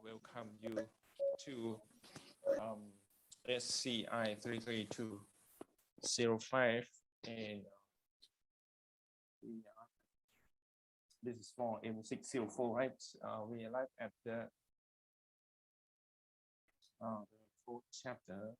welcome you to SCI33205, and this is for M604, right? We are live at the fourth chapter.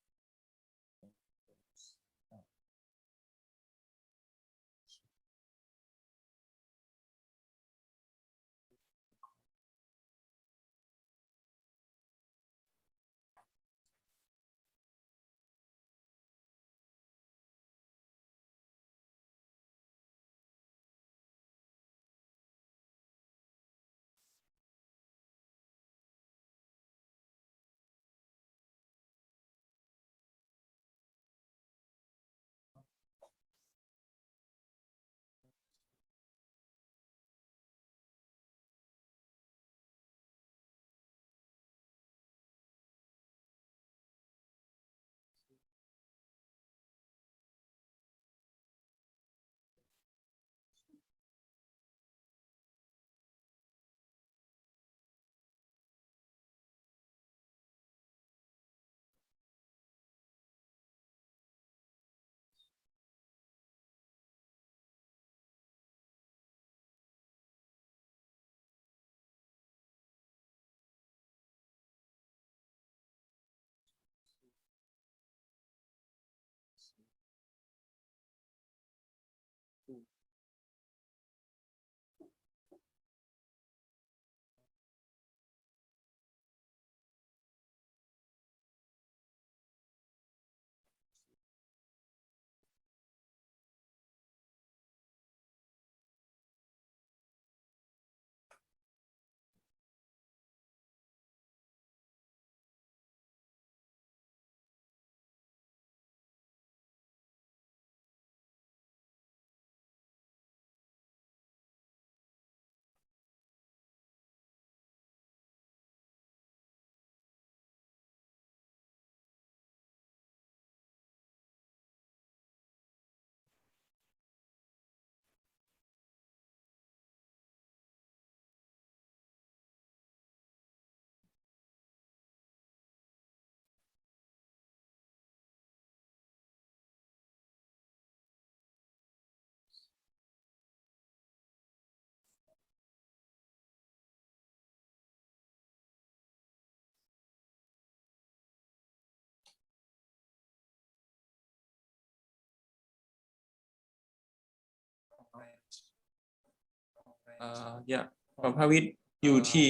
Yeah ประภวิทย์อยู่ที่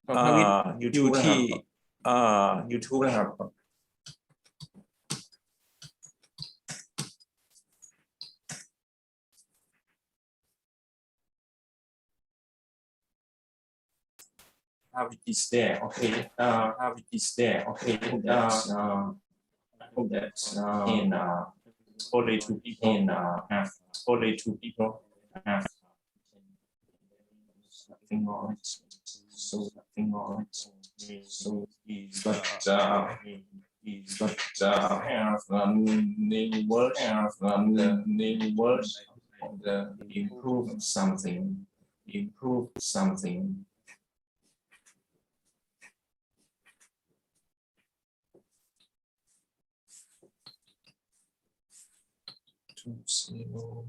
ประภวิทย์อยู่ที่ YouTube นะครับHow it is there, okay. How it is there, okay. That in only two people have only two people have nothing on it. So nothing on it. So he's but have the new word, have the new word, the improve something. Two zero.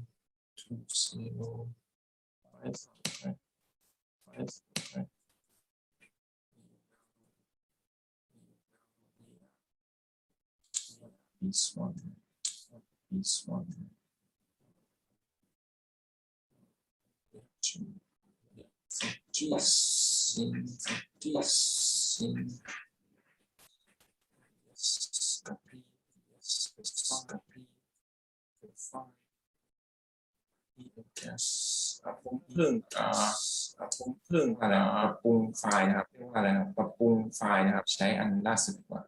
This one.ผมเพิ่งอะไรปรับปรุงไฟล์นะครับอะไรนะปรับปรุงไฟล์นะครับใช้อันล่าสุดกว่า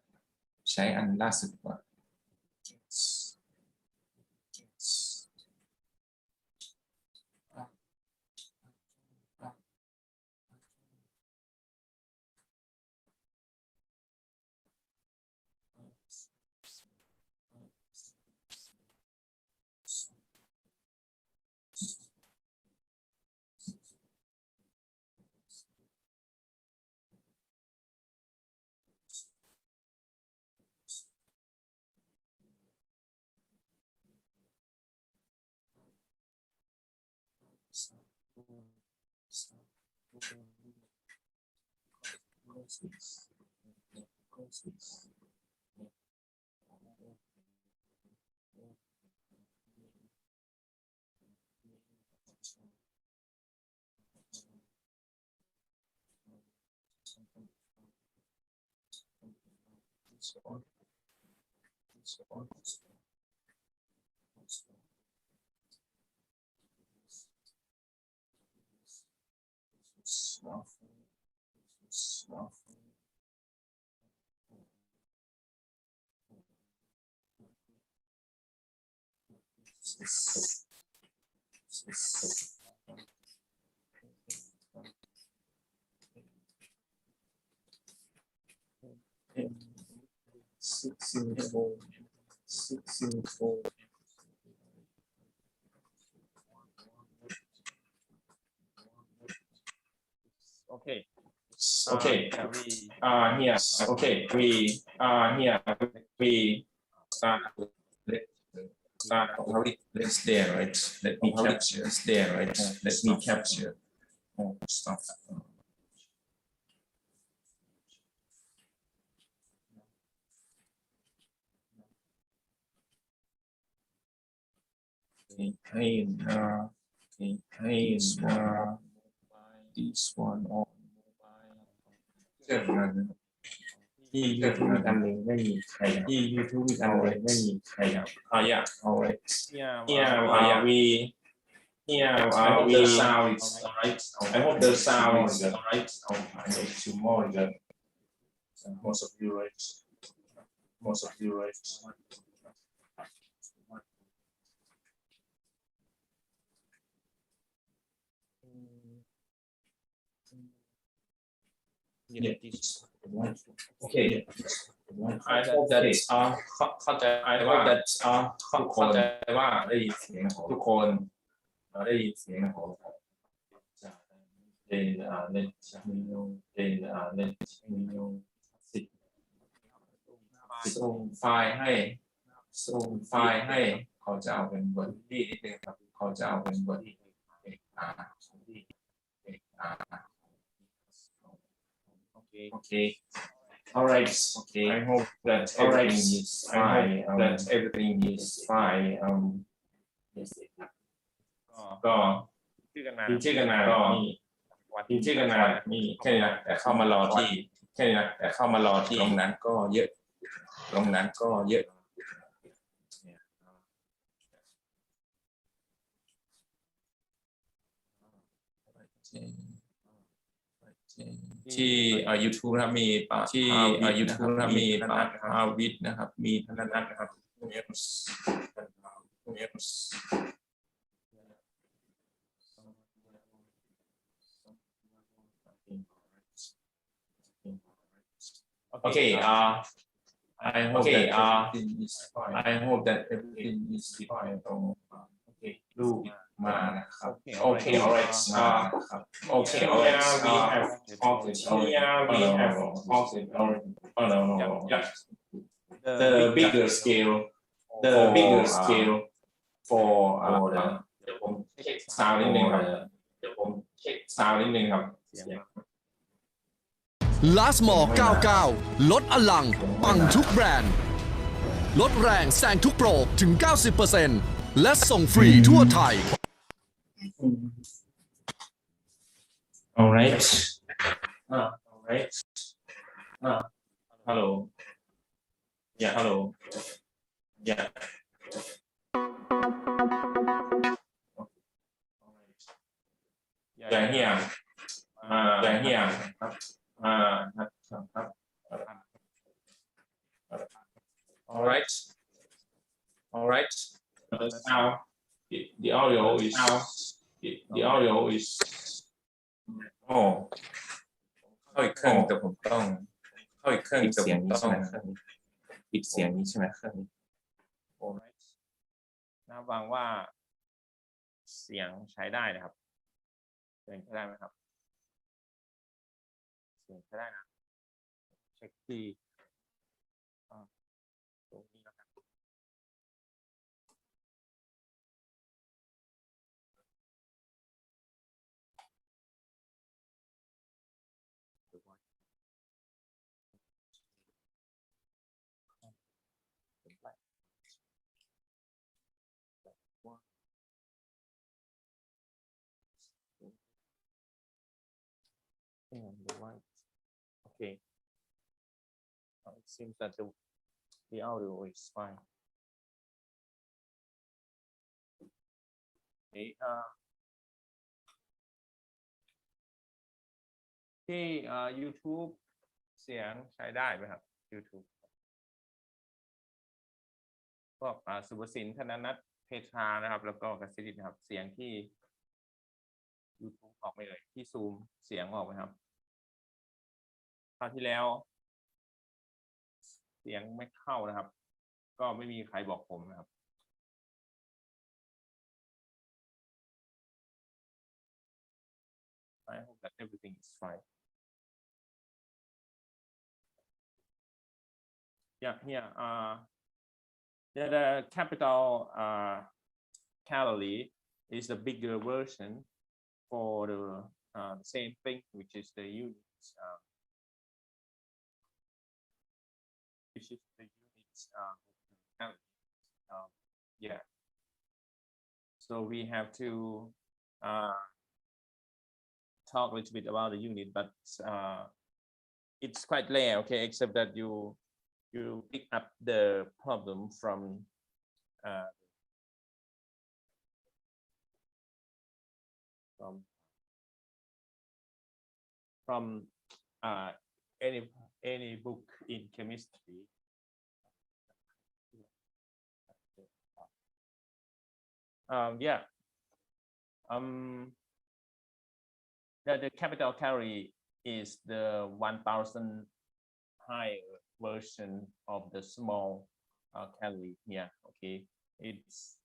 M604 Okay. Okay. Can we Here. Okay. We here. We start. Let's there, right? Let me capture. It's there, right? Let me capture. Stuff. Contain. Contain. This one on mobile. ที่ YouTube อีกอันหนึ่งไม่มีใครที่ YouTube อีกอันหนึ่งไม่มีใครครับyeah alright here we the sound is right I hope the sound is right I need to monitor most of you right okay I hope that เข้าใจ I hope that ทุกคนว่าได้ยินเสียงของทุกคนได้ยินเสียงของส่งไฟล์ให้เขาจะเอาเป็นบทที่นิดนึงครับเขาจะเอาเป็นบทที่Okay. All right. Okay. I hope that everything is fine.ก็ชื่อกันมาก็มีแค่นี้นะแต่เข้ามารอที่ตรงนั้นก็เยอะที่YouTube นะครับมีที่ YouTube นะครับมีอาวิทนะครับมีธนนัทนะครับOkay. I hope that everything is fine. Okay. รูปมานะครับ Okay. Alright. Okay. Alright. We have Oh no. Yeah. The bigger scale for เดี๋ยวผมเช็คซาวด์นิดนึงครับLast Mall 99 ลดอลัง ปังทุกแบรนด์ ลดแรงแซงทุกโปรถึง 90% และส่งฟรีทั่วไทย Alright. Hello. Yeah, hello. Yeah. Yeah, here. Alright. Now the audio isเข้าอีกเครื่องแต่ผมต้องปิดเสียงนี้ใช่ไหมเครื่องนี้ Alright น่าหวังว่าเสียงใช้ได้นะครับเสียงใช้ได้ไหมครับเสียงใช้ได้นะเช็คที่ตรงนี้นะครับ Okay. It seems that the audio is fine. Okay. YouTube เสียงใช้ได้ไหมครับ YouTube พวกสุภสินธนนัทเพชรานะครับแล้วก็กสิรินะครับเสียงที่ YouTube ออกไม่เลยที่ซูมเสียงออกไหมครับคราวที่แล้วเสียงไม่เข้านะครับก็ไม่มีใครบอกผมนะครับ I hope that everything is fine. Yeah, here the capital calorie is the bigger version for the same thing, which is the units, yeah. So we have to talk a little bit about the unit, but it's quite rare, okay, except that you pick up the problem from any book in chemistry. Yeah. The capital calorie is the 1,000 higher version of the small calorie. Yeah, okay. It's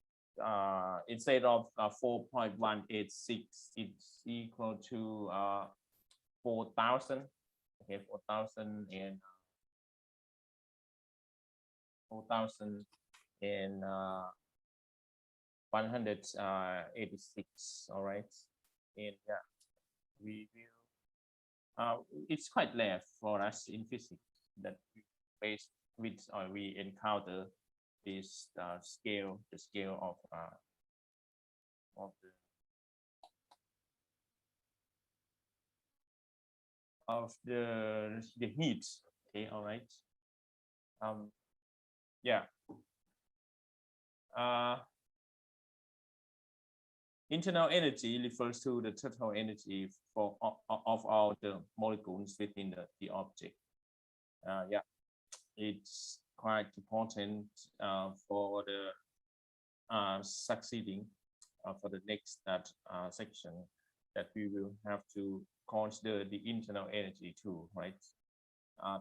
instead of 4.186, it's equal to 4,000. Okay, 4,000 and 186. All right, and yeah, we will. It's quite rare for us in physics that we face with or we encounter this scale, the scale of the heat. Okay, all right. Yeah. Internal energy refers to the total energy of all the molecules within the object. Yeah, it's quite important for the succeeding for the next section that we will have to consider the internal energy too, right?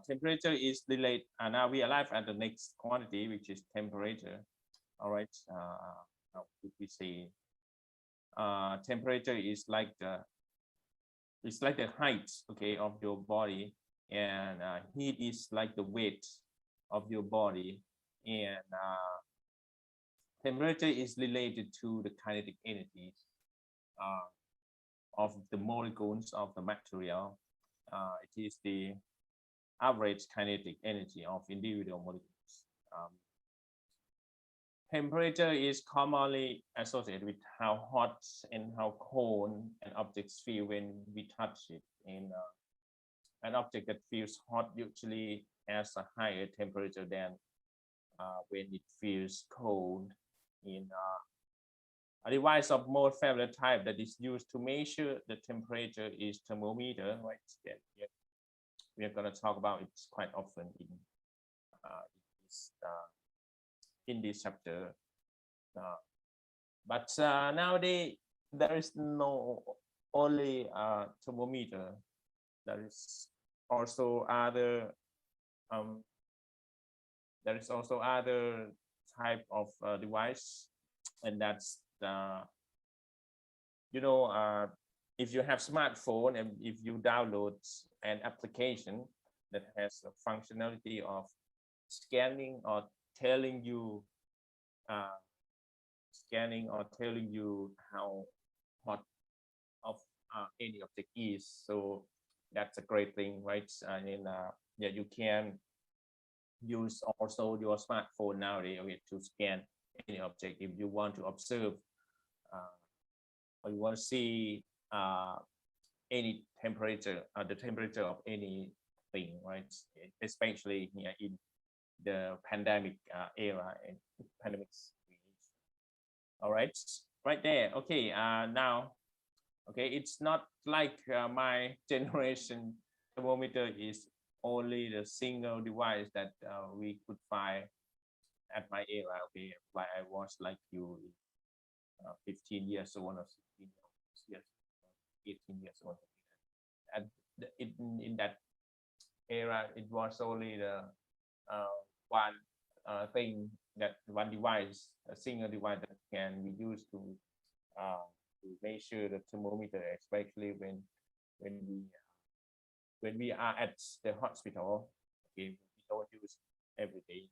Temperature is related. Now we arrive at the next quantity, which is temperature. All right. How could we say? Temperature is like the height, okay, of your body, and heat is like the weight of your body, and temperature is related to the kinetic energy of the molecules of the material. It is the average kinetic energy of individual molecules. Temperature is commonly associated with how hot and how cold an object feels when we touch it. And an object that feels hot usually has a higher temperature than when it feels cold. In a device of more familiar type that is used to measure the temperature is thermometer. Right? Yeah. We are going to talk about it quite often in this chapter. But nowadays there is no only thermometer. There is also other type of device, and that's if you have smartphone and if you download an application that has a functionality of scanning or telling you how hot of any object is, so that's a great thing, right? And yeah, you can use also your smartphone nowadays, okay, to scan any object if you want to observe or you want to see any temperature, the temperature of any thing, right? Especially here in the pandemic era and pandemics. All right, right there. Okay, now, okay, it's not like my generation thermometer is only the single device that we could find at my era. Okay, like I was like you, 15 years old or 16 years, 18 years old. And in that era, it was only the one thing, that one device, a single device that can be used to measure the thermometer, especially when we are at the hospital. Okay, we don't use it every day.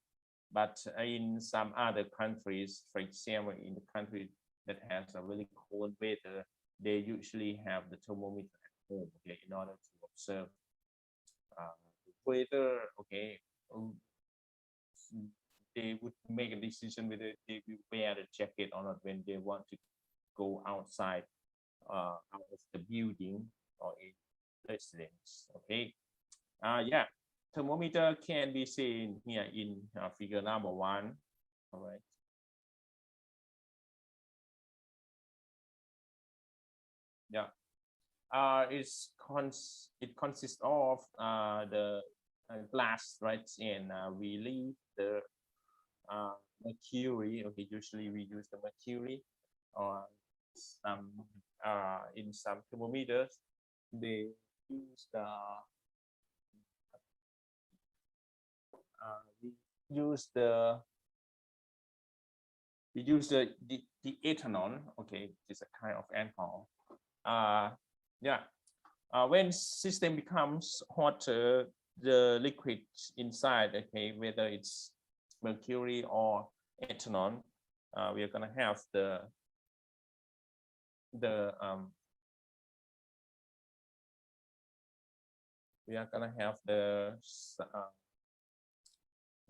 But in some other countries, for example, in the country that has a really cold weather, they usually have the thermometer at home, okay, in order to observe the weather. Okay, they would make a decision whether they will wear the jacket or not when they want to go outside out of the building or in residence. Okay, yeah, thermometer can be seen here in figure number 1. All right. Yeah, it consists of the glass, right? And we leave the mercury. Okay, usually we use the mercury, or some in some thermometers they use the the ethanol. Okay, it's a kind of alcohol. Yeah, when system becomes hotter, the liquid inside, okay, whether it's mercury or ethanol, we are gonna have the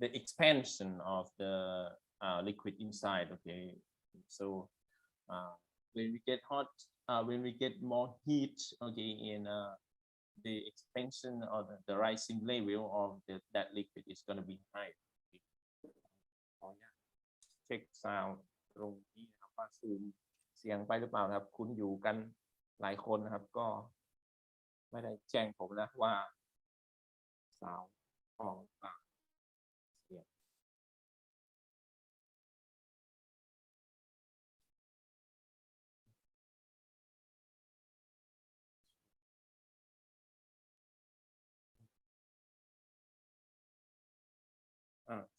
expansion of the liquid inside. Okay, so when we get hot, when we get more heat, okay, in the expansion or the rising level of that liquid is going to be high. เช็คซาวด์ตรงนี้นะครับว่าซูมเสียงไปหรือเปล่าครับคุณอยู่กันหลายคนนะครับก็ไม่ได้แจ้งผมนะว่าซาวด์ออกเสียง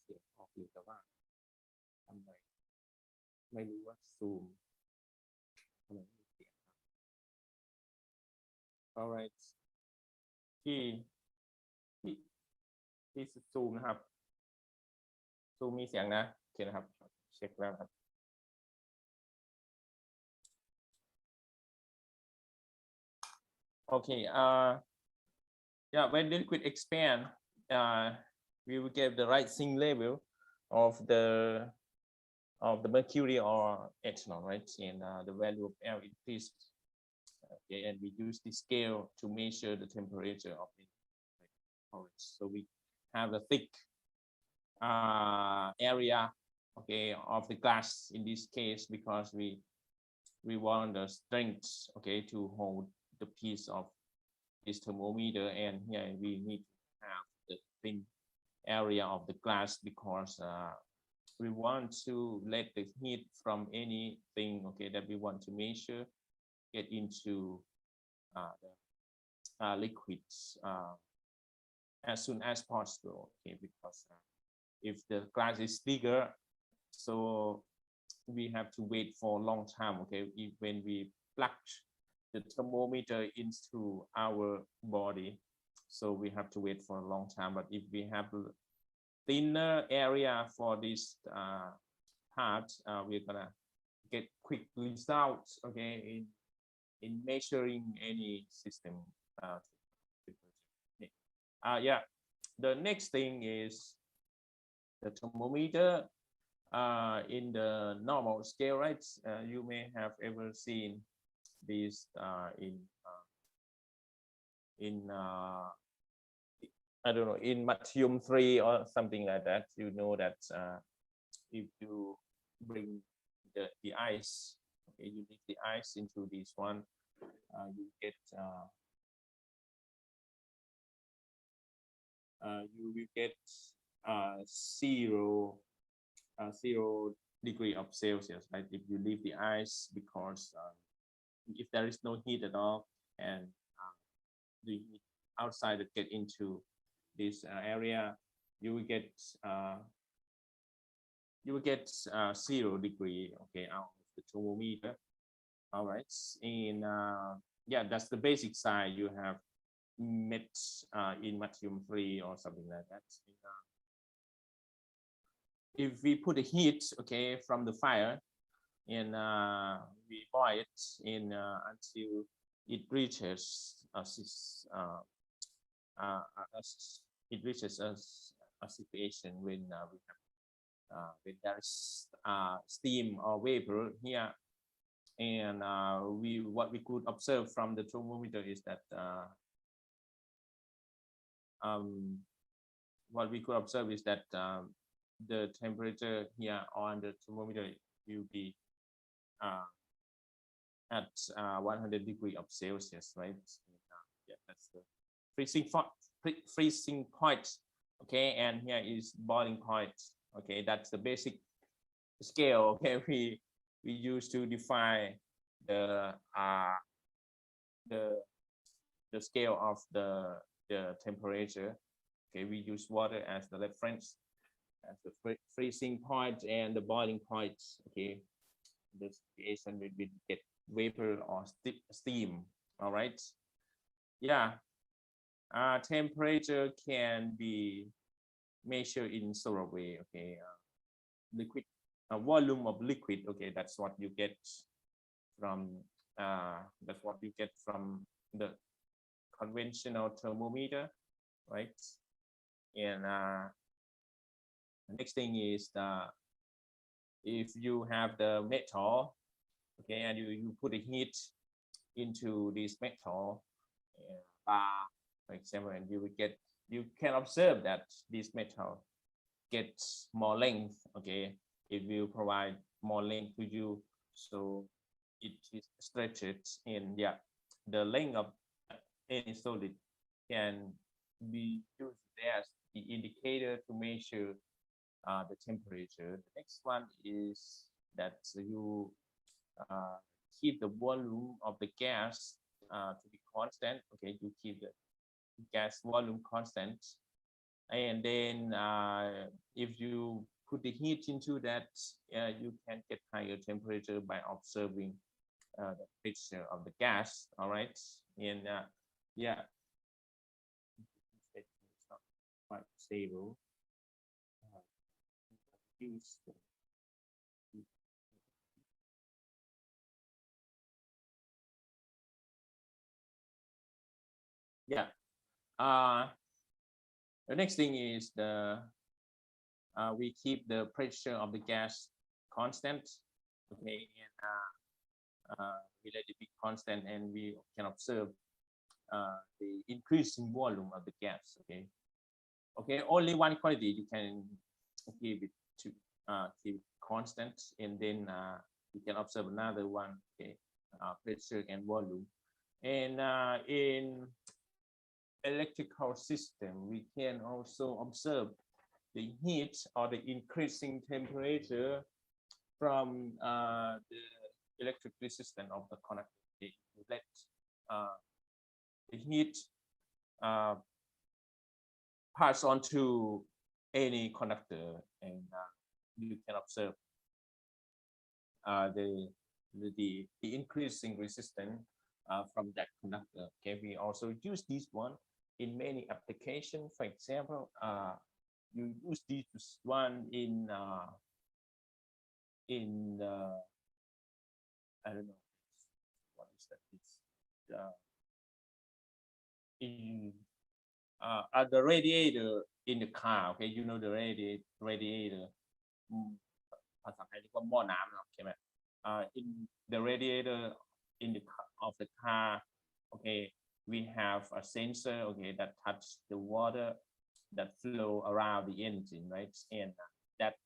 เสียงออกอยู่แต่ว่าทำไมไม่รู้ว่าซูมทำไมไม่มีเสียงครับ alright ที่ซูมนะครับซูมมีเสียงนะโอเคนะครับเช็คแล้วครับ okay yeah, when the liquid expand, we will get the rising level of the mercury or ethanol, right? And the value of L increased. Okay, and we use the scale to measure the temperature of it. So we have a thick area, okay, of the glass in this case, because we want the strength, okay, to hold the piece of this thermometer, and here we need to have the thin area of the glass because we want to let the heat from anything, okay, that we want to measure get into the liquids as soon as possible, okay, because if the glass is bigger, so we have to wait for a long time, okay, when we plug the thermometer into our body, so we have to wait for a long time. But if we have a thinner area for this part, we're gonna get quick results, okay, in measuring any system. Yeah, the next thing is the thermometer in the normal scale, right? You may have ever seen this in I don't know, in Matheum 3 or something like that, you know that if you bring the ice, okay, you leave the ice into this one, you get you will get 0 degree of Celsius, right? If you leave the ice, because if there is no heat at all, and the heat outside that get into this area, you will get 0 degree, okay, out of the thermometer. All right, and yeah, that's the basic size you have met in Matheum 3 or something like that. If we put the heat, okay, from the fire, and we boil it in until it reaches a situation when we have when there is steam or vapor here, and what we could observe from the thermometer is that the temperature here on the thermometer will be at 100 degrees of Celsius, right? Yeah, that's the freezing point, okay, and here is boiling point, okay. That's the basic scale, okay, we use to define the scale of the temperature, okay. We use water as the reference, as the freezing point and the boiling point, okay. The situation will get vapor or steam. All right, yeah. Temperature can be measured in several ways, okay. Liquid volume of liquid, okay, that's what you get from the conventional thermometer, right? And the next thing is if you have the metal, okay, and you put the heat into this metal bar, for example, and you can observe that this metal gets more length, okay. It will provide more length to you, so it is stretched, and yeah, the length of any solid can be used as the indicator to measure the temperature. The next one is that you keep the volume of the gas to be constant, okay. You keep the gas volume constant, and then if you put the heat into that, you can get higher temperature by observing the pressure of the gas. All right, and yeah, it's not quite stable. Yeah. The next thing is we keep the pressure of the gas constant, okay, and we let it be constant, and we can observe the increasing volume of the gas, okay. Okay, only one quantity you can keep it to keep it constant, and then you can observe another one, okay, pressure and volume. And in electrical system, we can also observe the heat or the increasing temperature from the electric resistance of the conductor. Let the heat pass on to any conductor, and you can observe the increasing resistance from that conductor. Okay, we also use this one in many applications. For example, you use this one in I don't know what is that. It's in the radiator in the car. Okay, you know the radiator. ภาษาไทยเรียกว่าหม้อน้ำใช่ไหม in the radiator in the of the car, okay, we have a sensor, okay, that touch the water that flow around the engine, right? And that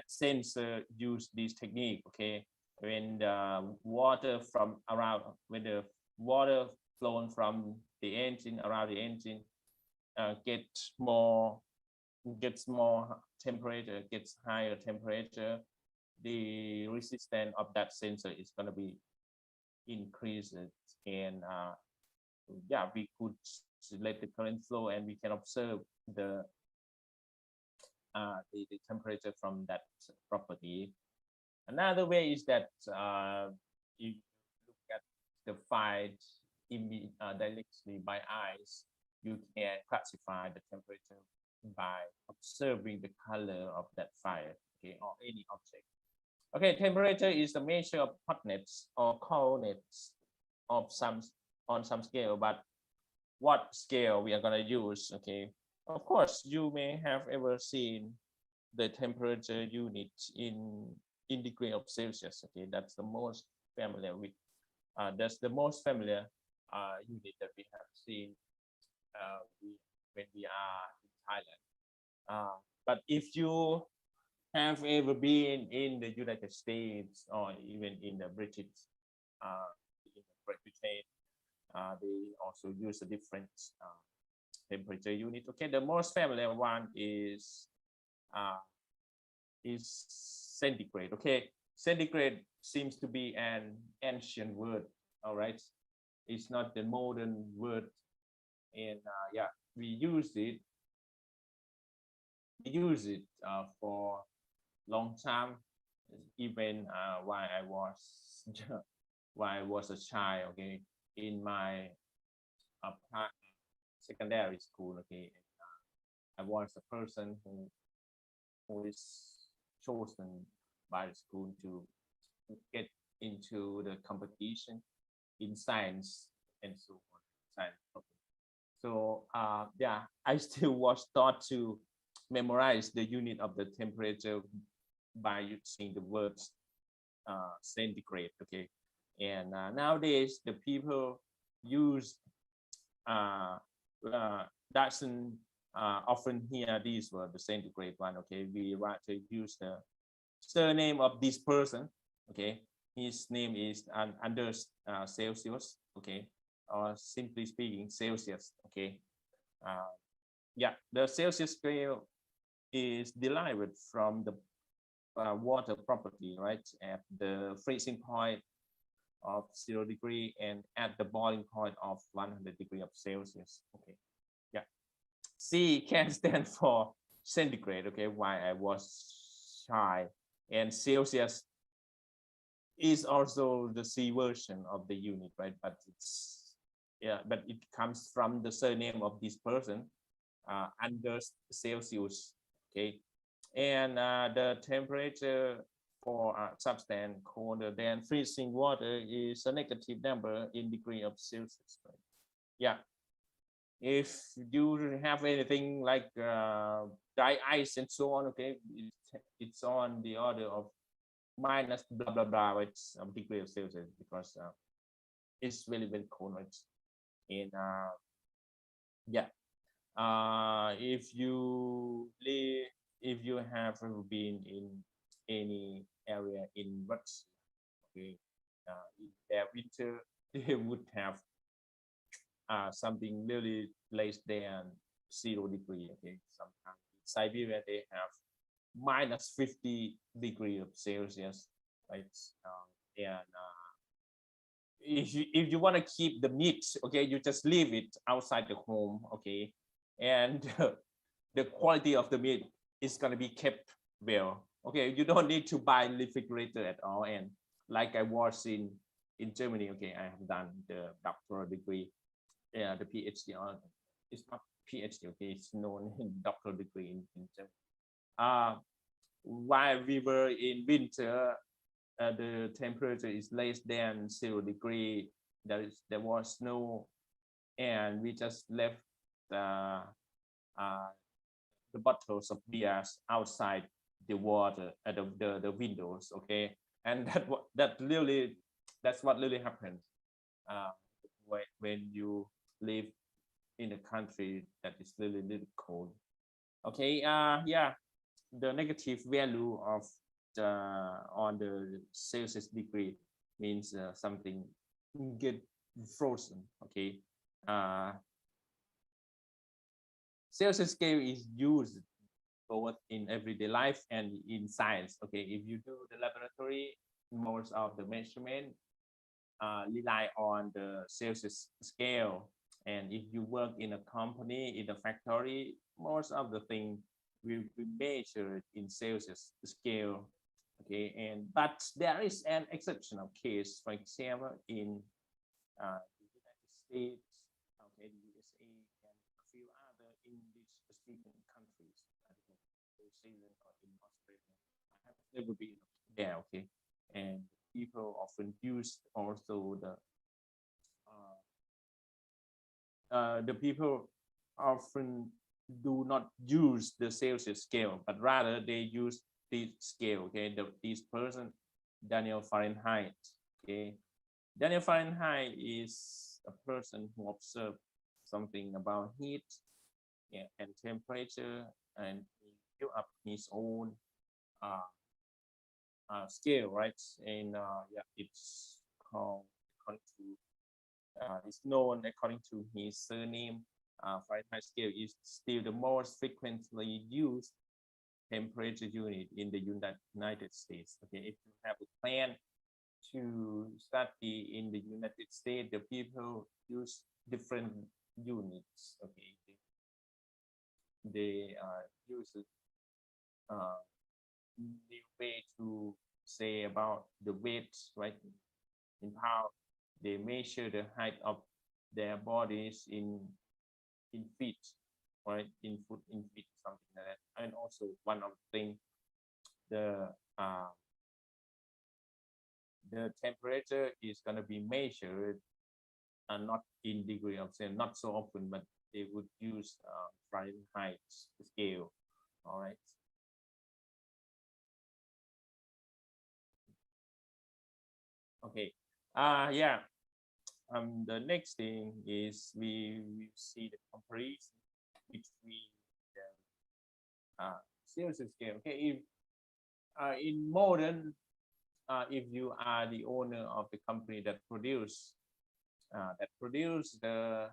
sensor use this technique, okay? When the water when the water flown from the engine around the engine gets more temperature, gets higher temperature, the resistance of that sensor is going to be increased, and yeah, we could let the current flow and we can observe the temperature from that property. Another way is that you look at the fire directly by eyes, you can classify the temperature by observing the color of that fire, okay, or any object. Okay, temperature is the measure of hotness or coldness of on some scale, but what scale we are going to use, okay? Of course, you may have ever seen the temperature unit in degree of Celsius, okay? That's the most familiar with, that's the most familiar unit that we have seen when we are in Thailand. But if you have ever been in the United States or even in the British, in Great Britain, they also use a different temperature unit. Okay, the most familiar one is centigrade. Okay, centigrade seems to be an ancient word. All right, it's not the modern word, and yeah, we use it. We use it for long time, even while I was a child. Okay, in my secondary school. Okay, I was a person who is chosen by the school to get into the competition in science and so on. Science. So yeah, I still was taught to memorize the unit of the temperature by using the words centigrade. Okay, and nowadays the people use doesn't often hear these words, the centigrade one. Okay, we rather use the surname of this person. Okay, his name is under Celsius. Okay, or simply speaking Celsius. Okay, yeah, the Celsius scale is derived from the water property, right? At the freezing point of 0 degree and at the boiling point of 100 degree of Celsius. Okay, yeah. C can stand for centigrade. Okay, why I was shy, and Celsius is also the C version of the unit, right? But it's, yeah, but it comes from the surname of this person under Celsius. Okay, and the temperature for a substance colder than freezing water is a negative number in degree of Celsius. Right? Yeah, if you have anything like dry ice and so on, okay, it's on the order of minus blah blah blah, it's a degree of Celsius, because it's really very cold, right? And yeah, if you have ever been in any area in Russia, okay, in their winter, they would have something really less than 0 degree. Okay, sometimes in Siberia they have minus 50 degree of Celsius, right? And if you want to keep the meat, okay, you just leave it outside the home, okay, and the quality of the meat is going to be kept well. Okay, you don't need to buy refrigerator at all. And like I was in Germany, okay, I have done the doctoral degree, yeah, the PhD on, it's not PhD, okay, it's known in doctoral degree in Germany. While we were in winter, the temperature is less than 0 degree. There was snow, and we just left the bottles of beers outside the water at the windows. Okay, and that's what really happened when you live in a country that is little cold. Okay, yeah, the negative value of on the Celsius degree means something get frozen. Okay, Celsius scale is used both in everyday life and in science. Okay, if you do the laboratory, most of the measurement rely on the Celsius scale. And if you work in a company, in a factory, most of the thing will be measured in Celsius scale. Okay, but there is an exceptional case, for example, in the United States, okay, the USA, and a few other English-speaking countries, like New Zealand or in Australia. I have never been there, okay, and people often use also the people often do not use the Celsius scale, but rather they use this scale. Okay, this person, Daniel Fahrenheit. Okay, Daniel Fahrenheit is a person who observed something about heat, yeah, and temperature, and he built up his own scale, right? And yeah, it's called according to it's known according to his surname. Fahrenheit scale is still the most frequently used temperature unit in the United States. Okay, if you have a plan to study in the United States, the people use different units. Okay, they use new way to say about the weight, right? In pound, they measure the height of their bodies in feet, right? In foot, in feet, something like that. And also one of the things, the temperature is going to be measured not in degree of Celsius, not so often, but they would use Fahrenheit scale. All right. Okay. Yeah. The next thing is we see the comparison between the Celsius scale. Okay. If in modern, if you are the owner of the company that produce the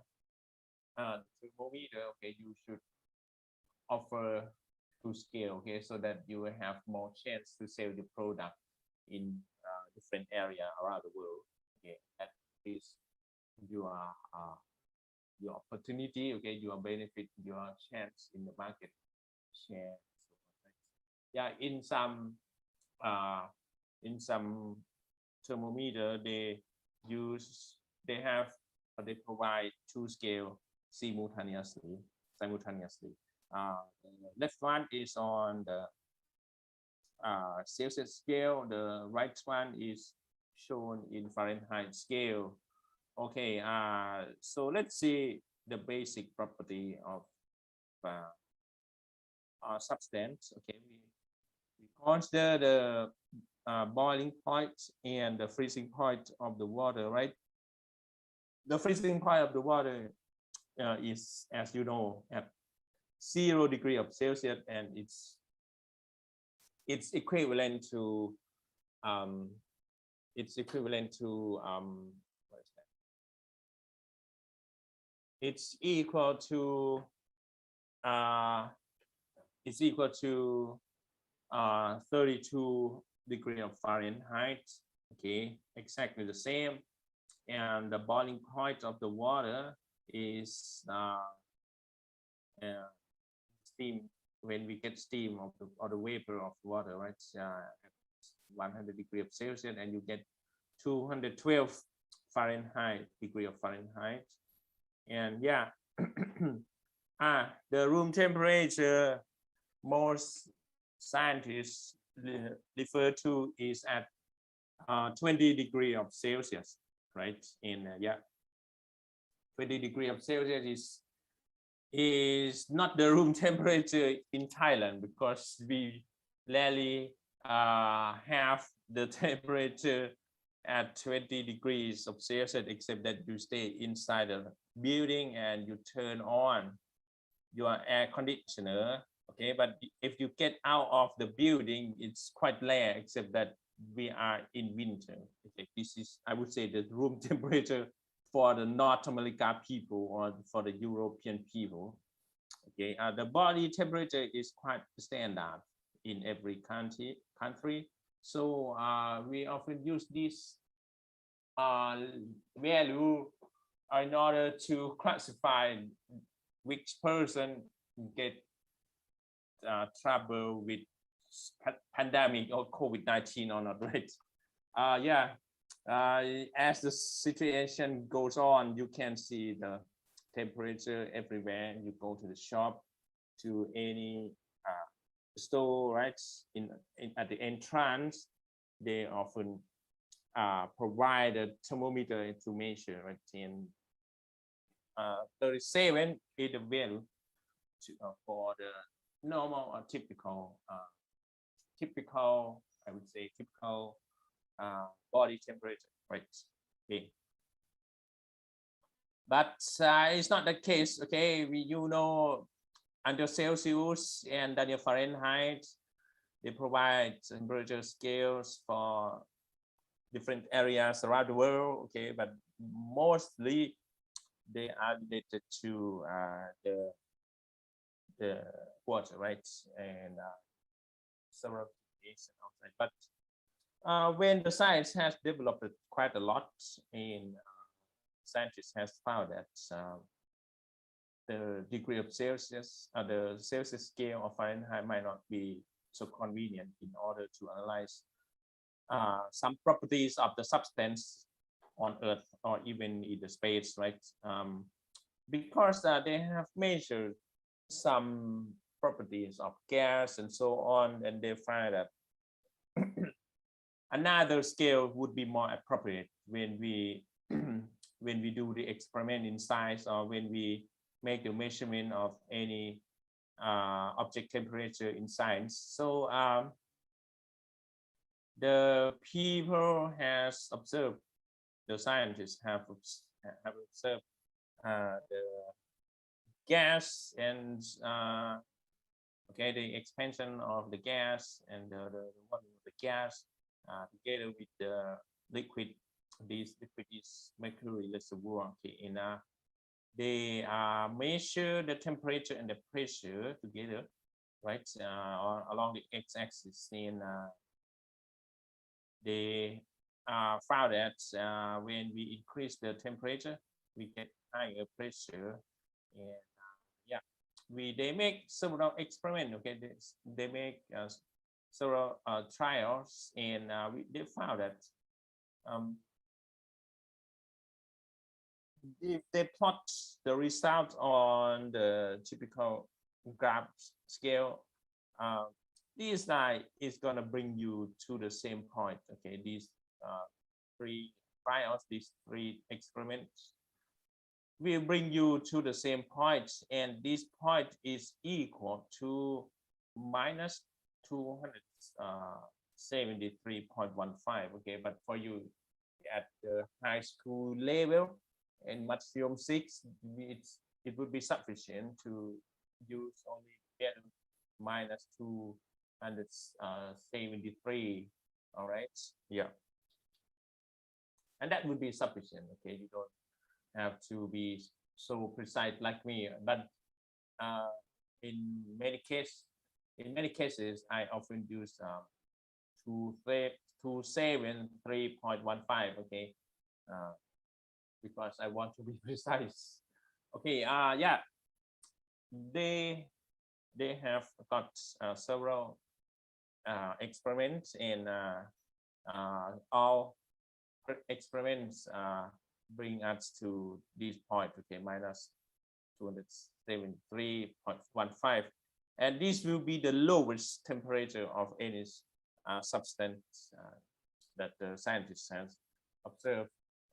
thermometer, okay, you should offer to scale, okay, so that you will have more chance to sell the product in different area around the world. Okay, that is your opportunity, okay, your benefit, your chance in the market share. Yeah, in some thermometer they provide two scale simultaneously. The left one is on the Celsius scale. The right one is shown in Fahrenheit scale. Okay, so let's see the basic property of substance. Okay, we consider the boiling point and the freezing point of the water, right? The freezing point of the water is, as you know, at 0 degrees of Celsius, and it's equivalent to what is that? It's equal to 32 degrees of Fahrenheit. Okay, exactly the same. And the boiling point of the water is steam. When we get steam of the vapor of water, right? At 100 degrees of Celsius, and you get 212 Fahrenheit degree of Fahrenheit. And yeah, the room temperature most scientists refer to is at 20 degrees of Celsius, right? And yeah, 20 degrees of Celsius is not the room temperature in Thailand, because we rarely have the temperature at 20 degrees of Celsius, except that you stay inside building and you turn on your air conditioner, okay, but if you get out of the building, it's quite rare, except that we are in winter. Okay, this is, I would say, the room temperature for the North America people or for the European people. Okay, the body temperature is quite standard in every country. So we often use this value in order to classify which person get trouble with pandemic or COVID-19 or not, right? As the situation goes on, you can see the temperature everywhere. You go to the shop, to any store, right? At the entrance, they often provide a thermometer to measure, right? And 37 is the value for the normal or typical, I would say, typical body temperature, right? Okay. But it's not the case, okay? Under Celsius and under Fahrenheit, they provide temperature scales for different areas around the world, okay? But mostly they are related to the water, right? And several applications outside. But when the science has developed quite a lot, and scientists has found that the degree of Celsius, the Celsius scale of Fahrenheit might not be so convenient in order to analyze some properties of the substance on Earth or even in the space, right? Because they have measured some properties of gas and so on, and they find that another scale would be more appropriate when we when we do the experiment in science, or when we make the measurement of any object temperature in science. So the people has observed, the scientists have observed the gas and okay, the expansion of the gas and the volume of the gas together with the liquid. This liquid is mercury reservoir. Okay, and they measure the temperature and the pressure together, right, along the x-axis. And they found that when we increase the temperature, we get higher pressure. And they make several experiments. Okay, they make several trials, and they found that if they plot the result on the typical graph scale, this line is going to bring you to the same point. Okay, these three trials, these three experiments will bring you to the same point, and this point is equal to minus 273.15. Okay, but for you at the high school level and maximum 6, it would be sufficient to use only minus 273. All right, yeah, and that would be sufficient. Okay, you don't have to be so precise like me. But in many cases, I often use 273.15. Okay, because I want to be precise. Okay, yeah, they have got several experiments, and all experiments bring us to this point. Okay, minus 273.15, and this will be the lowest temperature of any substance that the scientists has observed.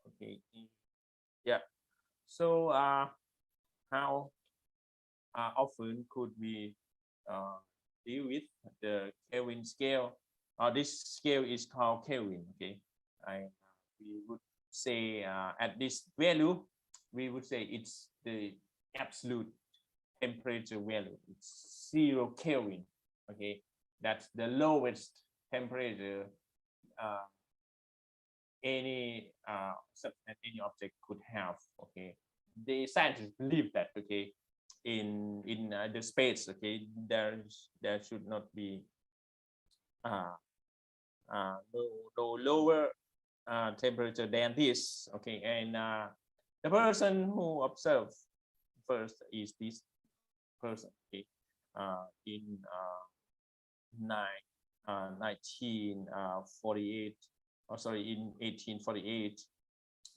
Okay, yeah. So how often could we deal with the Kelvin scale? This scale is called Kelvin. Okay, we would say at this value, we would say it's the absolute temperature value. It's 0 Kelvin. Okay, that's the lowest temperature any substance, any object could have. Okay, the scientists believe that. Okay, in the space. Okay, there should not be no lower temperature than this. Okay, and the person who observed first is this person. Okay, in 1948, or sorry, in 1848,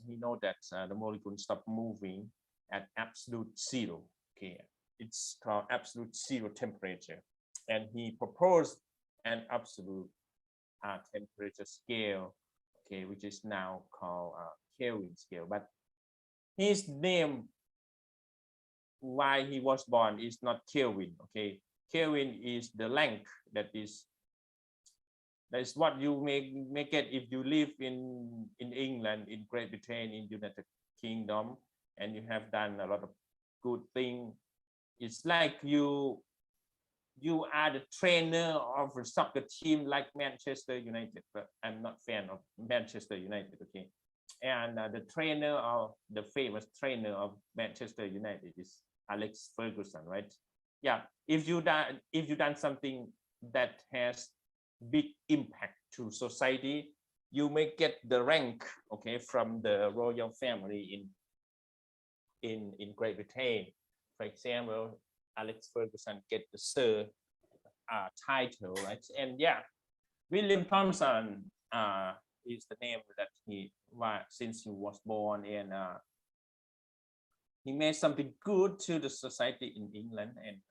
he know that the molecule stopped moving at absolute 0. Okay, it's called absolute 0 temperature, and he proposed an absolute temperature scale, okay, which is now called Kelvin scale. But his name, why he was born, is not Kelvin. Okay, Kelvin is the length that is what you may get if you live in England, in Great Britain, in United Kingdom, and you have done a lot of good things. It's like you are the trainer of a soccer team like Manchester United, but I'm not a fan of Manchester United. Okay, and the trainer, of the famous trainer of Manchester United, is Alex Ferguson, right? Yeah, if you done something that has big impact to society, you may get the rank, okay, from the royal family in Great Britain. For example, Alex Ferguson get the Sir title, right? And yeah, William Thomson is the name that since he was born, and he made something good to the society in England and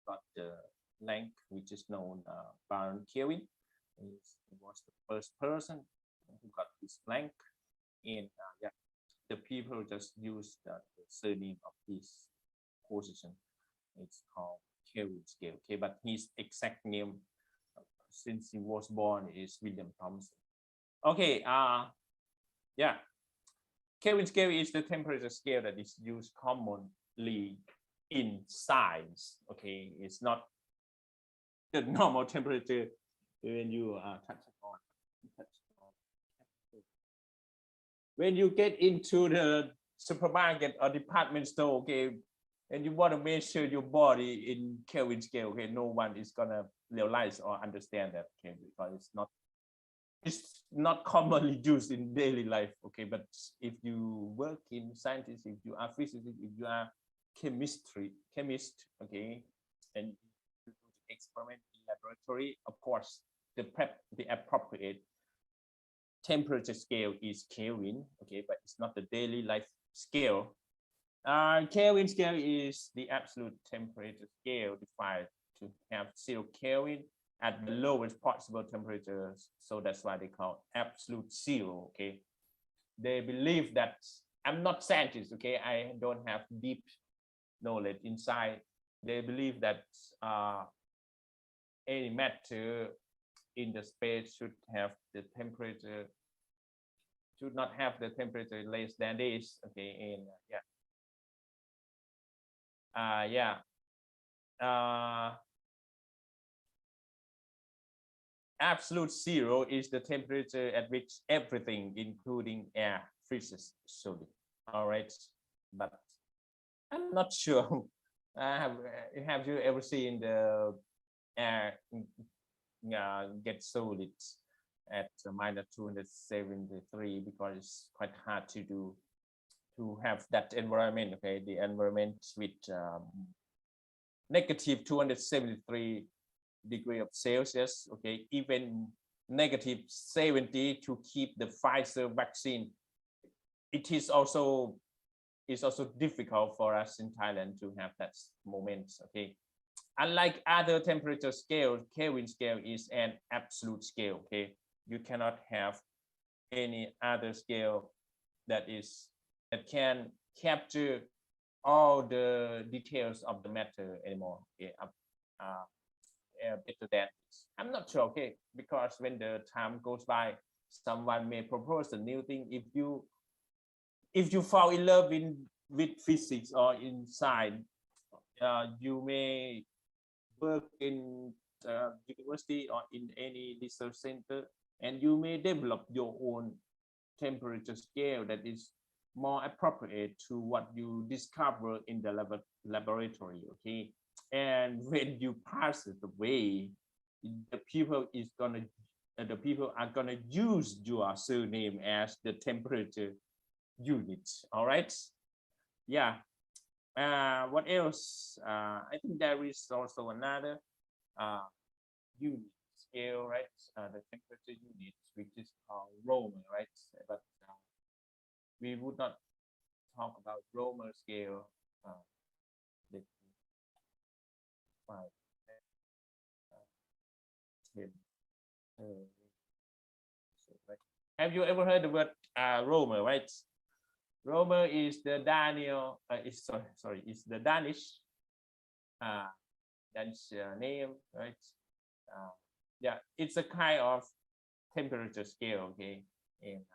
got the rank which is known Baron Kelvin. He was the first person who got this rank, and yeah, the people just use the surname of his position. It's called Kelvin scale. Okay, but his exact name, since he was born, is William Thomson. Okay, yeah, Kelvin scale is the temperature scale that is used commonly in science. Okay, it's not the normal temperature when you touch on. When you get into the supermarket or department store, okay, and you want to measure your body in Kelvin scale, okay, no one is gonna realize or understand that, okay, because it's not commonly used in daily life, okay. But if you work in science, if you are physicist, if you are chemist, okay, and you do the experiment in laboratory, of course, the appropriate temperature scale is Kelvin, okay, but it's not the daily life scale. Kelvin scale is the absolute temperature scale defined to have 0 Kelvin at the lowest possible temperatures, so that's why they call absolute 0. Okay, they believe that, I'm not scientist, okay, I don't have deep knowledge inside. They believe that any matter in the space should not have the temperature less than this. Okay, and absolute 0 is the temperature at which everything, including air, freezes solid. All right, but I'm not sure. Have you ever seen the air get solid at -273, because it's quite hard to have that environment. Okay, the environment with -273 degree of Celsius. Okay, even -70 to keep the Pfizer vaccine. It is also difficult for us in Thailand to have that moment. Okay, unlike other temperature scales, Kelvin scale is an absolute scale. Okay, you cannot have any other scale that can capture all the details of the matter anymore. Okay, better than this. I'm not sure. Okay, because when the time goes by, someone may propose a new thing. If you fall in love with physics or in science, you may work in university or in any research center, and you may develop your own temperature scale that is more appropriate to what you discover in the laboratory. Okay, and when you pass it away, the people are gonna use your surname as the temperature unit. All right. Yeah. What else? I think there is also another unit scale, right? The temperature unit, which is called Romer, right? But we would not talk about Romer scale. Have you ever heard the word Romer, right? Romer is the Daniel. It's the Danish. Danish name, right? Yeah, it's a kind of temperature scale. Okay, and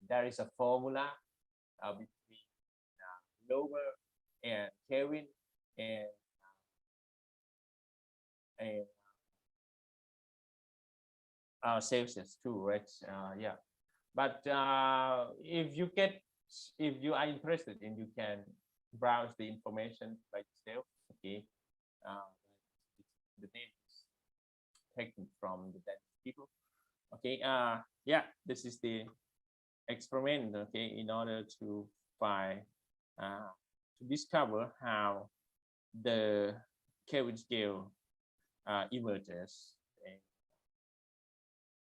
there is a formula between Romer and Kelvin and Celsius too, right? Yeah, but if you are interested, and you can browse the information by yourself. Okay, the name is taken from the Danish people. Okay, yeah, this is the experiment. Okay, in order to find to discover how the Kelvin scale emerges.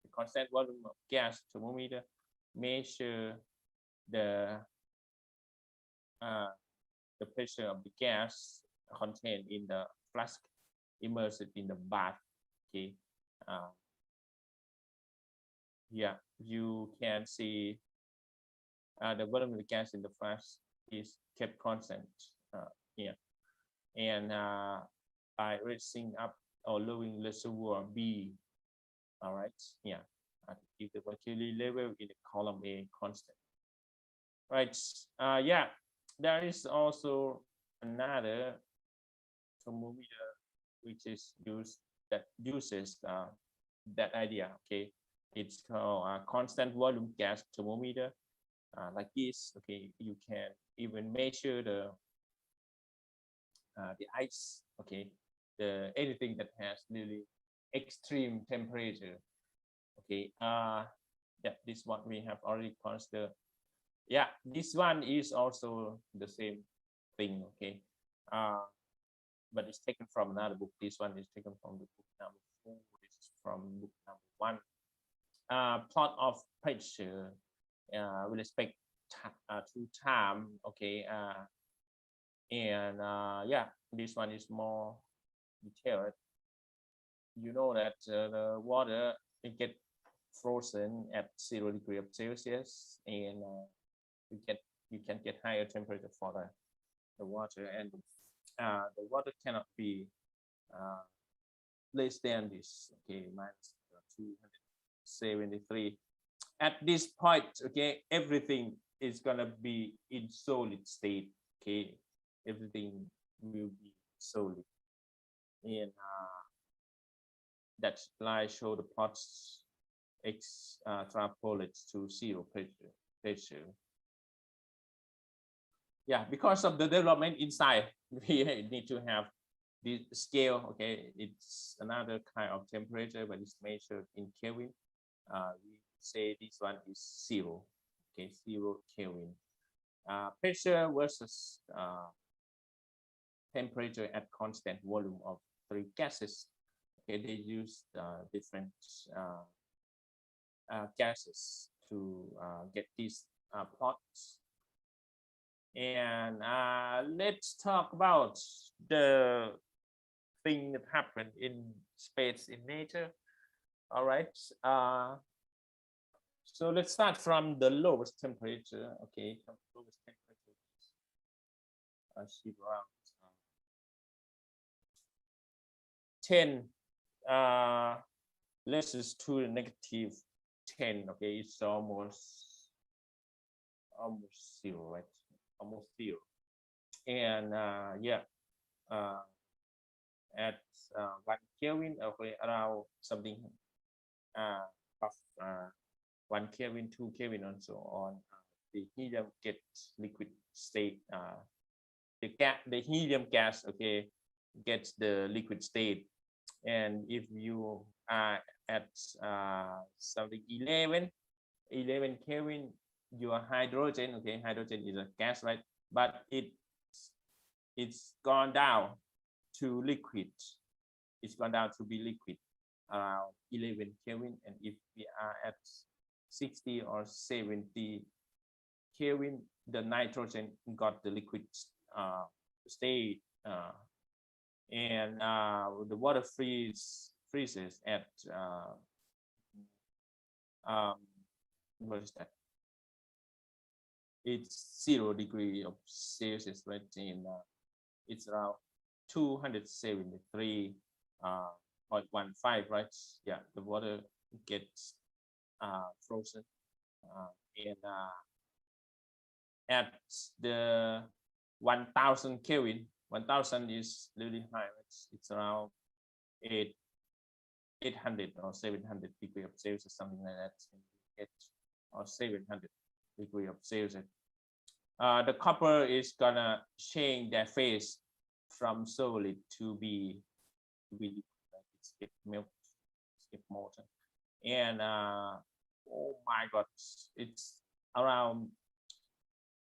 The constant volume of gas thermometer measure the pressure of the gas contained in the flask immersed in the bath. Okay, yeah, you can see the volume of the gas in the flask is kept constant here, and by raising up or lowering reservoir B, all right, yeah, keep the mercury level in the column A constant, right? Yeah, there is also another thermometer which is uses that idea. Okay, it's called a constant volume gas thermometer, like this. Okay, you can even measure the ice. Okay, anything that has really extreme temperature. Okay, yeah, this one we have already considered. Yeah, this one is also the same thing. Okay, but it's taken from another book. This one is taken from the book number 4. This is from book number 1. Plot of pressure with respect to time. Okay, and yeah, this one is more detailed. You know that the water it get frozen at 0 degrees of Celsius, and you can get higher temperature for the water, and the water cannot be less than this. Okay, minus 273. At this point, okay, everything is gonna be in solid state. Okay, everything will be solid, and that slide show the plots extrapolates to 0 pressure. Yeah, because of the development inside, we need to have the scale. Okay, it's another kind of temperature, but it's measured in Kelvin. We say this one is 0. Okay, 0 Kelvin. Pressure versus temperature at constant volume of 3 gases. Okay, they use different gases to get these plots. And let's talk about the thing that happened in space in nature. All right. So let's start from the lowest temperature. Okay, from the lowest temperature is around 10 less to the negative 10. Okay, it's almost almost zero, right? Almost zero. And at 1 Kelvin, okay, around something of 1 Kelvin, 2 Kelvin, and so on, the helium gets liquid state. The helium gas, okay, gets the liquid state. And if you are at something 11 Kelvin, your hydrogen, okay, hydrogen is a gas, right? But it's gone down to liquid. It's gone down to be liquid around 11 Kelvin. And if we are at 60 or 70 Kelvin, the nitrogen got the liquid state, and the water freezes at what is that? It's 0 degree of Celsius, right? In it's around 273.15, right? Yeah, the water gets frozen, and at the 1000 Kelvin, 1000 is really high. It's around 800 or 700 degree of Celsius, something like that. Or 700 degree of Celsius. The copper is gonna change their phase from solid to be liquid. It's get melt, it's get molten, and oh my God, it's around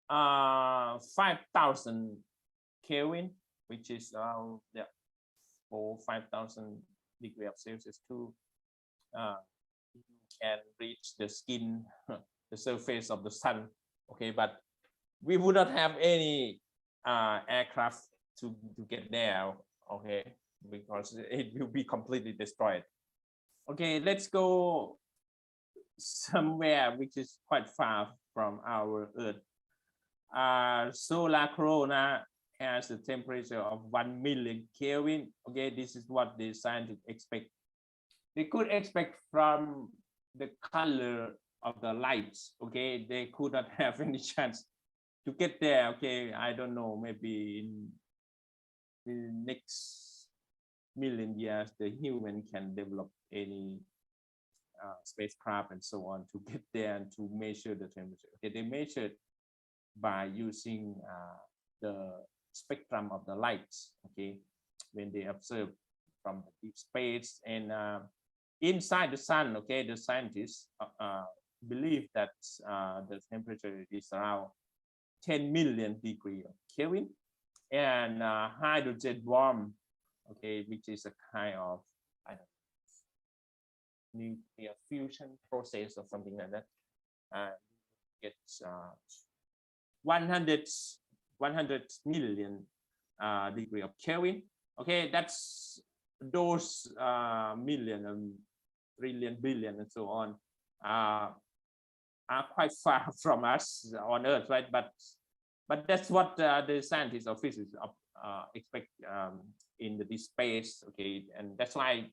5,000 Kelvin, which is around 5,000 degree of Celsius too. You can reach the skin, the surface of the sun. Okay, but we would not have any aircraft to get there. Okay, because it will be completely destroyed. Okay, let's go somewhere which is quite far from our Earth. Solar corona has a temperature of 1 million Kelvin. Okay, this is what the scientists expect. They could expect from the color of the lights. Okay, they could not have any chance to get there. Okay, I don't know, maybe in the next million years the human can develop any spacecraft and so on to get there and to measure the temperature. Okay, they measured by using the spectrum of the lights. Okay, when they observe from the deep space and inside the sun. Okay, the scientists believe that the temperature is around 10 million degree of Kelvin, and hydrogen bomb, okay, which is a kind of, I don't know, nuclear fusion process or something like that, gets 100 million degree of Kelvin. Okay, that's those million and trillion, billion, and so on are quite far from us on Earth, right? But that's what the scientists or physicists expect in the space. Okay, and that's why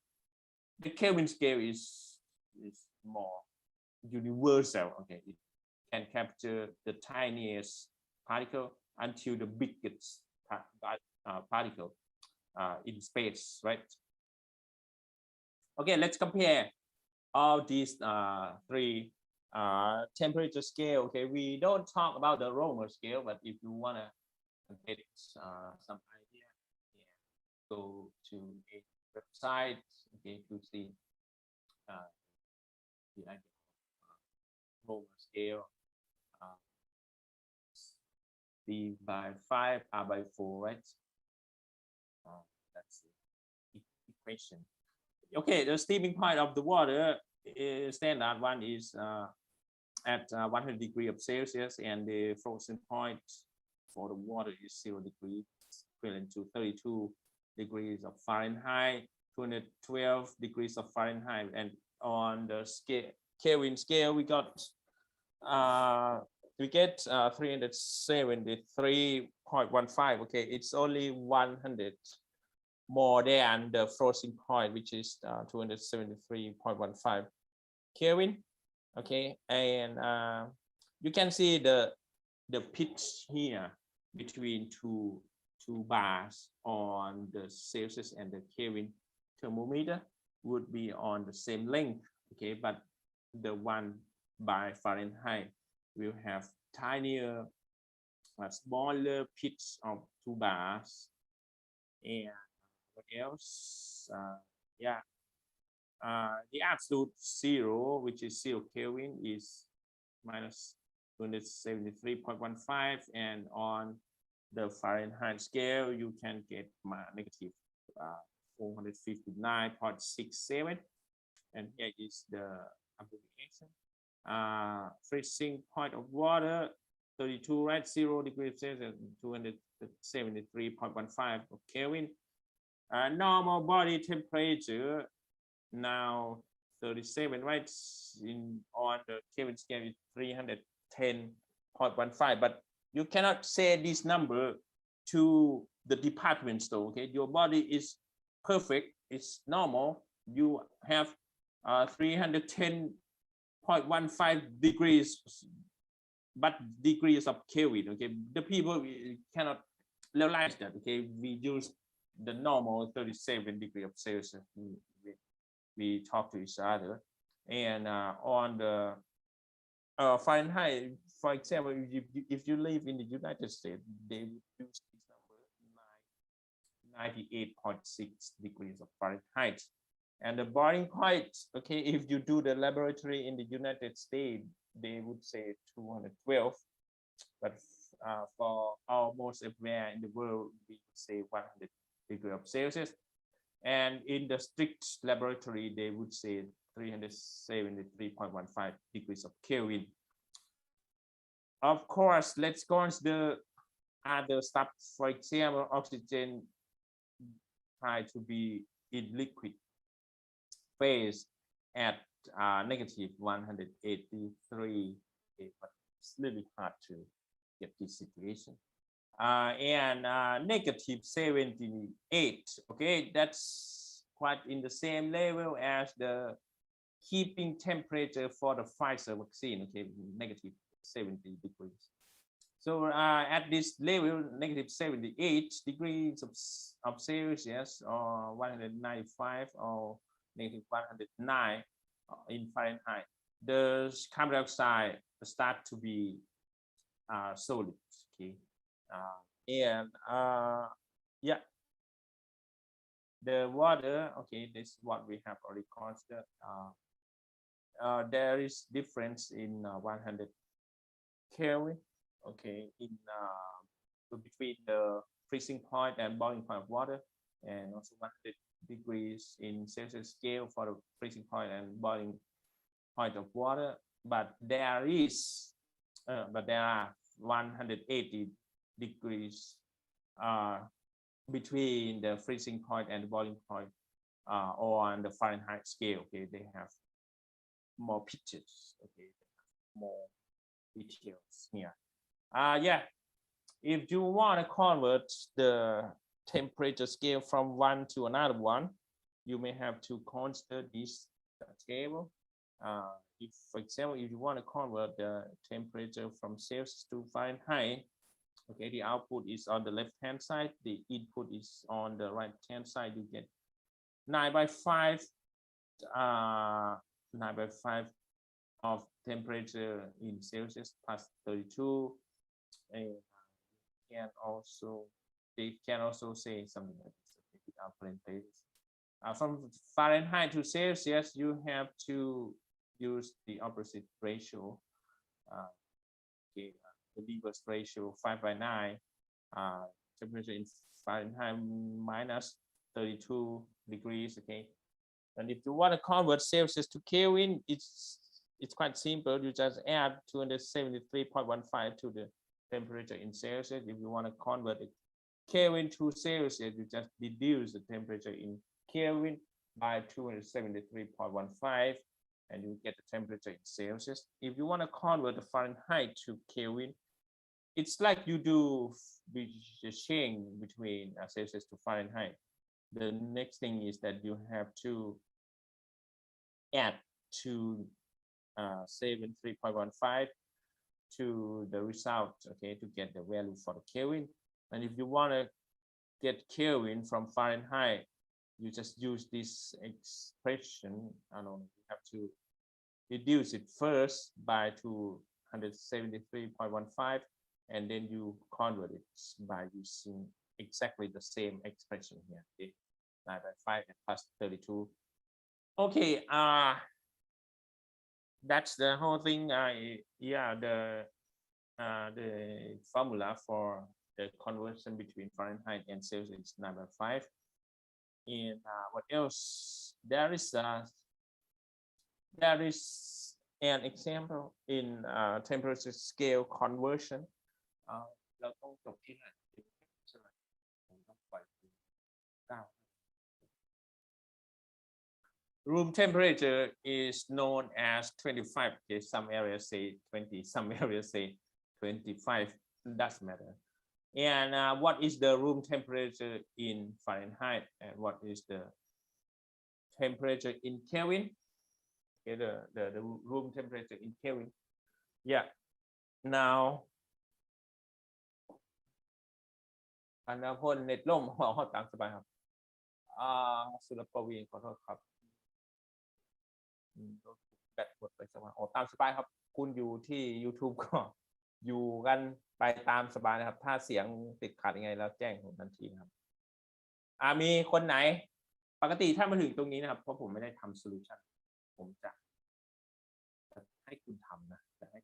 the Kelvin scale is more universal. Okay, it can capture the tiniest particle until the biggest particle in space, right? Okay, let's compare all these three temperature scale. Okay, we don't talk about the Romer scale, but if you want to get some idea, yeah, go to a website, okay, to see the idea of Romer scale. B by 5, R by 4, right? That's the equation. Okay, the steaming point of the water is standard one is at 100 degrees of Celsius, and the frozen point for the water is 0 degrees, equivalent to 32 degrees of Fahrenheit, 212 degrees of Fahrenheit, and on the scale, Kelvin scale, we get 373.15. Okay, it's only 100 more than the frozen point, which is 273.15 Kelvin. Okay, and you can see the the pitch here between two bars on the Celsius and the Kelvin thermometer would be on the same length, okay, but the one by Fahrenheit will have tinier, smaller pitch of 2 bars. And what else? The absolute zero, which is 0 Kelvin, is minus 273.15, and on the Fahrenheit scale, you can get negative 459.67, and here is the abbreviation. Freezing point of water 32, right? 0 degrees Celsius, 273.15 Kelvin. Normal body temperature now 37, right? On the Kelvin scale is 310.15, but you cannot say this number to the department store. Okay, your body is perfect, it's normal. You have 310.15 degrees, but degrees of Kelvin. Okay, the people cannot realize that. Okay, we use the normal 37 degrees of Celsius. We talk to each other, and on the Fahrenheit, for example, if you live in the United States, they would use this number 98.6 degrees of Fahrenheit. And the boiling point, okay, if you do the laboratory in the United States, they would say 212, but for almost everywhere in the world, we would say 100 degrees of Celsius. And in the strict laboratory, they would say 373.15 degrees of Kelvin. Of course, let's consider other stuff. For example, oxygen try to be in liquid phase at negative 183, but it's really hard to get this situation. And negative 78, okay, that's quite in the same level as the keeping temperature for the Pfizer vaccine, okay, negative 70 degrees. So at this level, negative 78 degrees of Celsius, or 195 or negative 109 in Fahrenheit, the carbon dioxide start to be solid, okay. Yeah, the water, okay, this is what we have already considered. There is difference in 100 Kelvin, okay, in between the freezing point and boiling point of water, and also 100 degrees in Celsius scale for the freezing point and boiling point of water. But there are 180 degrees between the freezing point and the boiling point on the Fahrenheit scale. Okay, they have more pictures. Okay, more details here. Yeah, if you want to convert the temperature scale from one to another one, you may have to consider this table. If, for example, if you want to convert the temperature from Celsius to Fahrenheit, okay, the output is on the left hand side, the input is on the right hand side. You get 9/5 of temperature in Celsius plus 32, and they can also say something like this without parentheses. From Fahrenheit to Celsius, you have to use the opposite ratio. Okay, the inverse ratio 5/9. Temperature in Fahrenheit minus 32 degrees. Okay, and if you want to convert Celsius to Kelvin, it's quite simple. You just add 273.15 to the temperature in Celsius. If you want to convert it Kelvin to Celsius, you just deduce the temperature in Kelvin by 273.15, and you get the temperature in Celsius. If you want to convert the Fahrenheit to Kelvin, it's like you do the change between Celsius to Fahrenheit. The next thing is that you have to add to 73.15 to the result, okay, to get the value for the Kelvin. And if you want to get Kelvin from Fahrenheit, you just use this expression. I know you have to reduce it first by 273.15, and then you convert it by using exactly the same expression here, okay? 9/5 and plus 32. Okay, that's the whole thing. Yeah, the formula for the conversion between Fahrenheit and Celsius is 9/5. And what else? There is an example in temperature scale conversion. เราต้องจบที่ไหนใช่ไหมผมต้องปล่อย9 Room temperature is known as 25. Okay, some areas say 20, some areas say 25. Doesn't matter. And what is the room temperature in Fahrenheit, and what is the temperature in Kelvin? Okay, the room temperature in Kelvin. Yeah. Now, อันนั้นพ่นเน็ตล่มหัวข้อตามสบายครับสุรปวีณขอโทษครับแบตหมดไปสักวันตามสบายครับคุณอยู่ที่ YouTube ก็อยู่กันไปตามสบายนะครับถ้าเสียงติดขัดยังไงแล้วแจ้งผมทันทีนะครับมีคนไหนปกติถ้ามาถึงตรงนี้นะครับเพราะผมไม่ได้ทำโซลูชันผมจะให้คุณทำนะจะให้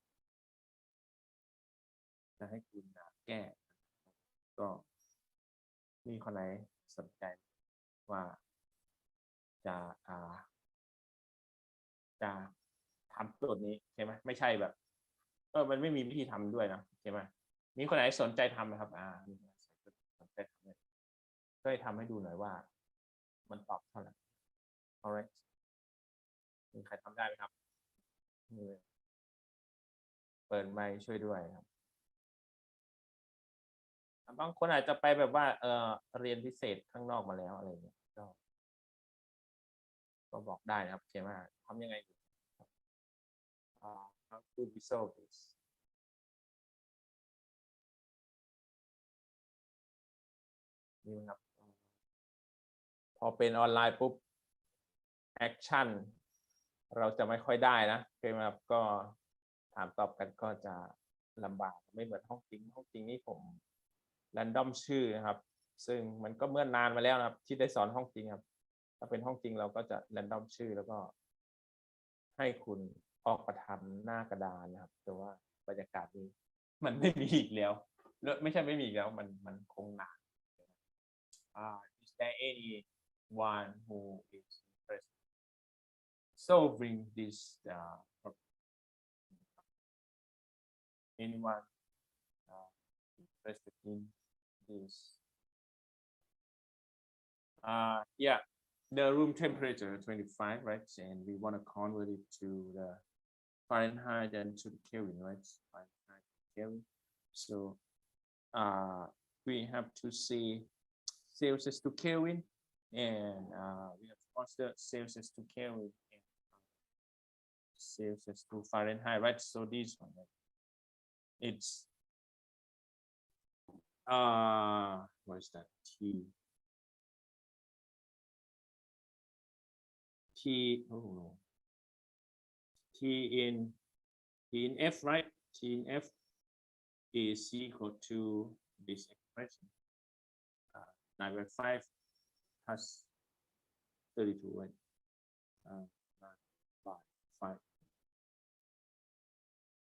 คุณแก้ก็มีคนไหนสนใจว่าจะทำตัวนี้ใช่ไหมไม่ใช่แบบมันไม่มีวิธีทำด้วยนะใช่ไหมมีคนไหนสนใจทำไหมครับมีคนไหนสนใจทำเลยช่วยทำให้ดูหน่อยว่ามันตอบเท่าไหร่ alright มีใครทำได้ไหมครับเปิดไมค์ช่วยด้วยครับบางคนอาจจะไปแบบว่าเรียนพิเศษข้างนอกมาแล้วอะไรเงี้ยก็บอกได้นะครับใช่ไหมทำยังไงhow to resolve this นี่ครับพอเป็นออนไลน์ปุ๊บแอคชั่นเราจะไม่ค่อยได้นะใช่ไหมครับก็ถามตอบกันก็จะลำบากไม่เหมือนห้องจริงนี่ผมแรนดอมชื่อนะครับซึ่งมันก็เมื่อนานมาแล้วนะครับที่ได้สอนห้องจริงครับถ้าเป็นห้องจริงเราก็จะแรนดอมชื่อแล้วก็ให้คุณออกประทำหน้ากระดานนะครับแต่ว่าบรรยากาศนี้มันไม่มีอีกแล้วไม่ใช่ไม่มีอีกแล้วมันคงหนักis there anyone who is interested solving this anyone interested in this yeah the room temperature 25 right and we want to convert it to the Fahrenheit and to the Kelvin right Fahrenheit Kelvin so we have to see Celsius to Kelvin and we have to consider Celsius to Kelvin and Celsius to Fahrenheit right so this one right? It's what is that T in F right T in F is equal to this expression 9/5 plus 32 right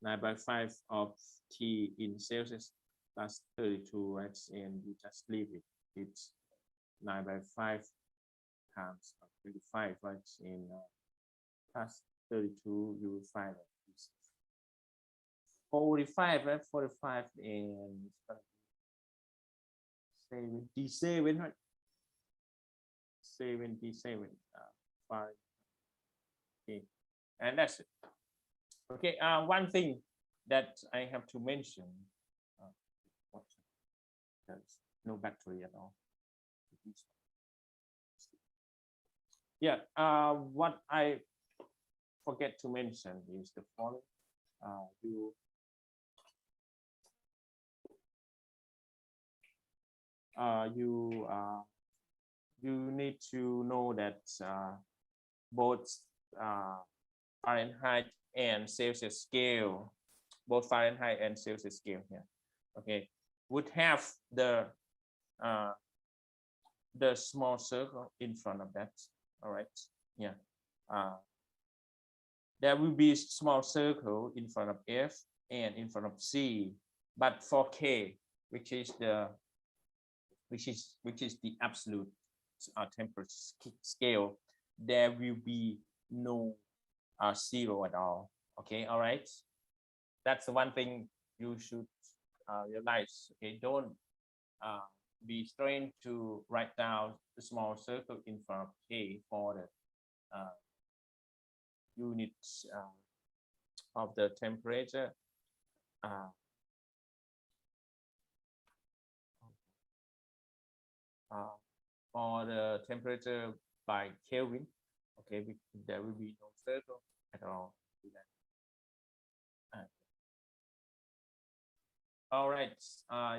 9/5 of T in Celsius plus 32 right and you just leave it it's 9/5 times 25 right in plus 32 you will find that 45 right 45 and 77 right 77 5 okay and that's it okay one thing that I have to mention there's no battery at all yeah what I forget to mention is the following you you need to know that both Fahrenheit and Celsius scale, both Fahrenheit and Celsius scale here, okay, would have the small circle in front of that. All right, yeah. There will be small circle in front of F and in front of C, but for K, which is the absolute temperature scale, there will be no zero at all. Okay, all right. That's the one thing you should realize. Okay, don't be trained to write down the small circle in front of K for the units of the temperature. For the temperature by Kelvin, okay, there will be no circle at all. All right,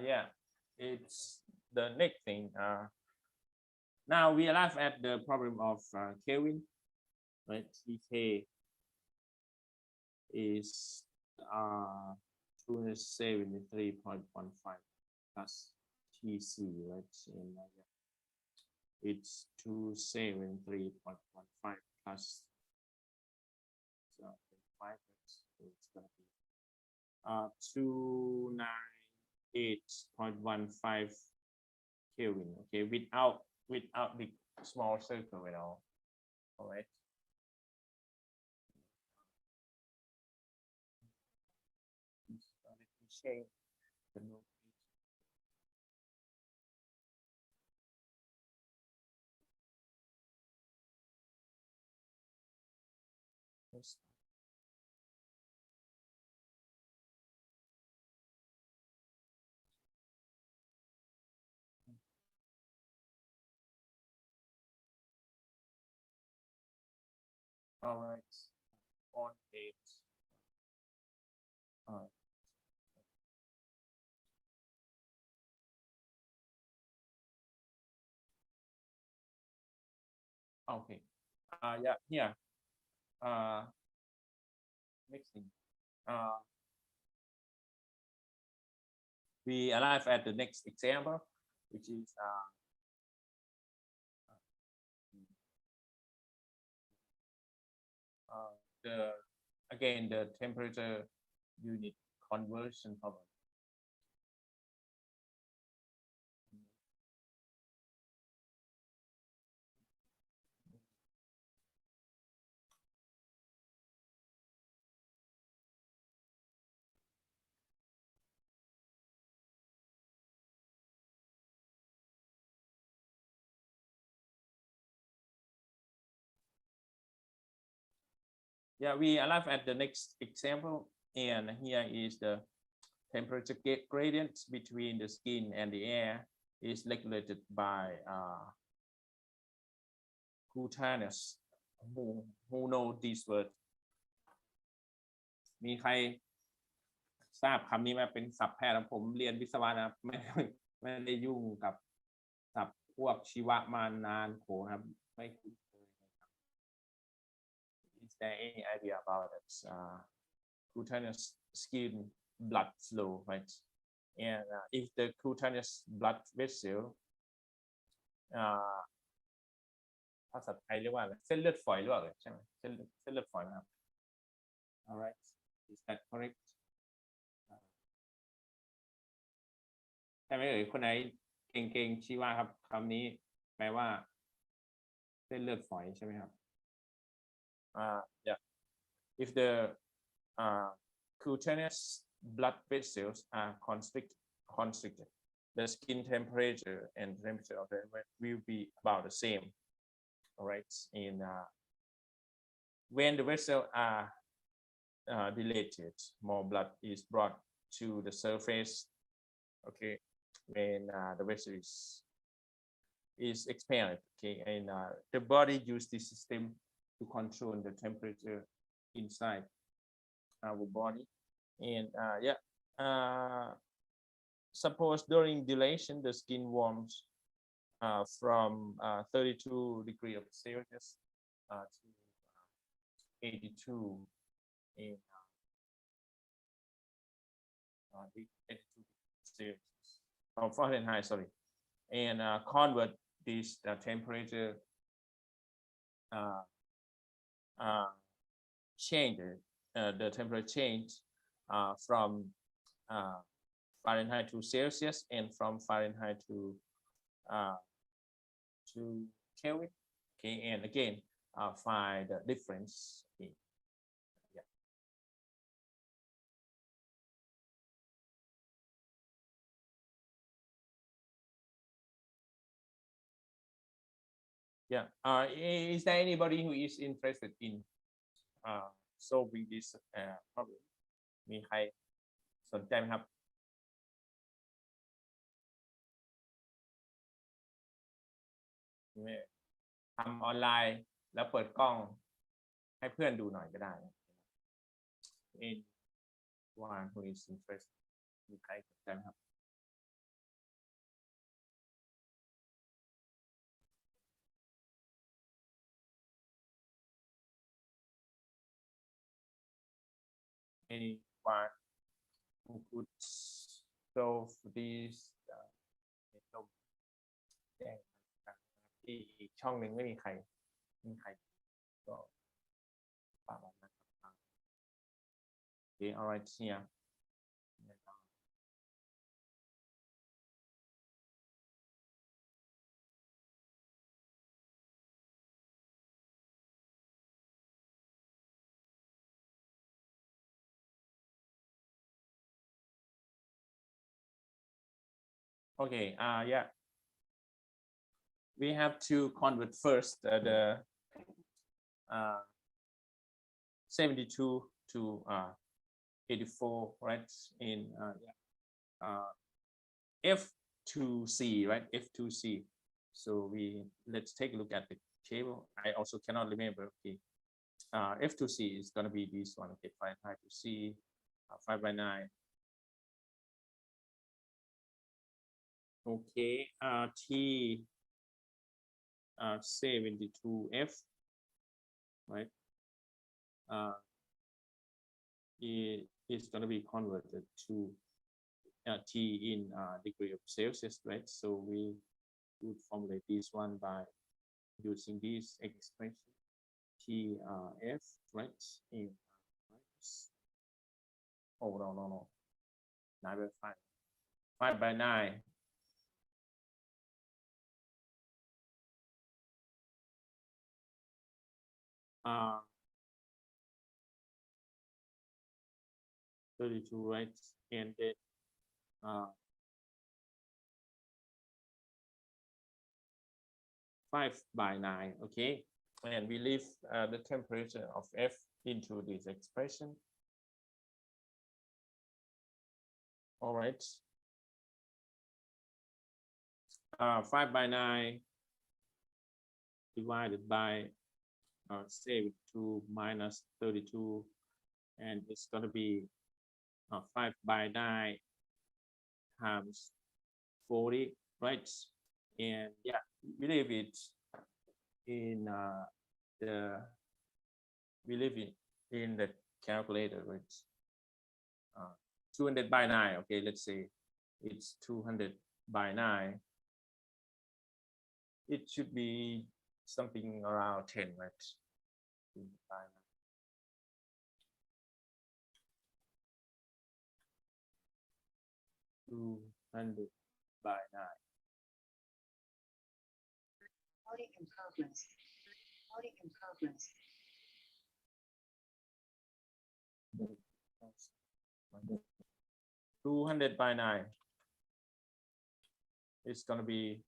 yeah, it's the next thing. Now we arrive at the problem of Kelvin, right? K is 273.15 plus TC, right? And it's 273.15 plus 5. It's gonna be 298.15 Kelvin. Okay, without the small circle at all. All right. Let me change the note. Yes. All right, on 8. Okay. Yeah, here. Next thing. We arrive at the next example, which is the temperature unit conversion problem. Yeah, we arrive at the next example, and here is the temperature gradient between the skin and the air is regulated by Coolness. Who know this word? มีใครทราบคำนี้ไหมเป็นศัพท์แพทย์ผมเรียนวิศวะนะไม่ได้ยุ่งกับศัพท์พวกชีวะมานานโขครับไม่คุ้นเคยนะครับ Is there any idea about it? Cutaneous skin blood flow, right? And if the cutaneous blood vessel ภาษาไทยเรียกว่าอะไรเส้นเลือดฝอยหรือเปล่าใช่ไหมเส้นเลือดฝอยนะครับ Alright, is that correct? ใช่ไหมเอ่ยคนไหนเก่งๆชี้ว่าครับคำนี้แปลว่าเส้นเลือดฝอยใช่ไหมครับyeah. If the cutaneous blood vessels are constricted, the skin temperature and temperature of the will be about the same. All right. In when the vessels are dilated, more blood is brought to the surface. Okay, when the vessel is expanded. Okay, and the body use this system to control the temperature inside our body. And yeah, suppose during dilation the skin warms from 32 degrees of Celsius to 82 in 82 Celsius, Fahrenheit, sorry, and convert this temperature change the temperature change from Fahrenheit to Celsius and from Fahrenheit to Kelvin. Okay, and again find the difference. Okay. Yeah. Is there anybody who is interested in solving this problem? มีใครสนใจไหมครับทำออนไลน์แล้วเปิดกล้องให้เพื่อนดูหน่อยก็ได้ Anyone who is interested มีใครสนใจไหมครับ Anyone who could solve this ที่อีกช่องหนึ่งไม่มีใครก็ฝากนะครับ Okay, all right, here. Okay, yeah. We have to convert first the 72 to 84, right? In F2C, right? F2C. So let's take a look at the table. I also cannot remember. Okay, F2C is going to be this one. Okay, Fahrenheit to C, 5/9. Okay, T 72F, right? It is going to be converted to T in degree of Celsius, right? So we would formulate this one by using this expression TF, right? In oh no 9/5, 5/9. Uh, 32, right? And then 5/9, okay? And we leave the temperature of F into this expression. All right. 5/9 divided by 72 minus 32, and it's going to be 5/9 times 40, right? And yeah, we leave it in the calculator, right? 200/9. Okay, let's say it's 200/9. It should be something around 10, right? 200/9. Coding in progress. Coding in progress. 200/9. It's gonna be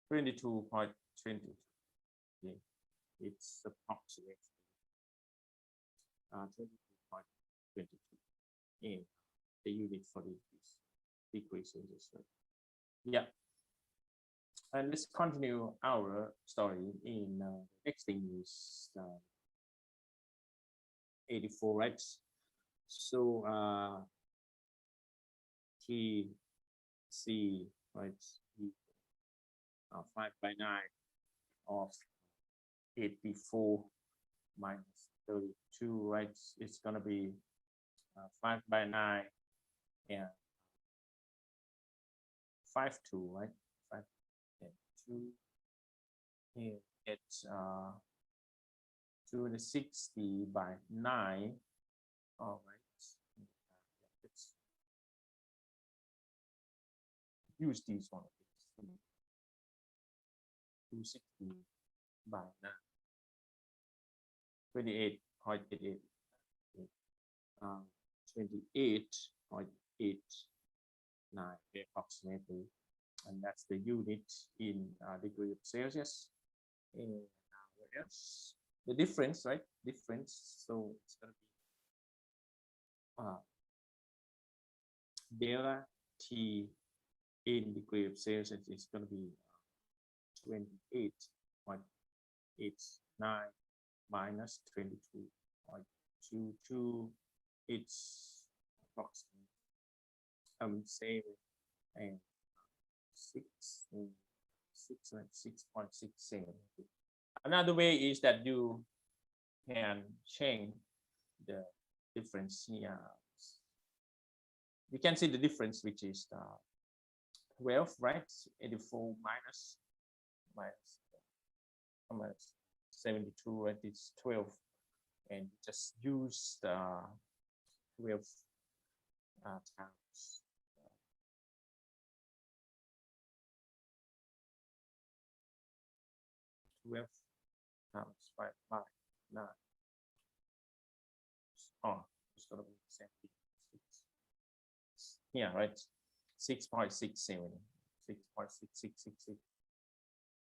22.20. Okay. It's approximately 22.22 in the unit for this degrees Celsius. Yeah. And let's continue our story in next thing is 84, right? So T C, right, 5 by 9 of 84 minus 32, right? It's gonna be 5 by 9 and 52, right? 5 and 2. Here it's 260 by 9. All right. Let's use these one. 260 by 9. 28.88. 28.89 approximately, and that's the unit in degree of Celsius. And what else? The difference, right? Difference. So it's going to be delta T in degree of Celsius is going to be 28.89 minus 22.22. It's approximately 7 and 6.67. Another way is that you can change the difference here. You can see the difference, which is 12, right? 84 minus 72, right? It's 12, and just use the 12 times 12 times 5 by 9. Oh, it's gonna be 76. Yeah, right. 6.67, 6.6666.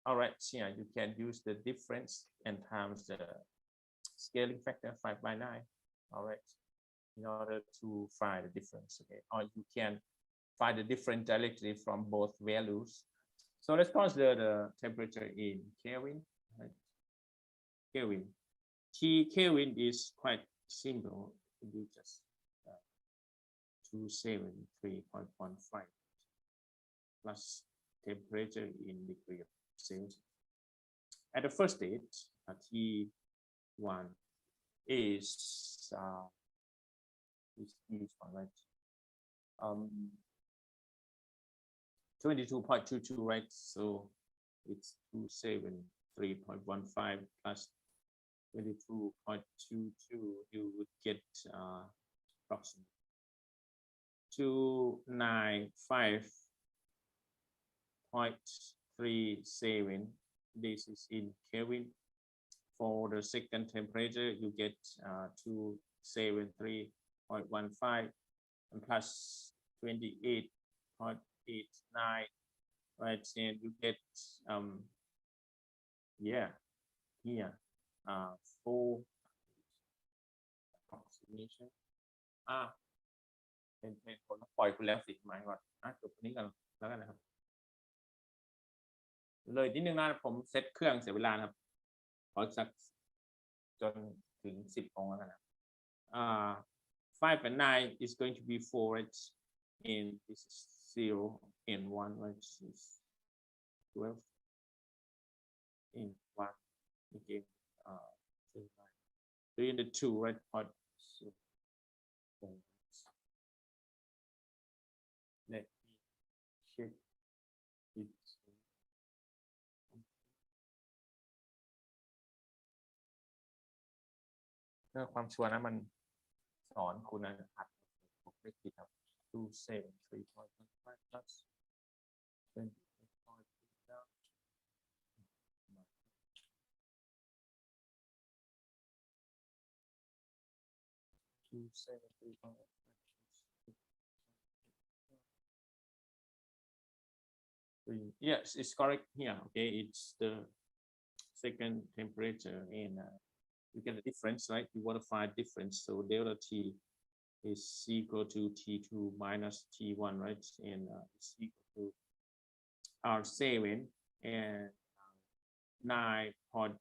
All right, yeah, you can use the difference and times the scaling factor 5 by 9. All right, in order to find the difference. Okay, or you can find the difference directly from both values. So let's consider the temperature in Kelvin. Right? Kelvin. Kelvin is quite simple. You just 273.15 plus temperature in degree of Celsius. At the first state, T1 is this one, right? 22.22, right? So it's 273.15 plus 22.22. You would get approximately 295.37. This is in Kelvin. For the second temperature, you get 273.15 and plus 28.89, right? And you get yeah, here 4 approximation. เป็นผลปล่อยคุณแล้วสิหมายก่อนจบนี้กันแล้วกันนะครับเลยนิดนึงนะผมเซตเครื่องเสียเวลานะครับขอสักจนถึง10องแล้วกันนะ5 and 9 is going to be 4, right? And this is 0 and 1, right? This is 12 and 1 again 3 and the 2, right? Let me check it. เพื่อความชัวร์นะมันสอนคุณอัดผมไม่ผิดครับ 273.15 plus 273.15. Yes, it's correct here. Okay, it's the second temperature, and you get the difference, right? You want to find difference, so delta T is equal to T2 minus T1, right? And it's equal to R7 and 9.6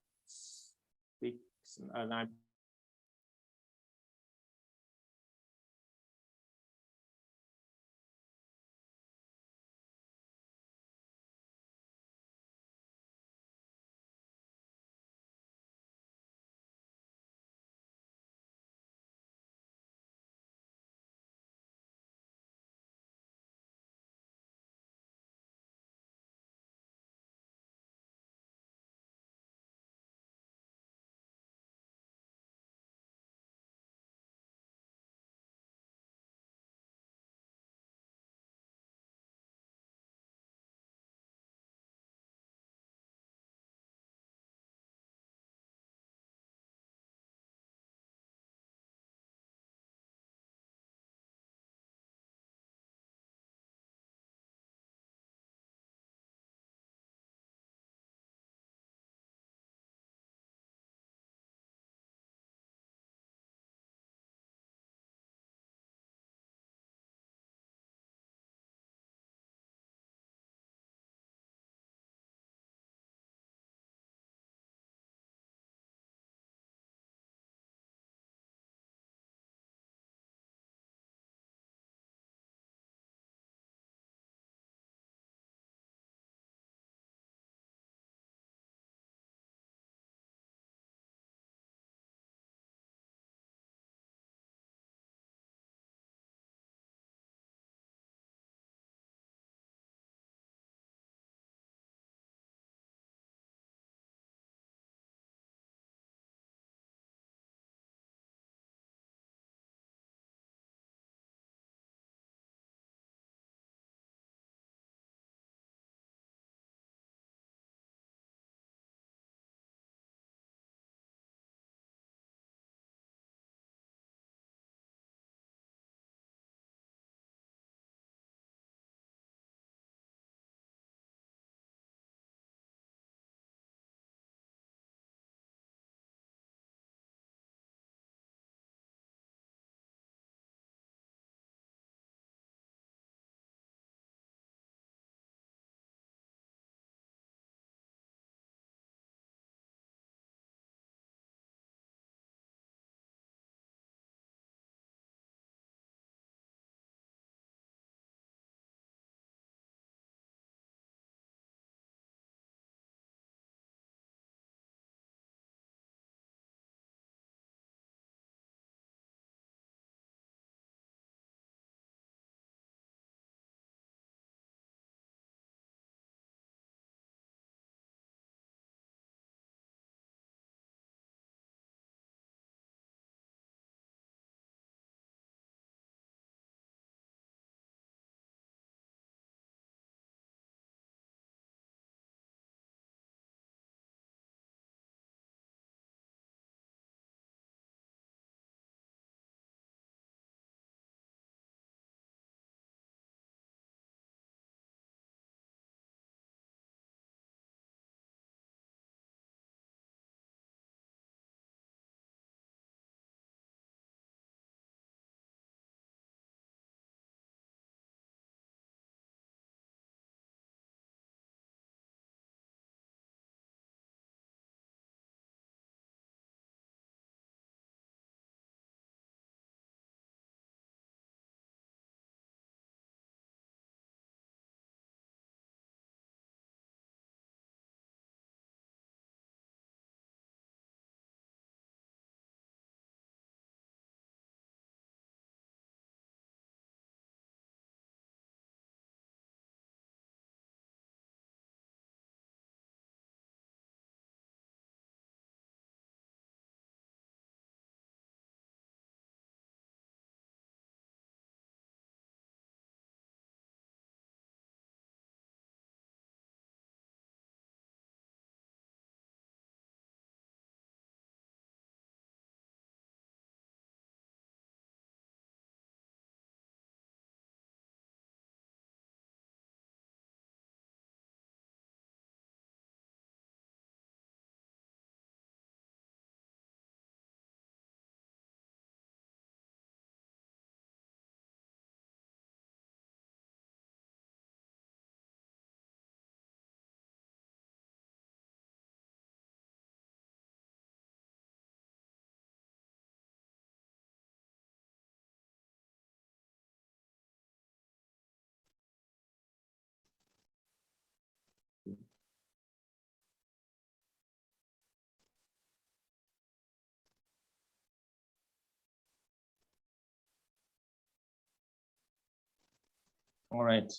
All right.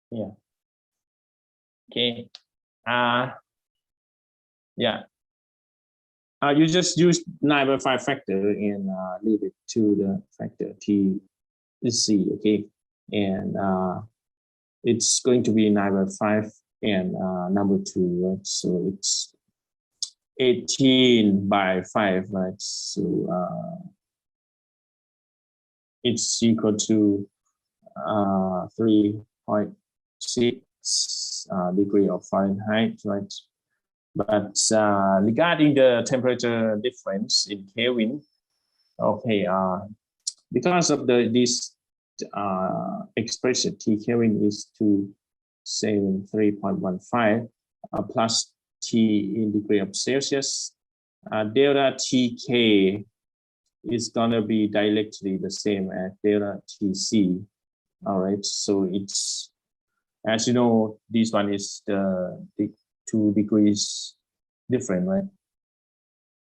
Yeah. Okay. Yeah. You just use 9/5 factor and leave it to the factor T is C. Okay. And it's going to be 9/5 and number 2, right? So it's 18/5, right? So it's equal to 3.6 degree of Fahrenheit, right? But regarding the temperature difference in Kelvin, okay, because of this expression, T Kelvin is 273.15 plus T in degree of Celsius, delta TK is gonna be directly the same as delta TC. All right, so it's, as you know, this one is the 2 degrees different, right?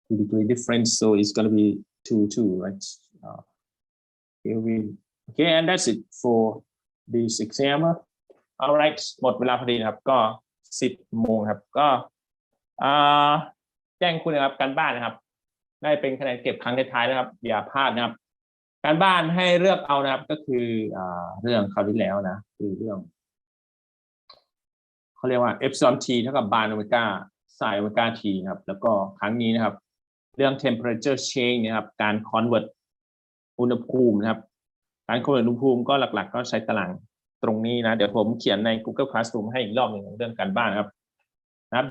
2 degree difference, so it's gonna be 2, right? Okay, and that's it for this exam. All right, หมดเวลาพอดีนะครับก็ 10 โมงครับก็แจ้งคุณนะครับการบ้านนะครับได้เป็นคะแนนเก็บครั้งท้ายๆนะครับอย่าพลาดนะครับการบ้านให้เลือกเอานะครับก็คือเรื่องคราวที่แล้วนะคือเรื่องเขาเรียกว่า epsilon t เท่ากับบานโอเมก้าไซน์โอเมก้า t นะครับแล้วก็ครั้งนี้นะครับเรื่อง temperature change นะครับการ convert อุณหภูมินะครับการ convert อุณหภูมิก็หลักๆก็ใช้ตารางตรงนี้นะเดี๋ยวผมเขียนใน Google Classroom ให้อีกรอบหนึ่งเรื่องการบ้านนะครับ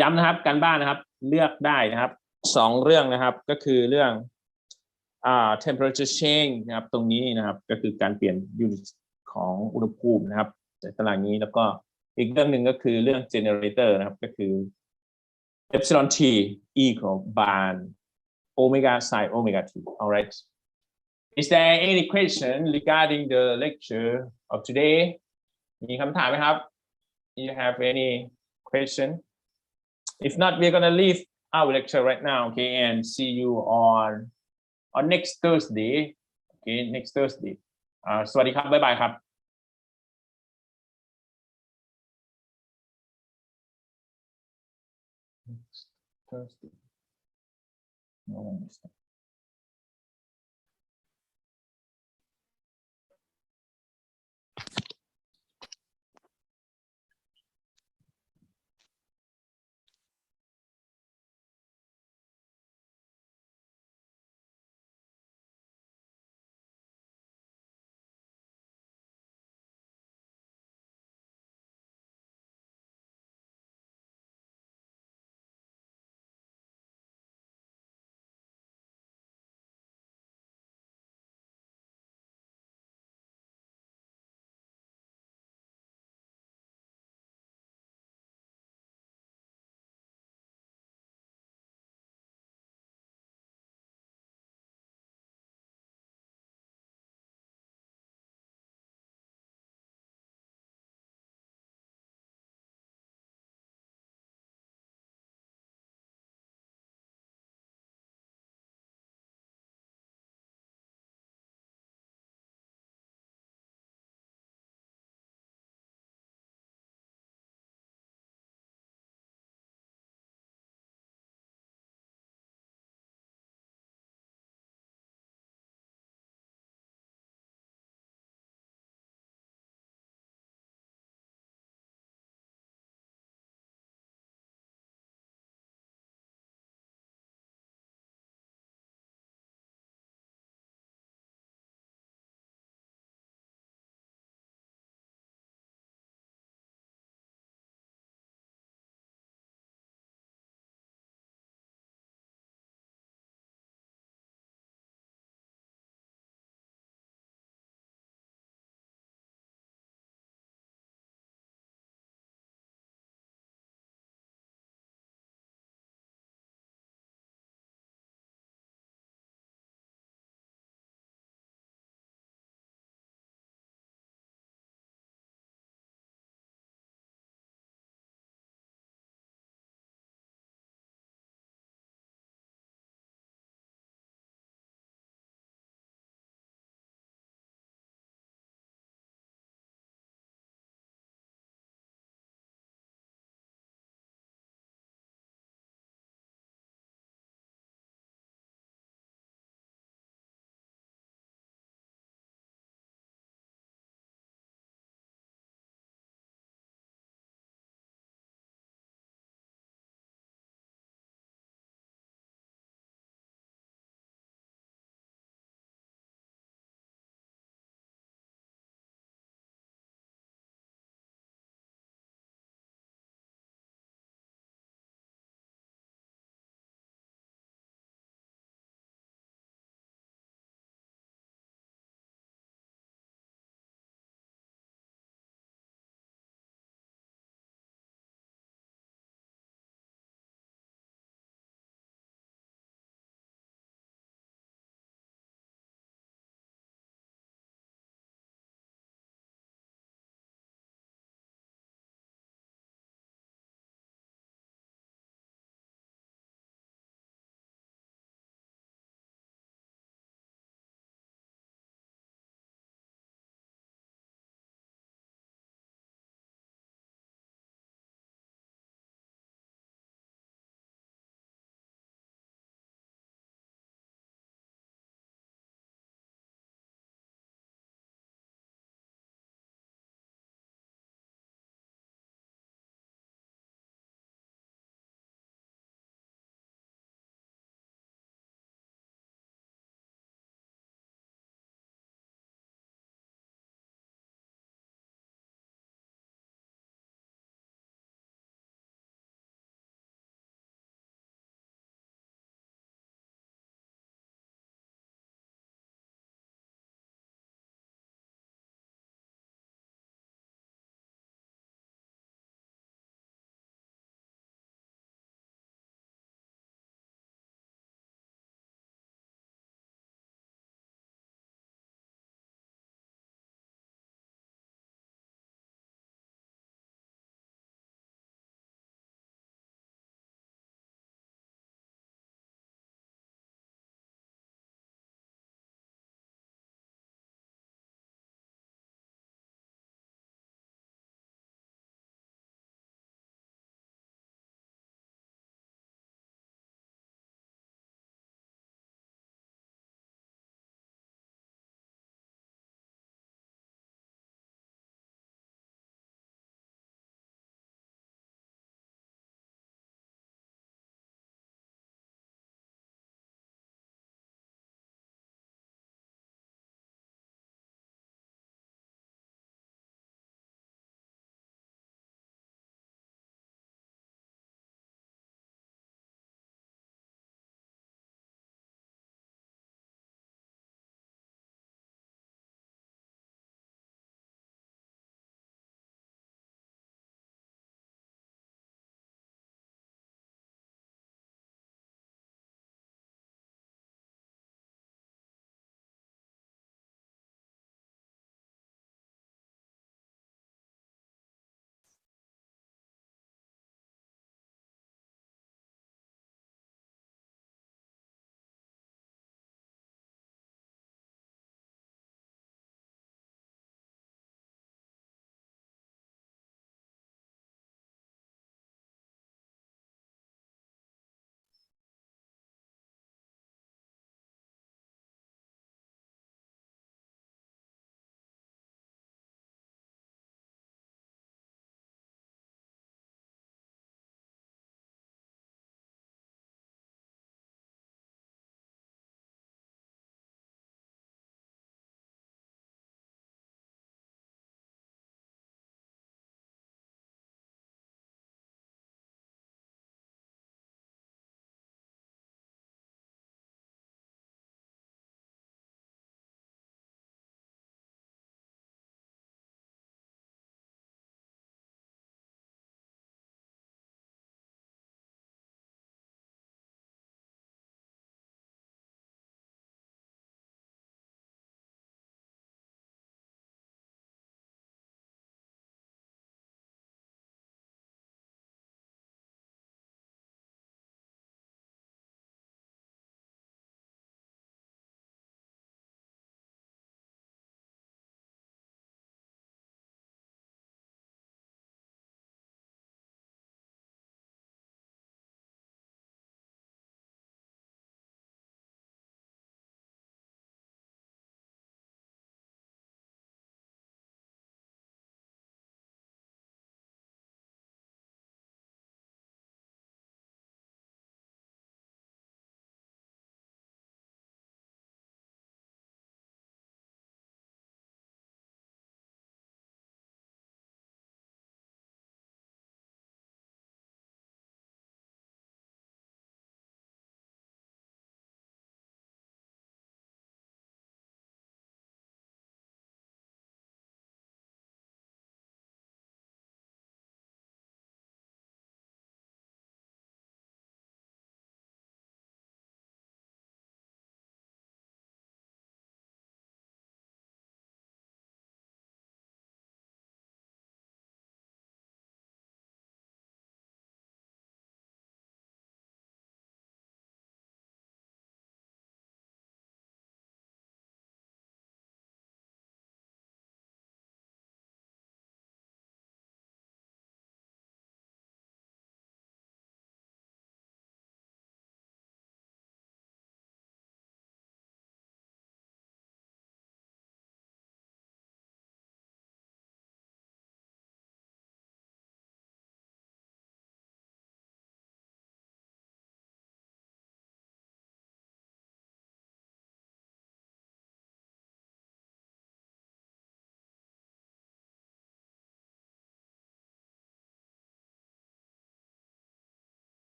ย้ำนะครับการบ้านนะครับเลือกได้นะครับ2 เรื่องนะครับก็คือเรื่องtemperature change นะครับตรงนี้นะครับก็คือการเปลี่ยนยูนิตของอุณหภูมินะครับในตารางนี้แล้วก็อีกเรื่องหนึ่งก็คือเรื่อง generator นะครับก็คือ epsilon t equal bar omega sin omega t. All right. Is there any question regarding the lecture of today? มีคำถามไหมครับ Do you have any question? If not, we're gonna leave our lecture right now, okay, and see you on next Thursday. Okay, next Thursday. สวัสดีครับบ๊ายบายครับNext Thursday. No one understand.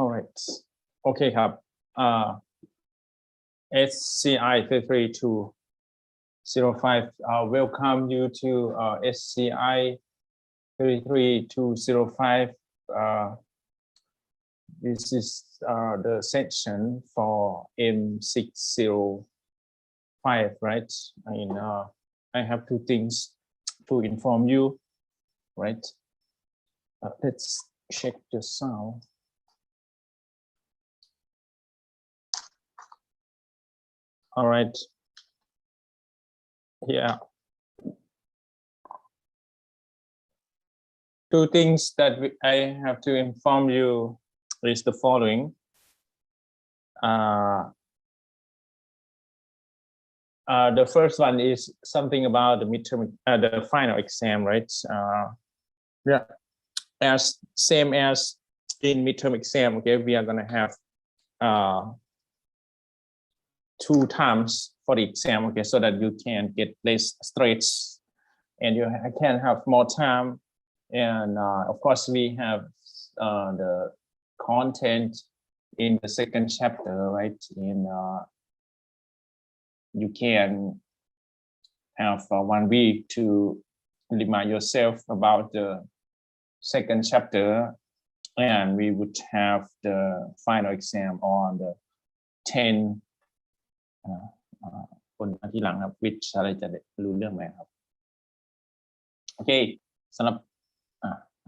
Alright โอเคครับSCI33205 welcome you to SCI33205 this is the section for M605 right and I have two things to inform you right let's check the sound. All right. Yeah. Two things that I have to inform you is the following. The first one is something about the midterm, the final exam, right? Yeah. As same as in midterm exam, okay, we are gonna have 2 times for the exam, okay, so that you can get less stress and you can have more time. And of course, we have the content in the second chapter, right? And you can have 1 week to remind yourself about the second chapter, and we would have the final exam on the 10 คนที่หลังครับวิชอะไรจะรู้เรื่องไหมครับโอเคสำหรับ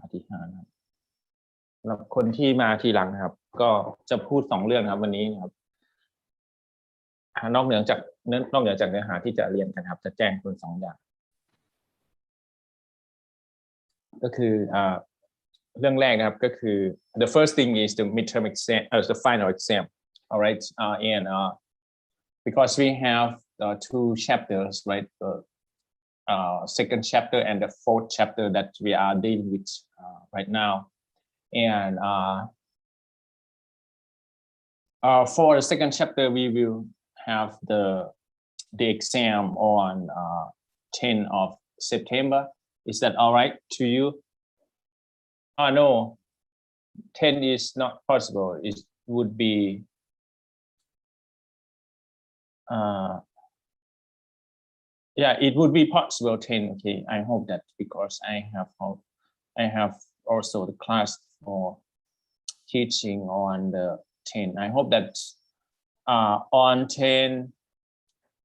อธิษฐานครับสำหรับคนที่มาทีหลังนะครับก็จะพูด2เรื่องครับวันนี้ครับนอกเหนือจากเนื้อหาที่จะเรียนกันครับจะแจ้งคุณ2อย่างก็คือเรื่องแรกนะครับก็คือ the first thing is the midterm exam the final exam all right and because we have 2 chapters, right? The second chapter and the 4th chapter that we are dealing with right now. And for the second chapter, we will have the exam on 10th of September. Is that all right to you? No, 10 is not possible. It would be yeah, it would be possible 10. Okay, I hope that because I have also the class for teaching on the 10. I hope that on 10,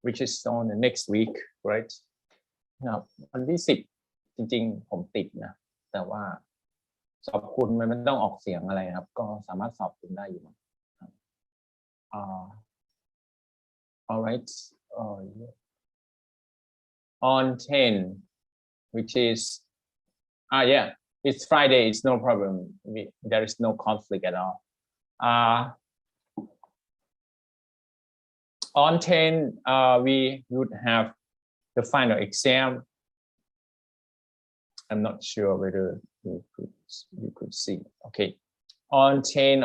which is on the next week, right? ครับวันที่10จริงๆผมติดนะแต่ว่าสอบคุณมันไม่ต้องออกเสียงอะไรครับก็สามารถสอบคุณได้อยู่ครับalright on 10 which is yeah it's Friday it's no problem there is no conflict at all on 10 we would have the final exam. I'm not sure whether you could see. Okay, on 10th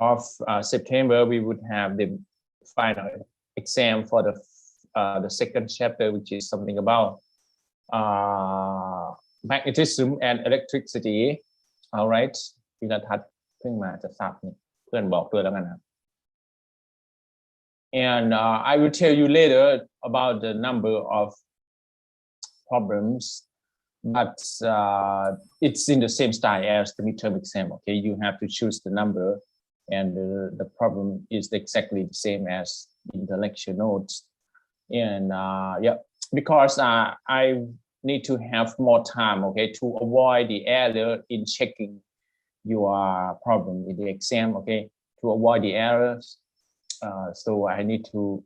of September, we would have the final exam for the second chapter, which is something about magnetism and electricity. All right, พิรทัศน์เพิ่งมาจะทราบนี่เพื่อนบอกด้วยแล้วกันนะ And I will tell you later about the number of problems, but it's in the same style as the midterm exam. Okay, you have to choose the number, and the problem is exactly the same as in the lecture notes. And yeah, because I need to have more time, okay, to avoid the error in checking your problem in the exam, okay, to avoid the errors. So I need to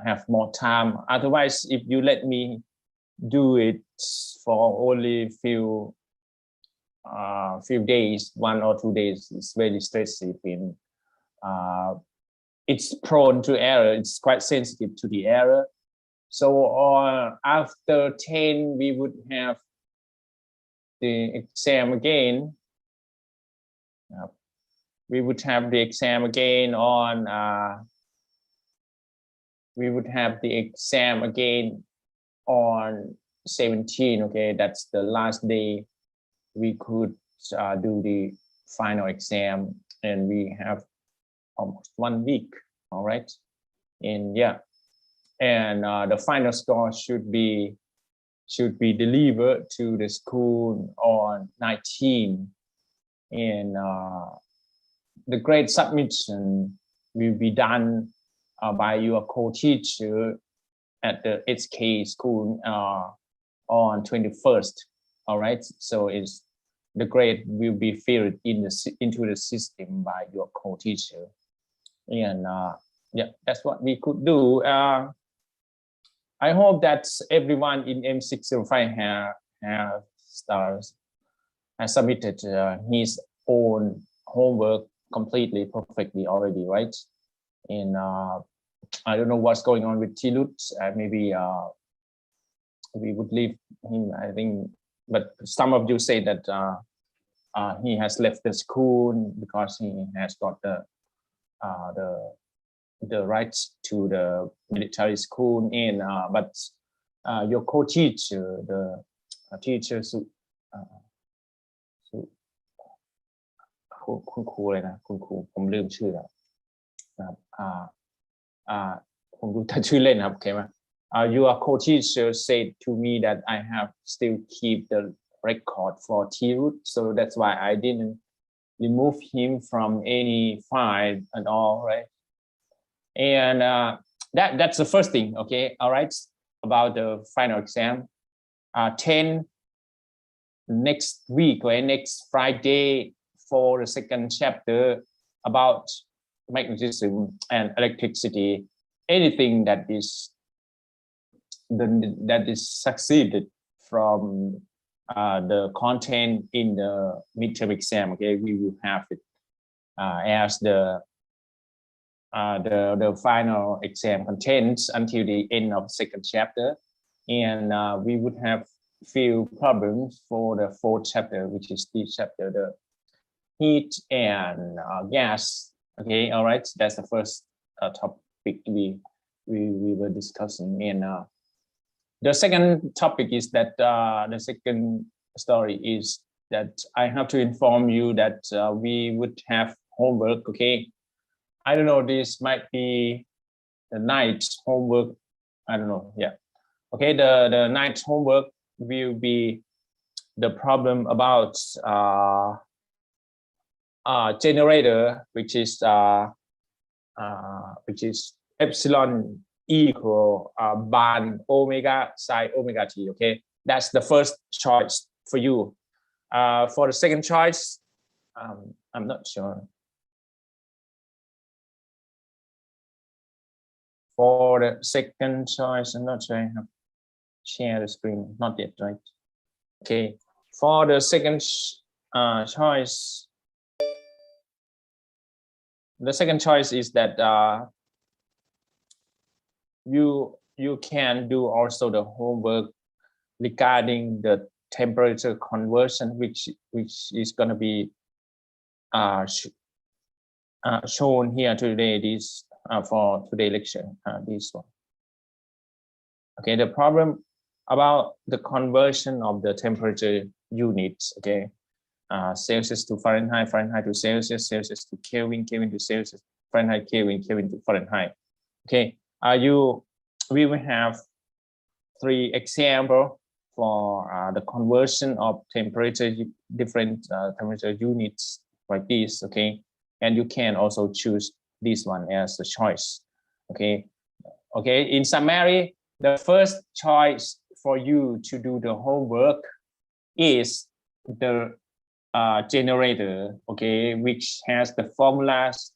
have more time. Otherwise, if you let me do it for only few days, 1 or 2 days, it's very stressful. It's prone to error. It's quite sensitive to the error. So after 10, we would have the exam again. We would have the exam again on. We would have the exam again on 17. Okay, that's the last day we could do the final exam, and we have almost 1 week. All right, and yeah, and the final score should be delivered to the school on 19, and the grade submission will be done by your co-teacher at the SK school on 21st. All right, so it's the grade will be filled into the system by your co-teacher, and yeah, that's what we could do. I hope that everyone in M605 has submitted his own homework completely perfectly already, right? And I don't know what's going on with Tilut. Maybe we would leave him, I think, but some of you say that he has left the school because he has got the rights to the military school, and but your co-teacher, the teacher คุณครูเลยนะคุณครูผมลืมชื่อแล้วนะครับผมรู้แต่ชื่อเล่นครับโอเคไหมyour co-teacher said to me that I have still keep the record for T-root, so that's why I didn't remove him from any file at all, right? And that's the first thing. Okay, all right, about the final exam. 10 next week or next Friday for the second chapter about magnetism and electricity. Anything that is succeeded from the content in the midterm exam. Okay, we will have it as the final exam contents until the end of the second chapter, and we would have few problems for the fourth chapter, which is the chapter the heat and gas. Okay, all right, that's the first topic we were discussing, and the second topic is that the second story is that I have to inform you that we would have homework. Okay, I don't know, this might be the night homework, I don't know. Yeah, okay, the night homework will be the problem about generator, which is epsilon equal ban omega sine omega t. Okay, that's the first choice for you. For the second choice, I'm not sure. For the second choice, I'm not sure I have shared the screen. Not yet, right? Okay. For the second choice, the second choice is that you can do also the homework regarding the temperature conversion, which is going to be shown here today. This for today lecture, this one. Okay, the problem about the conversion of the temperature units. Okay, Celsius to Fahrenheit, Fahrenheit to Celsius, Celsius to Kelvin, Kelvin to Celsius, Fahrenheit, Kelvin, Kelvin to Fahrenheit. Okay, we will have 3 examples for the conversion of temperature, different temperature units like this. Okay, and you can also choose this one as the choice. Okay, in summary, the first choice for you to do the homework is the generator, okay, which has the formulas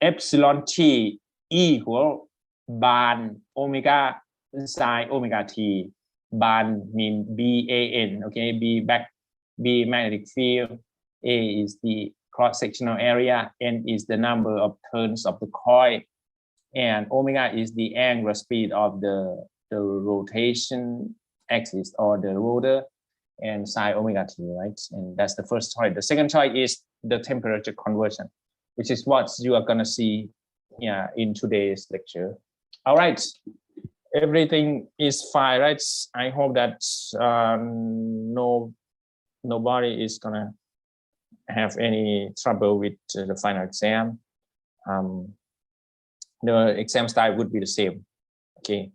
epsilon t equal ban omega sine omega t. Ban mean BAN, okay, B magnetic field, A is the cross-sectional area, N is the number of turns of the coil, and omega is the angular speed of the rotation axis or the rotor, and sine omega t, right? And that's the first choice. The second choice is the temperature conversion, which is what you are going to see in today's lecture. All right, everything is fine, right? I hope that nobody is going to have any trouble with the final exam. The exam style would be the same. Okay.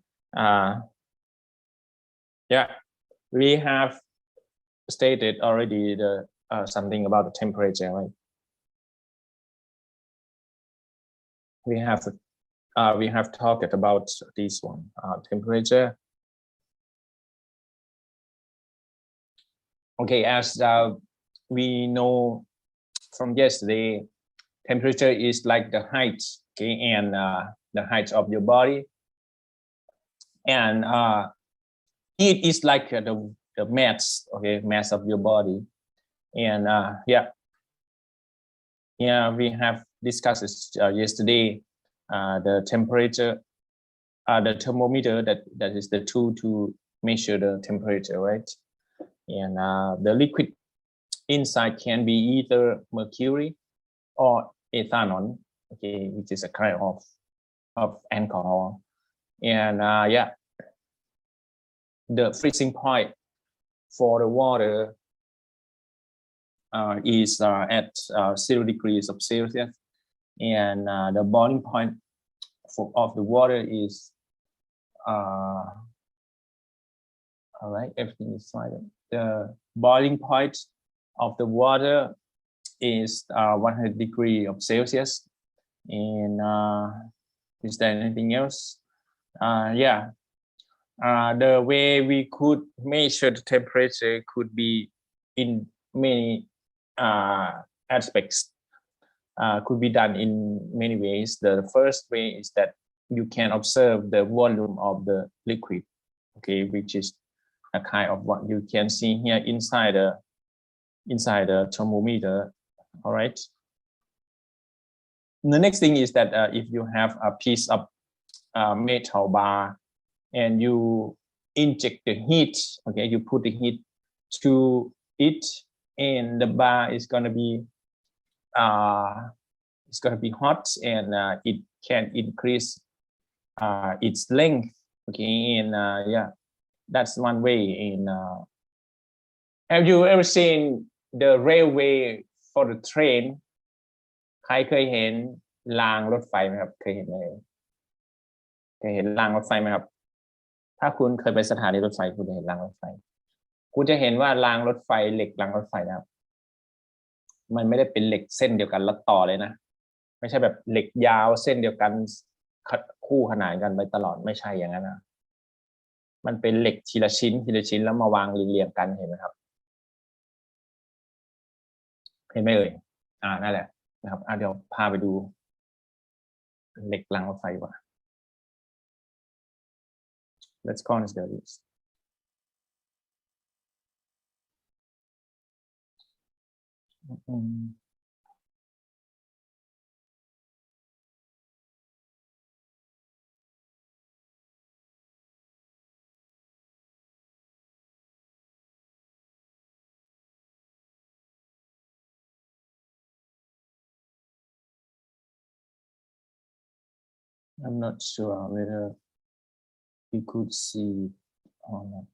Yeah, we have stated already the something about the temperature, right? We have talked about this one, temperature. Okay, as we know from yesterday, temperature is like the height, okay, and the height of your body, and heat is like the mass, okay, mass of your body, and we have discussed this yesterday. The temperature, the thermometer, that is the tool to measure the temperature, right? And the liquid inside can be either mercury or ethanol, okay, which is a kind of alcohol. And the freezing point for the water is at 0 degrees of Celsius, and the boiling point of the water is all right, everything is fine. The boiling point of the water is 100 degrees of Celsius. And is there anything else? The way we could measure the temperature could be in many aspects, could be done in many ways. The first way is that you can observe the volume of the liquid, okay, which is a kind of what you can see here inside the thermometer. All right. The next thing is that if you have a piece of metal bar and you inject the heat, okay, you put the heat to it, and the bar is going to be hot, and it can increase its length, okay, and that's one way. And have you ever seen the railway for the train? ใครเคยเห็นรางรถไฟไหมครับเคยเห็นไหมเคยเห็นรางรถไฟไหมครับถ้าคุณเคยไปสถานีรถไฟคุณจะเห็นรางรถไฟคุณจะเห็นว่ารางรถไฟเหล็กรางรถไฟนะครับมันไม่ได้เป็นเหล็กเส้นเดียวกันแล้วต่อเลยนะไม่ใช่แบบเหล็กยาวเส้นเดียวกัน คู่ขนานกันไปตลอดไม่ใช่อย่างนั้นนะมันเป็นเหล็กทีละชิ้นทีละชิ้นแล้วมาวางเรียงกันเห็นไหมครับเห็นไหมเอ่ยนั่นแหละนะครับเดี๋ยวพาไปดูเหล็กรางรถไฟว่ะ Let's consider this. I'm not sure whether you could see it or not.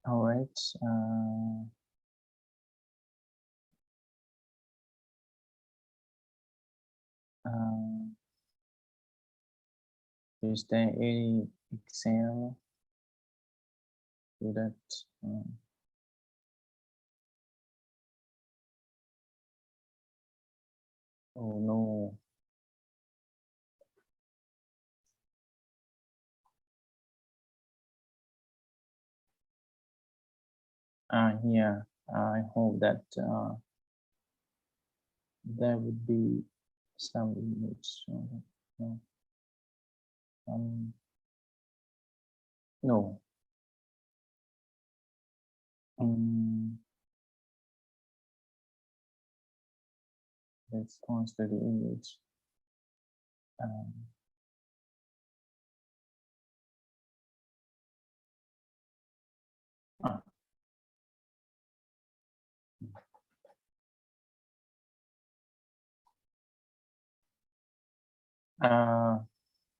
All right. Is there any example to that? Oh no. Here, I hope that there would be some image. No. Let's consider the image.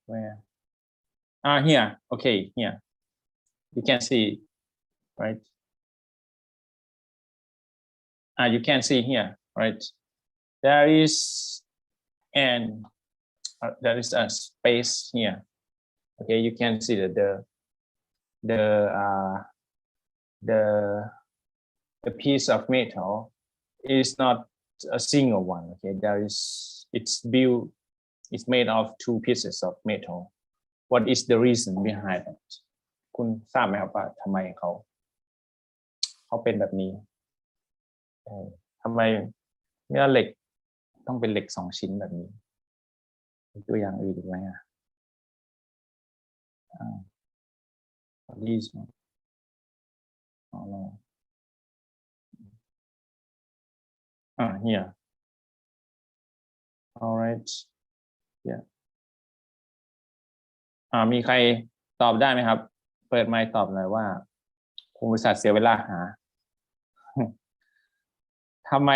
Where? Here. Okay, here. You can see, right? You can see here, right? There is there is a space here. Okay, you can see that the piece of metal is not a single one. Okay, it's made of two pieces of metal. What is the reason behind it? คุณทราบไหมครับว่าทำไมเขาเป็นแบบนี้ทำไมเนื้อเหล็กต้องเป็นเหล็ก2ชิ้นแบบนี้ตัวอย่างอื่นอีกไหมThese one. Oh no. Here. All right. Yeah. มีใครตอบได้ไหมครับเปิดไมค์ตอบหน่อยว่าคุณบริษัทเสียเวลาหาทำไม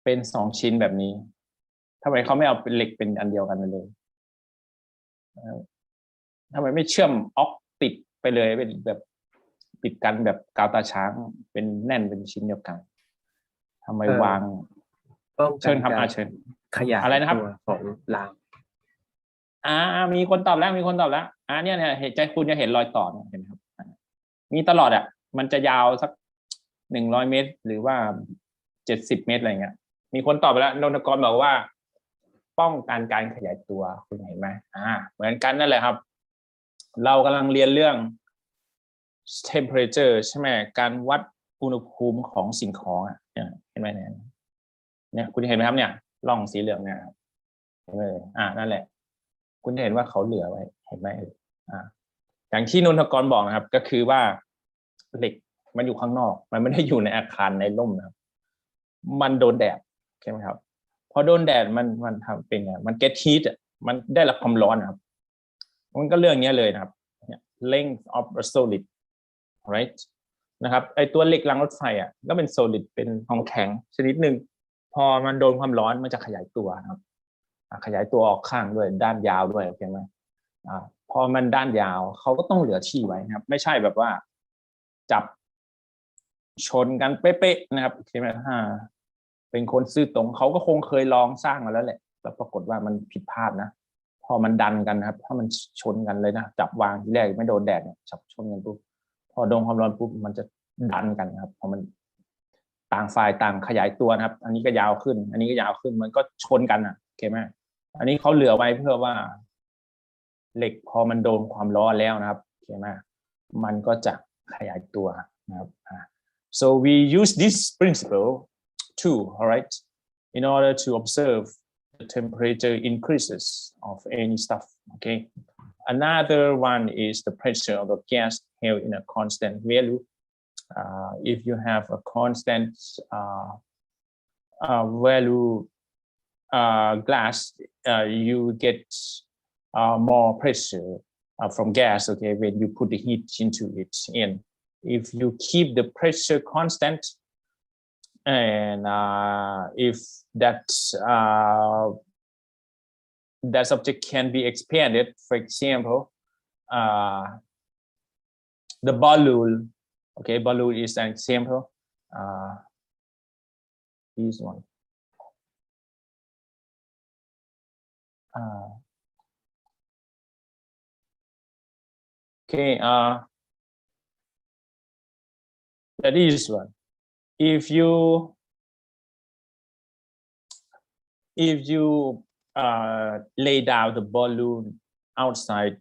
เป็น2ชิ้นแบบนี้ทำไมเขาไม่เอาเป็นเหล็กเป็นอันเดียวกันไปเลยทำไมไม่เชื่อมออกติดไปเลยเป็นแบบติดกันแบบกาวตาช้างเป็นแน่นเป็นชิ้นเดียวกันทำไมวางเชิญครับเชิญขยายอะไรนะครับของรางมีคนตอบแล้วเนี่ยใจคุณจะเห็นรอยต่อเห็นไหมครับมีตลอดมันจะยาวสัก100 เมตรหรือว่า70 เมตรอะไรเงี้ยมีคนตอบไปแล้วนนทกรบอกว่าป้องกันการขยายตัวคุณเห็นไหมเหมือนกันนั่นแหละครับเรากำลังเรียนเรื่อง temperature ใช่ไหมการวัดอุณหภูมิของสิ่งของเห็นไหมเนี่ยคุณเห็นไหมครับเนี่ยร่องสีเหลืองเนี่ยเห็นไหมนั่นแหละคุณเห็นว่าเขาเหลือไว้เห็นไหมอย่างที่นนทกรบอกนะครับก็คือว่าเหล็กมันอยู่ข้างนอกมันไม่ได้อยู่ในอาคารในร่มนะครับมันโดนแดดใช่ไหมครับพ พอโดนแดดมันทำเป็นไงมัน get heat อ่ะมันได้รับความร้อนนะครับมันก็เรื่องนี้เลยนะครับ length of a solid right นะครับไอตัวเหล็กรางรถไฟอ่ะก็เป็น solid เป็นของแข็งชนิดหนึ่งพอมันโดนความร้อนมันจะขยายตัวนะครับขยายตัวออกข้างด้วยด้านยาวด้วยโอเคไหมพอมันด้านยาวเขาก็ต้องเหลือที่ไว้นะครับไม่ใช่แบบว่าจับชนกันเป๊ะๆนะครับใช่ไหมเป็นคนซื่อตรงเขาก็คงเคยลองสร้างมาแล้วแหละแล้วปรากฏว่ามันผิดพลาดนะพอมันดันกันนะครับถ้ามันชนกันเลยนะจับวางทีแรกไม่โดนแดดเนี่ยจับชนกันปุ๊บพอโดนความร้อนปุ๊บมันจะดันกันนะครับพอมันต่างฝ่ายต่างขยายตัวนะครับอันนี้ก็ยาวขึ้นอันนี้ก็ยาวขึ้นมันก็ชนกันโอเคไหมอันนี้เขาเหลือไว้เพื่อว่าเหล็กพอมันโดนความร้อนแล้วนะครับโอเคไหมมันก็จะขยายตัวนะครับso we use this principle too, all right, in order to observe the temperature increases of any stuff, okay. Another one is the pressure of the gas held in a constant value. If you have a constant value glass, you get more pressure from gas, okay, when you put the heat into it in. If you keep the pressure constant, and if that subject can be expanded, for example, the balloon, okay, balloon is an example. This one. Okay, that is one. If you lay down the balloon outside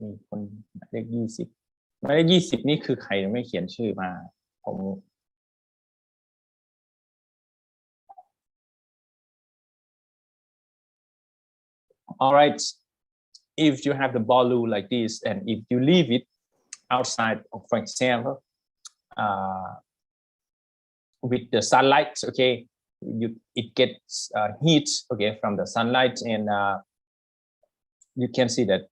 มีคนหมายเลข20หมายเลข20นี่คือใครไม่เขียนชื่อมาผม all right, if you have the balloon like this and if you leave it outside, for example, with the sunlight, okay, it gets heat, okay, from the sunlight, and you can see that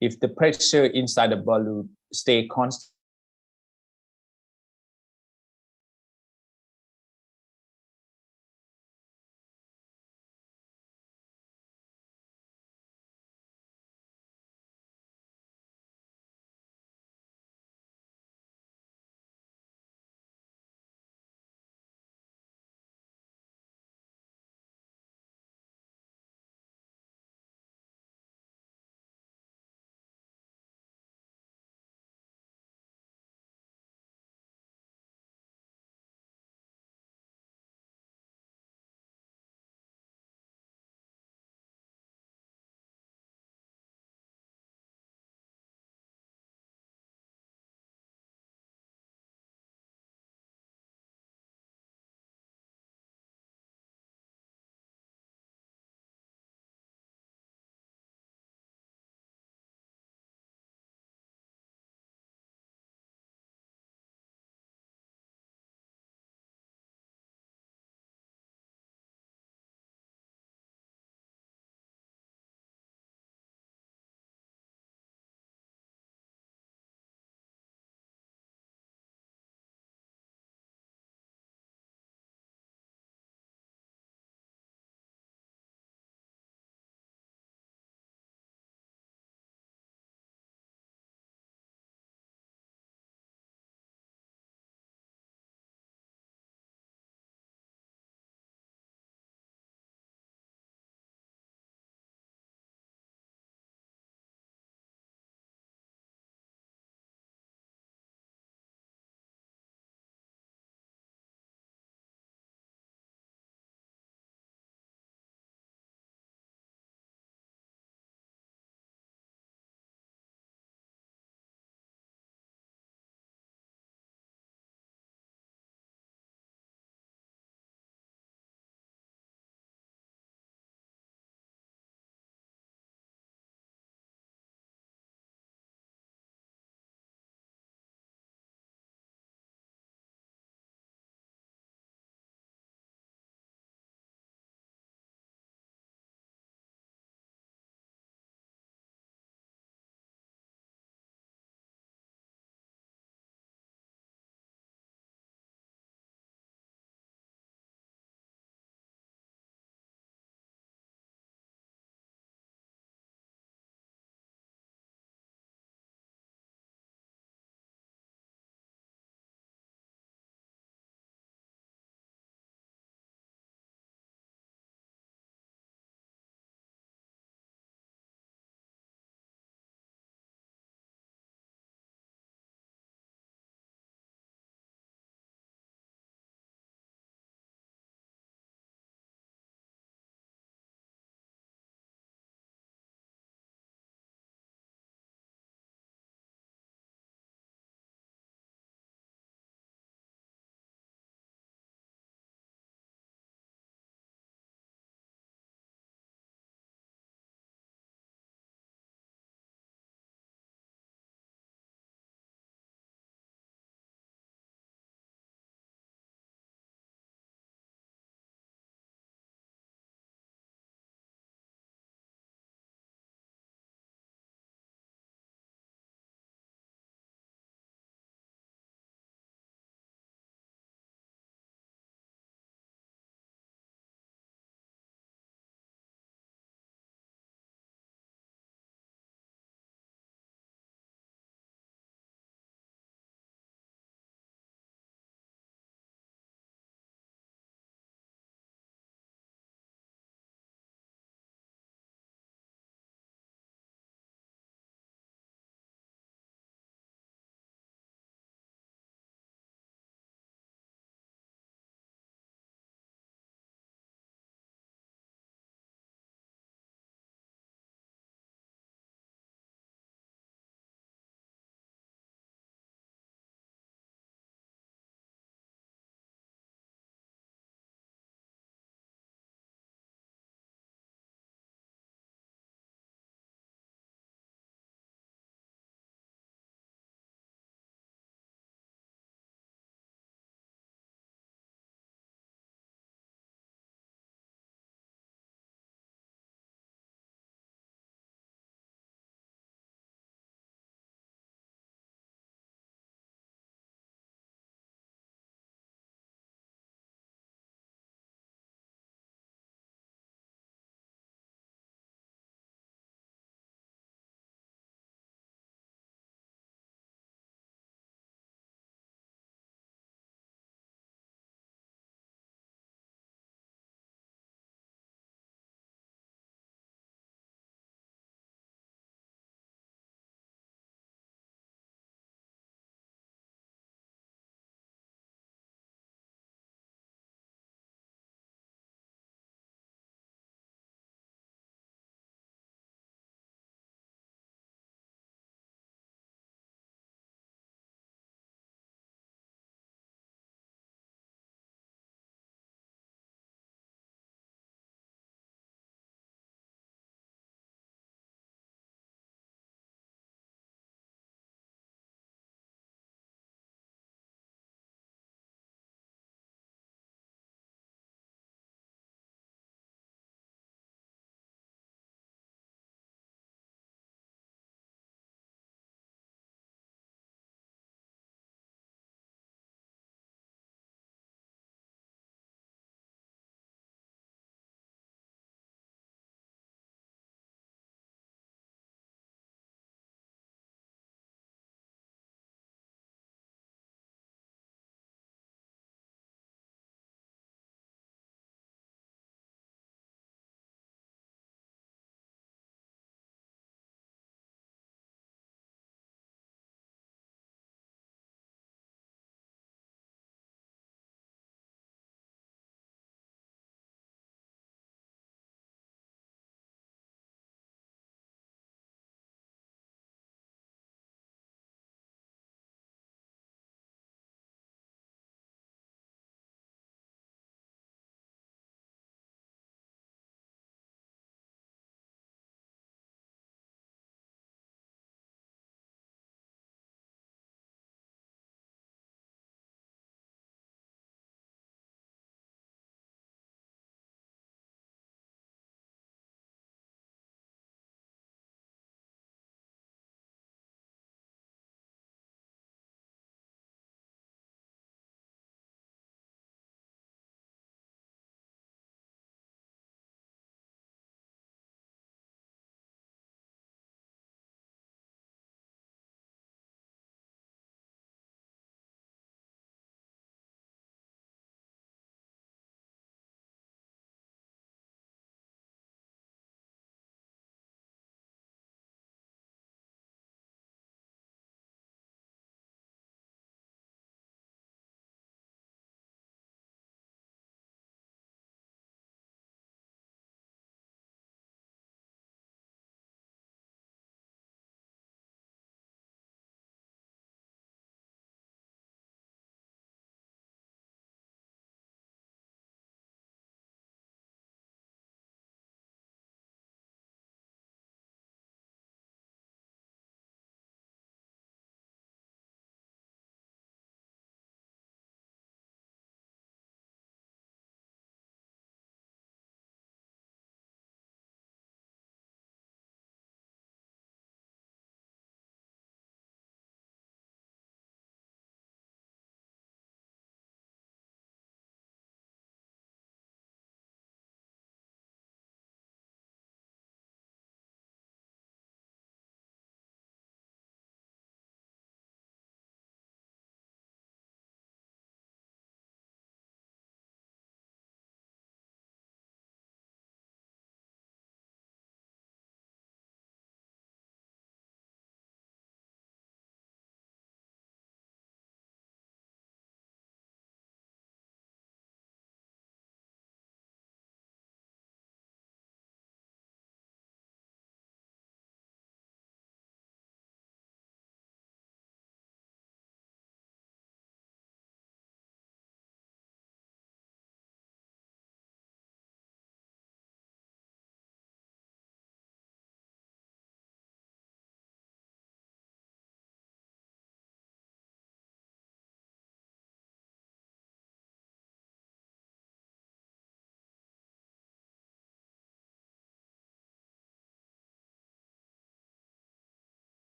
if the pressure inside the balloon stay constant,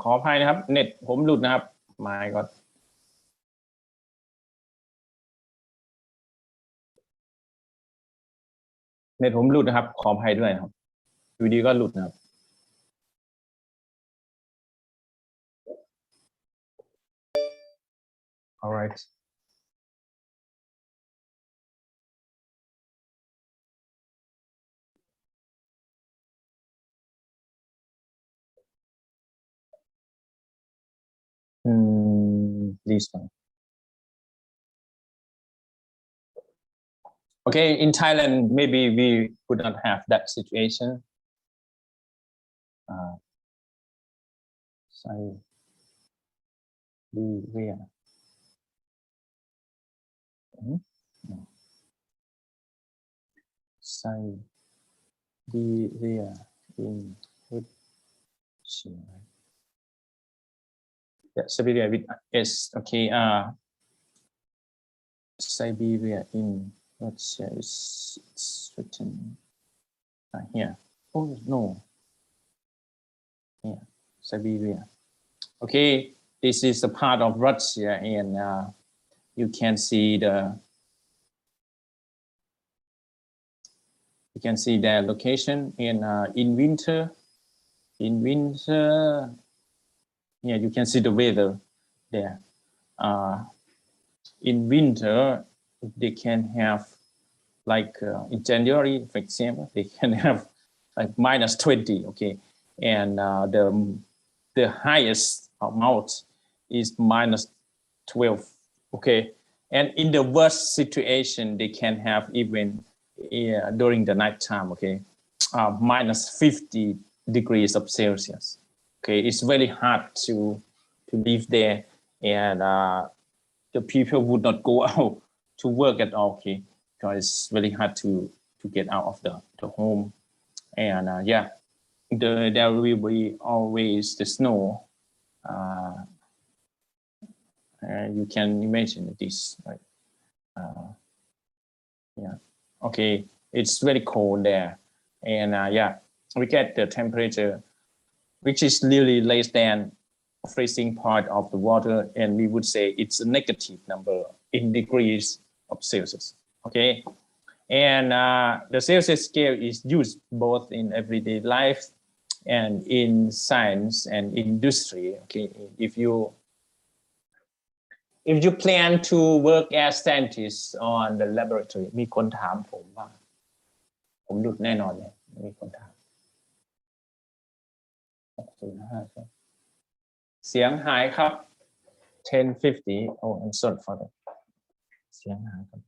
ขออภัยนะครับเน็ตผมหลุดนะครับมาก็เน็ตผมหลุดนะครับขออภัยด้วยนะครับอยู่ดีก็หลุดนะครับ alright this one okay in Thailand maybe we could not have that situation Siberia Siberia in Russia yeah Siberia with S okay Siberia in Russia is written here oh no yeah Siberia okay this is a part of Russia and you can see their location in winter yeah you can see the weather there in winter they can have like in January for example they can have like -20 okay and the highest amount is -12 okay and in the worst situation they can have even during the night time okay -50 degrees of Celsius okay it's very hard to live there and the people would not go out to work at all okay because it's very hard to get out of the home and yeah there will be always the snow you can imagine this right yeah okay it's very cold there and yeah we get the temperature which is really less than freezing point of the water and we would say it's a negative number in degrees of Celsius okay and the Celsius scale is used both in everyday life and in science and industry okay if you plan to work as scientist on the laboratory มีคนถามผมว่าผมหลุดแน่นอนเลยมีคนถามเสียงหายครับ1050 oh I'm sorry for that เสียงหายครับ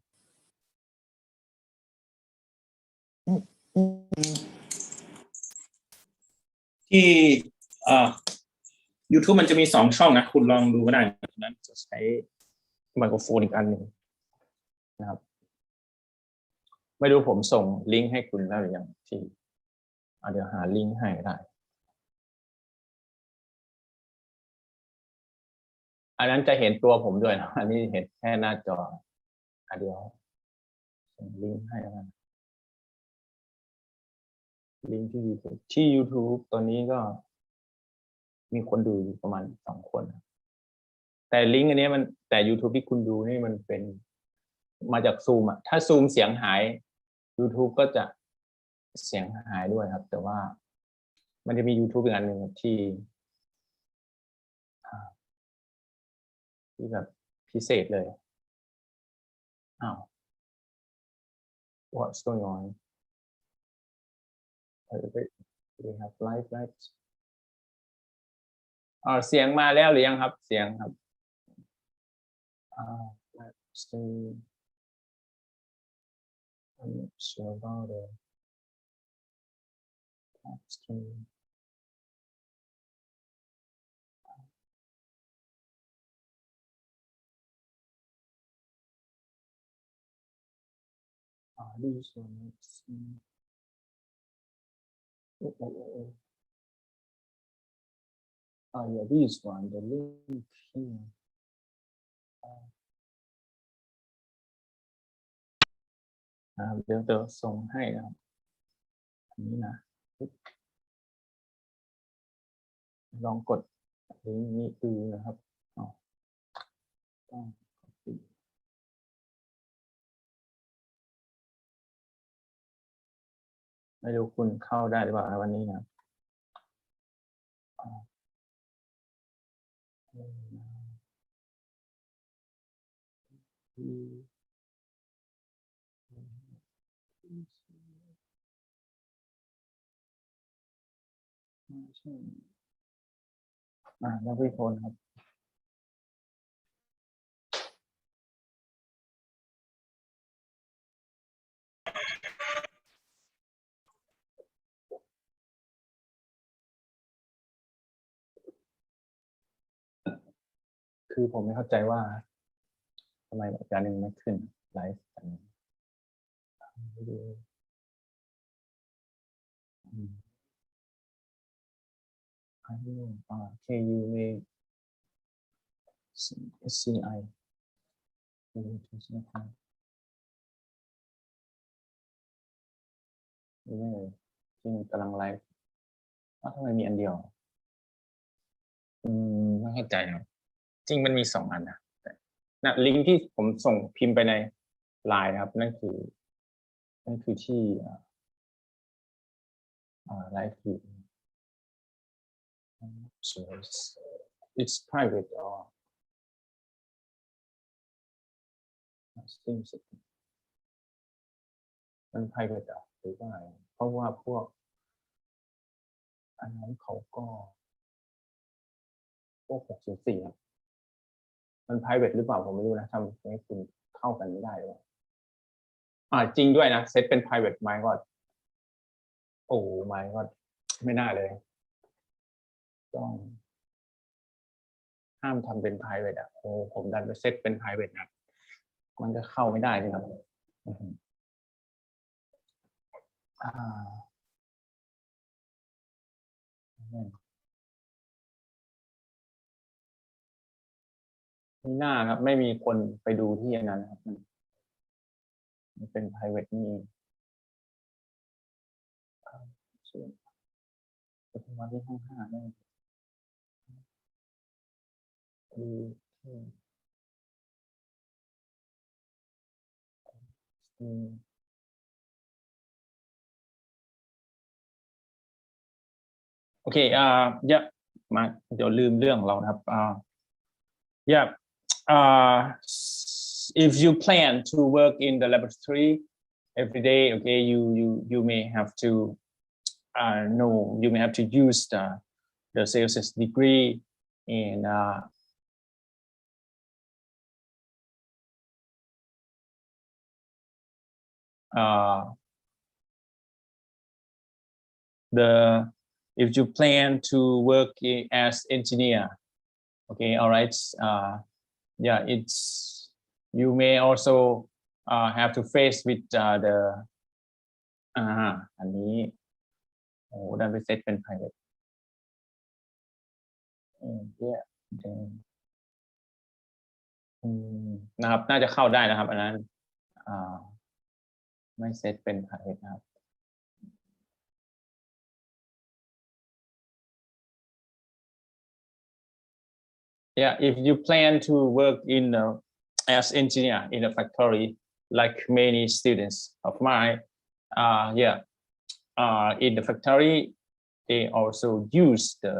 ที่YouTube มันจะมี2ช่องนะคุณลองดูก็ได้นั้นจะใช้ไมโครโฟนอีกอันหนึ่งนะครับไม่รู้ผมส่งลิงก์ให้คุณแล้วหรือยังที่เดี๋ยวหาลิงก์ให้ได้อันนั้นจะเห็นตัวผมด้วยนะอันนี้เห็นแค่หน้าจอเดี๋ยวส่งลิงก์ให้แล้วลิงก์ที่ YouTube ตอนนี้ก็มีคนดูประมาณ2 คนแต่ลิงก์อันนี้มันแต่ YouTube ที่คุณดูนี่มันเป็นมาจากซูมถ้าซูมเสียงหาย YouTube ก็จะเสียงหายด้วยครับแต่ว่ามันจะมี YouTube อีกอันหนึ่งที่แบบพิเศษเลยWhat's going on we have live right เสียงมาแล้วหรือยังครับเสียงครับI'm not sure about it this one yeah this one the link hereเดี๋ยวส่งให้นะครับอันนี้นะลองกด ลิงก์นี้ดูนะครับต้อง copy ไม่รู้คุณเข้าได้หรือเปล่าวันนี้นะนักวิพากษ์ครับคือผมไม่เข้าใจว่าทำไมอาจารย์หนึ่งไม่ขึ้นไลฟ์กันKU ใน SCI นี่ที่กำลังไลฟ์ทำไมมีอันเดียวไม่เข้าใจครับจริงมันมี2 อันนะลิงก์ที่ผมส่งพิมพ์ไปในไลน์นะครับนั่นคือที่ไลฟ์ฟีด it's private orมัน private หรือว่าเพราะว่าพวกอันนั้นเขาก็พวก604ครับมัน private หรือเปล่าผมไม่รู้นะทำให้คุณเข้ากันไม่ได้หรือเปล่าจริงด้วยนะเซตเป็น private ไหมก็โอ้ไม่ก็ไม่น่าเลยต้องห้ามทำเป็น private โอ้ผมดันไปเซตเป็น private นะมันจะเข้าไม่ได้เลยครับมีหน้าครับไม่มีคนไปดูที่อันนั้นครับมันเป็น private นี่จะทำมาที่ห้อง5ได้โอเคมาเดี๋ยวลืมเรื่องของเรานะครับif you plan to work in the laboratory every day, okay, you may have to you may have to use the Celsius degree in if you plan to work as engineer, okay, all right, it's you may also have to face with the อันนี้โอ้ดันไปเซตเป็น private นะครับน่าจะเข้าได้นะครับอันนั้นไม่เซตเป็น private นะครับif you plan to work in as engineer in a factory like many students of mine in the factory they also use the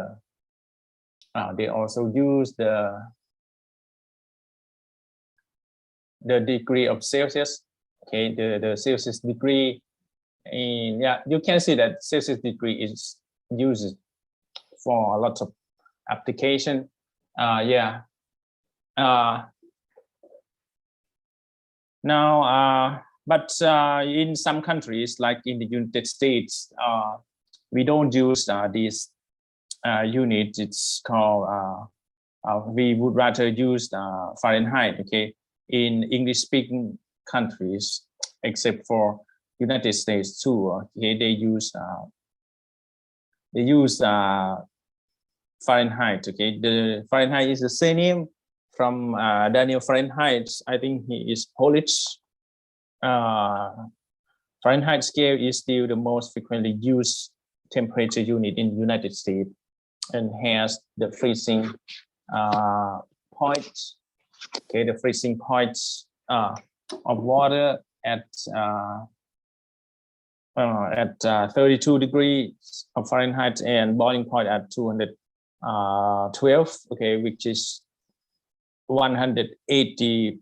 degree of Celsius, okay, the Celsius degree, and you can see that Celsius degree is used for a lot of application. Now, but in some countries, like in the United States, we don't use this unit. It's called, we would rather use Fahrenheit, okay, in English-speaking countries, except for United States too, okay, they use Fahrenheit, okay. The Fahrenheit is the surname from Daniel Fahrenheit. I think he is Polish. Fahrenheit scale is still the most frequently used temperature unit in the United States. and has the freezing point. Okay, the freezing point of water at 32 degrees of Fahrenheit and boiling point at 212. Okay, which is 180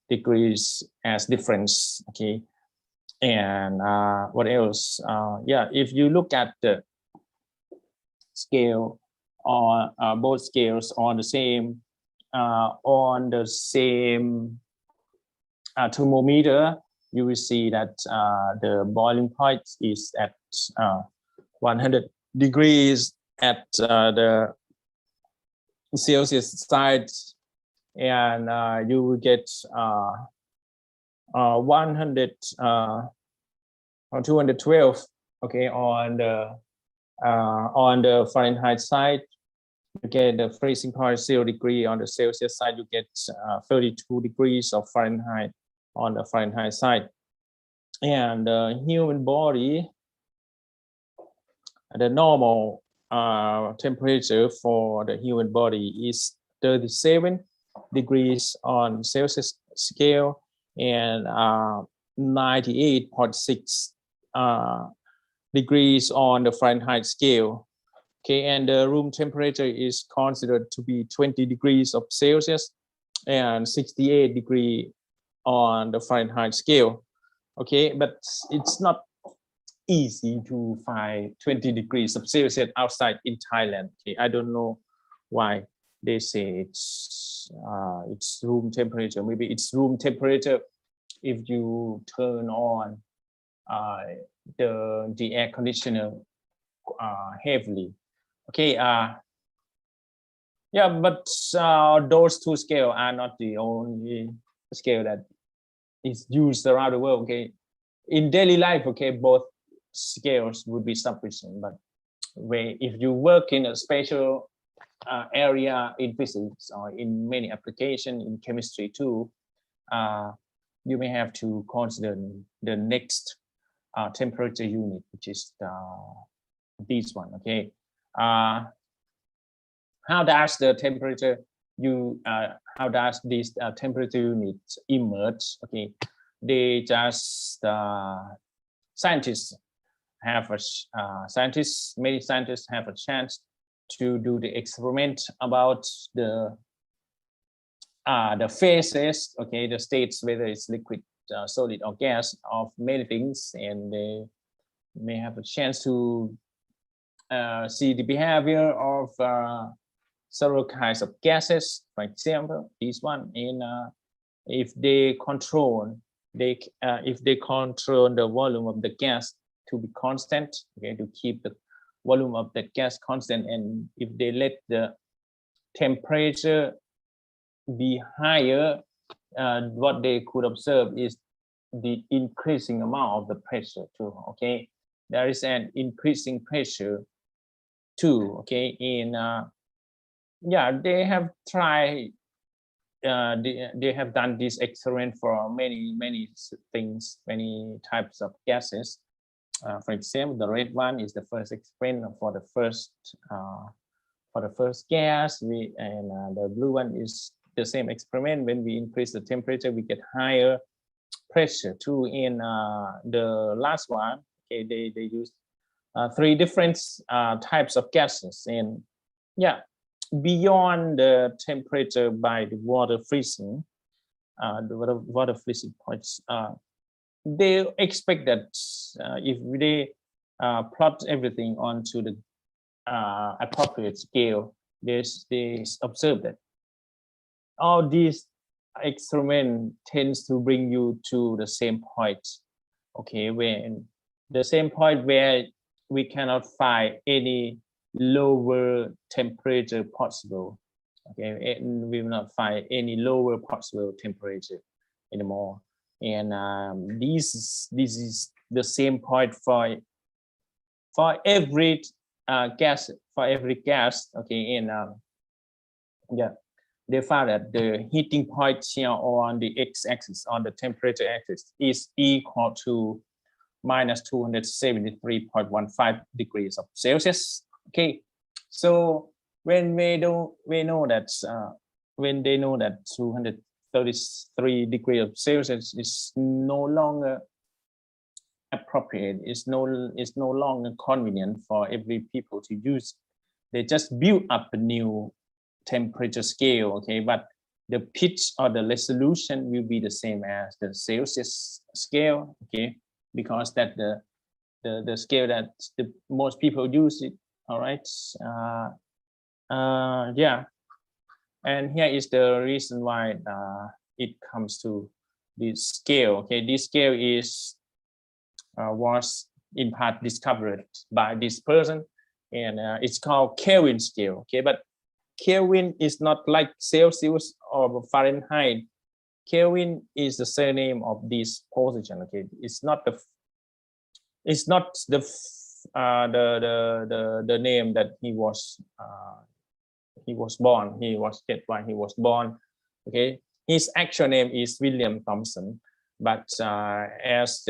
degrees as difference. Okay, and what else? Yeah, if you look at the scale, or both scales on the same thermometer, you will see that the boiling point is at 100 degrees at the Celsius side, and you will get 100 or 212. Okay, on the Fahrenheit side, you get the freezing point 0 degree. On the Celsius side, you get 32 degrees of Fahrenheit on the Fahrenheit side. And the human body, the normal temperature for the human body is 37 degrees on Celsius scale and 98.6 degrees on the Fahrenheit scale. Okay, and the room temperature is considered to be 20 degrees of Celsius and 68 degrees on the Fahrenheit scale. Okay, but it's not easy to find 20 degrees of Celsius outside in Thailand. Okay, I don't know why they say it's room temperature. Maybe it's room temperature if you turn on the air conditioner heavily. Okay, yeah, but those two scales are not the only scale that is used around the world. Okay, in daily life, okay, both scales would be sufficient, but if you work in a special area in physics or in many applications in chemistry too, you may have to consider the next temperature unit, which is this one. Okay, how does the temperature how does this temperature unit emerge? Okay, they just scientists have many scientists have a chance to do the experiment about the phases, okay, the states, whether it's liquid, solid, or gas, of many things, and they may have a chance to see the behavior of several kinds of gases. For example, this one, and if they control the volume of the gas to be constant, okay, to keep the volume of the gas constant, and if they let the temperature be higher, what they could observe is the increasing amount of the pressure too. Okay, there is an increasing pressure too. Okay, in yeah, they have tried, they have done this experiment for many things, many types of gases. For example, the red one is the first experiment for the first gas. And the blue one is the same experiment. When we increase the temperature, we get higher pressure too. In the last one, okay, they use 3 different types of gases, and yeah, beyond the temperature by the water freezing, the water freezing points, they expect that if they plot everything onto the appropriate scale, they observe that all these experiment tends to bring you to the same point. Okay, when the same point where we cannot find any lower temperature possible. Okay, and we will not find any lower possible temperature anymore. And this is the same point for every gas, okay, and yeah, they found that the heating point here on the x-axis, on the temperature axis, is equal to minus 273.15 degrees of Celsius. Okay, So when we know that when they know that 233 degrees of Celsius is no longer appropriate, is no longer convenient for every people to use, they just build up a new temperature scale, okay, but the pitch or the resolution will be the same as the Celsius scale, okay, because that the scale that the most people use it. All right, yeah, and here is the reason why it comes to this scale. Okay, this scale is was in part discovered by this person, and it's called Kelvin scale. Okay, but Kelvin is not like Celsius or Fahrenheit. Kelvin is the surname of this position. Okay, it's not the name that he was born. He was get why he was born. Okay, his actual name is William Thomson, but as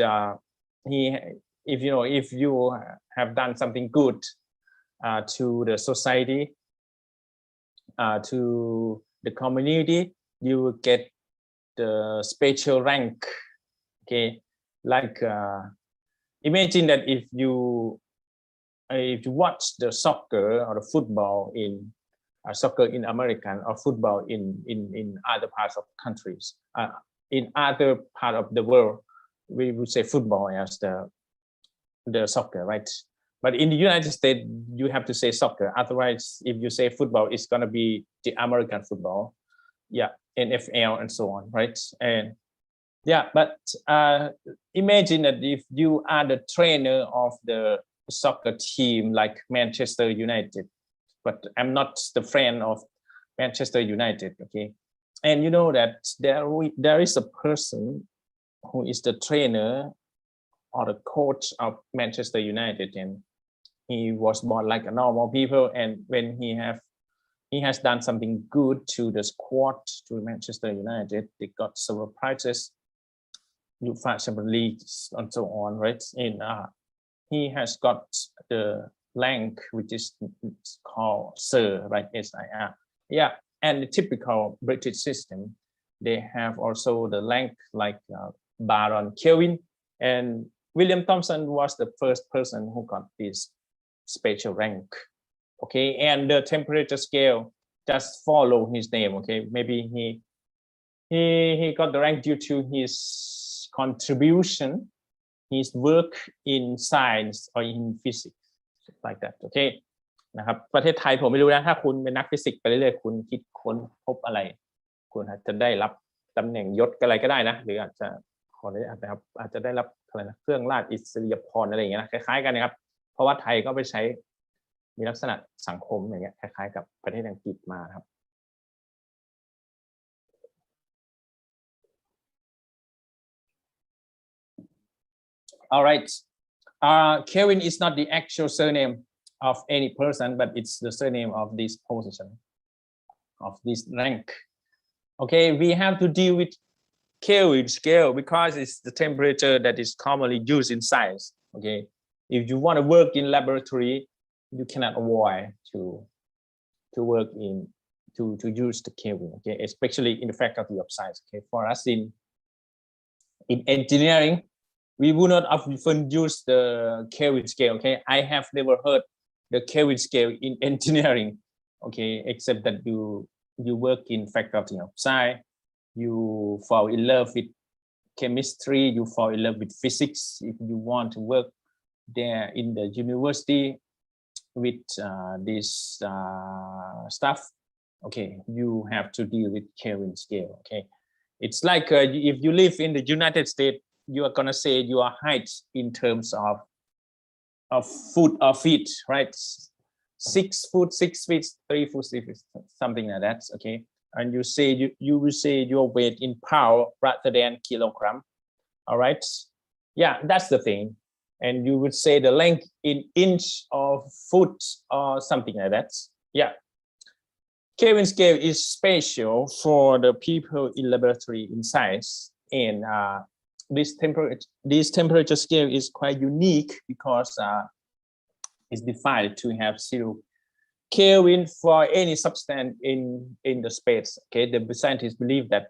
if you have done something good to the society, to the community, you will get the special rank. Okay, like imagine that if you watch the soccer or the football in soccer in American or football in other parts of countries, in other part of the world, we would say football as the soccer, right? But in the United States, you have to say soccer. Otherwise, if you say football, it's gonna be the American football, yeah, NFL and so on, right? And yeah, but imagine that if you are the trainer of the soccer team like Manchester United, but I'm not the friend of Manchester United, okay? And you know that there is a person who is the trainer or the coach of Manchester United, and he was born like a normal people, and when he has done something good to the squad, to Manchester United, they got several prizes, UEFA leagues and so on, right? And he has got the rank which is called Sir, right? SIR. Yeah, and the typical British system, they have also the rank like Baron Kelvin, and William Thomson was the first person who got this special rank. Okay, and the temperature scale just follow his name. Okay, maybe he got the rank due to his contribution, his work in science or in physics, like that. Okay,นะครับประเทศไทยผมไม่รู้นะถ้าคุณเป็นนักฟิสิกส์ไปเรื่อยๆคุณคิดค้นพบอะไรคุณอาจจะได้รับตำแหน่งยศอะไรก็ได้นะหรืออาจจะอาจจะได้รับอะไรนะเครื่องราชอิสริยาภรณ์อะไรอย่างเงี้ยนะคล้ายๆกันนะครับเพราะว่าไทยก็ไปใช้มีลักษณะสังคมอย่างเงี้ยคล้ายๆกับประเทศอังกฤษมาครับ All right, Kelvin is not the actual surname of any person, but it's the surname of this position, of this rank. Okay, we have to deal with Kelvin scale because it's the temperature that is commonly used in science. Okay, if you want to work in laboratory, you cannot avoid to work to use the Kelvin. Okay, especially in the faculty of science. Okay, for us in engineering, we would not often use the Kelvin scale. Okay, I have never heard the Kelvin scale in engineering. Okay, except that you work in faculty of science, you fall in love with chemistry, you fall in love with physics. If you want to work there in the university with this stuff, okay, you have to deal with Kelvin scale. Okay, it's like if you live in the United States, you are gonna say your height in terms of foot or feet, right? 6 foot, 6 feet, 3 foot, 6 feet, something like that. Okay, and you say you will say your weight in pound rather than kilogram. All right, yeah, that's the thing. And you would say the length in inch or foot or something like that. Yeah, Kelvin scale is special for the people in laboratory in science, and this temperature scale is quite unique because it's defined to have Kelvin for any substance in the space. Okay, the scientists believe that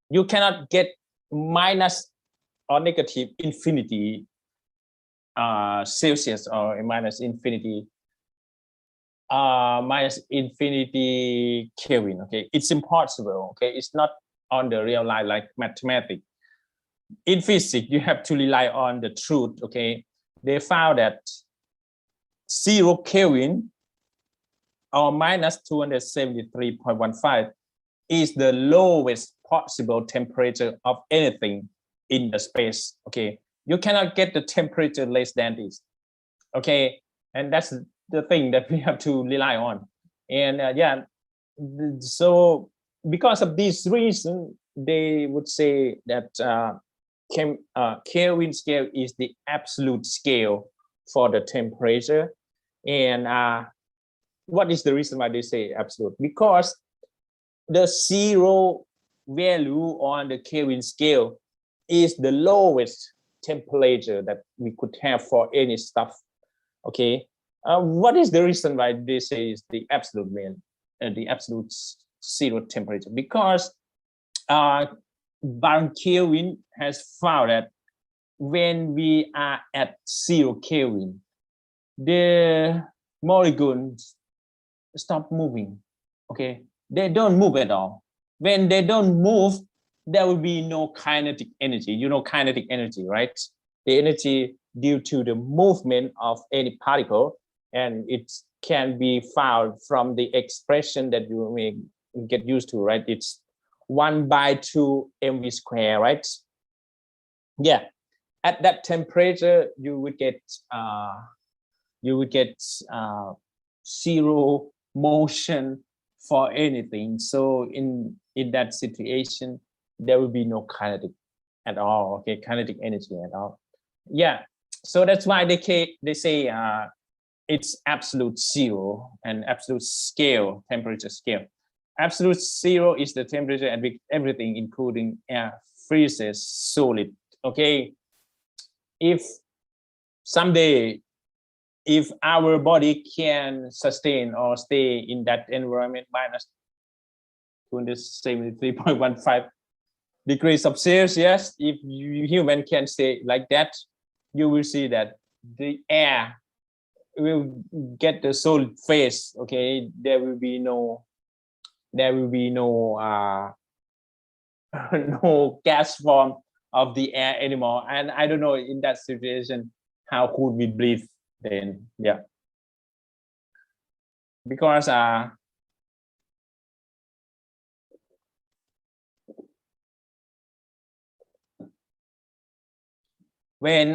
you cannot get minus or negative infinity Celsius or minus infinity Kelvin. Okay, it's impossible. Okay, it's not on the real life like mathematics. In physics, you have to rely on the truth. Okay, they found that 0 Kelvin or minus 273.15 is the lowest possible temperature of anything in the space. Okay, you cannot get the temperature less than this. Okay, and that's the thing that we have to rely on. And yeah, so because of this reason, they would say that Kelvin scale is the absolute scale for the temperature. And what is the reason why they say absolute? Because the 0 value on the Kelvin scale is the lowest temperature that we could have for any stuff. Okay, what is the reason why they say is the absolute the absolute 0 temperature? Because Baron Kelvin has found that when we are at 0 Kelvin, the molecules stop moving. Okay, they don't move at all. When they don't move, there will be no kinetic energy. You know kinetic energy, right? The energy due to the movement of any particle, and it can be found from the expression that you may get used to, right? It's 1/2 mv square, right? Yeah, at that temperature you would get 0 motion for anything. So in that situation, there will be no kinetic at all. Okay, kinetic energy at all. Yeah, so that's why they say it's absolute 0 and absolute scale, temperature scale. Absolute 0 is the temperature at which everything, including air, freezes solid. Okay, if someday, if our body can sustain or stay in that environment minus 273.15 degrees of Celsius, if human can stay like that, you will see that the air will get the solid phase. Okay, there will be no no gas form of the air anymore. And I don't know, in that situation, how could we breathe then? Yeah, because when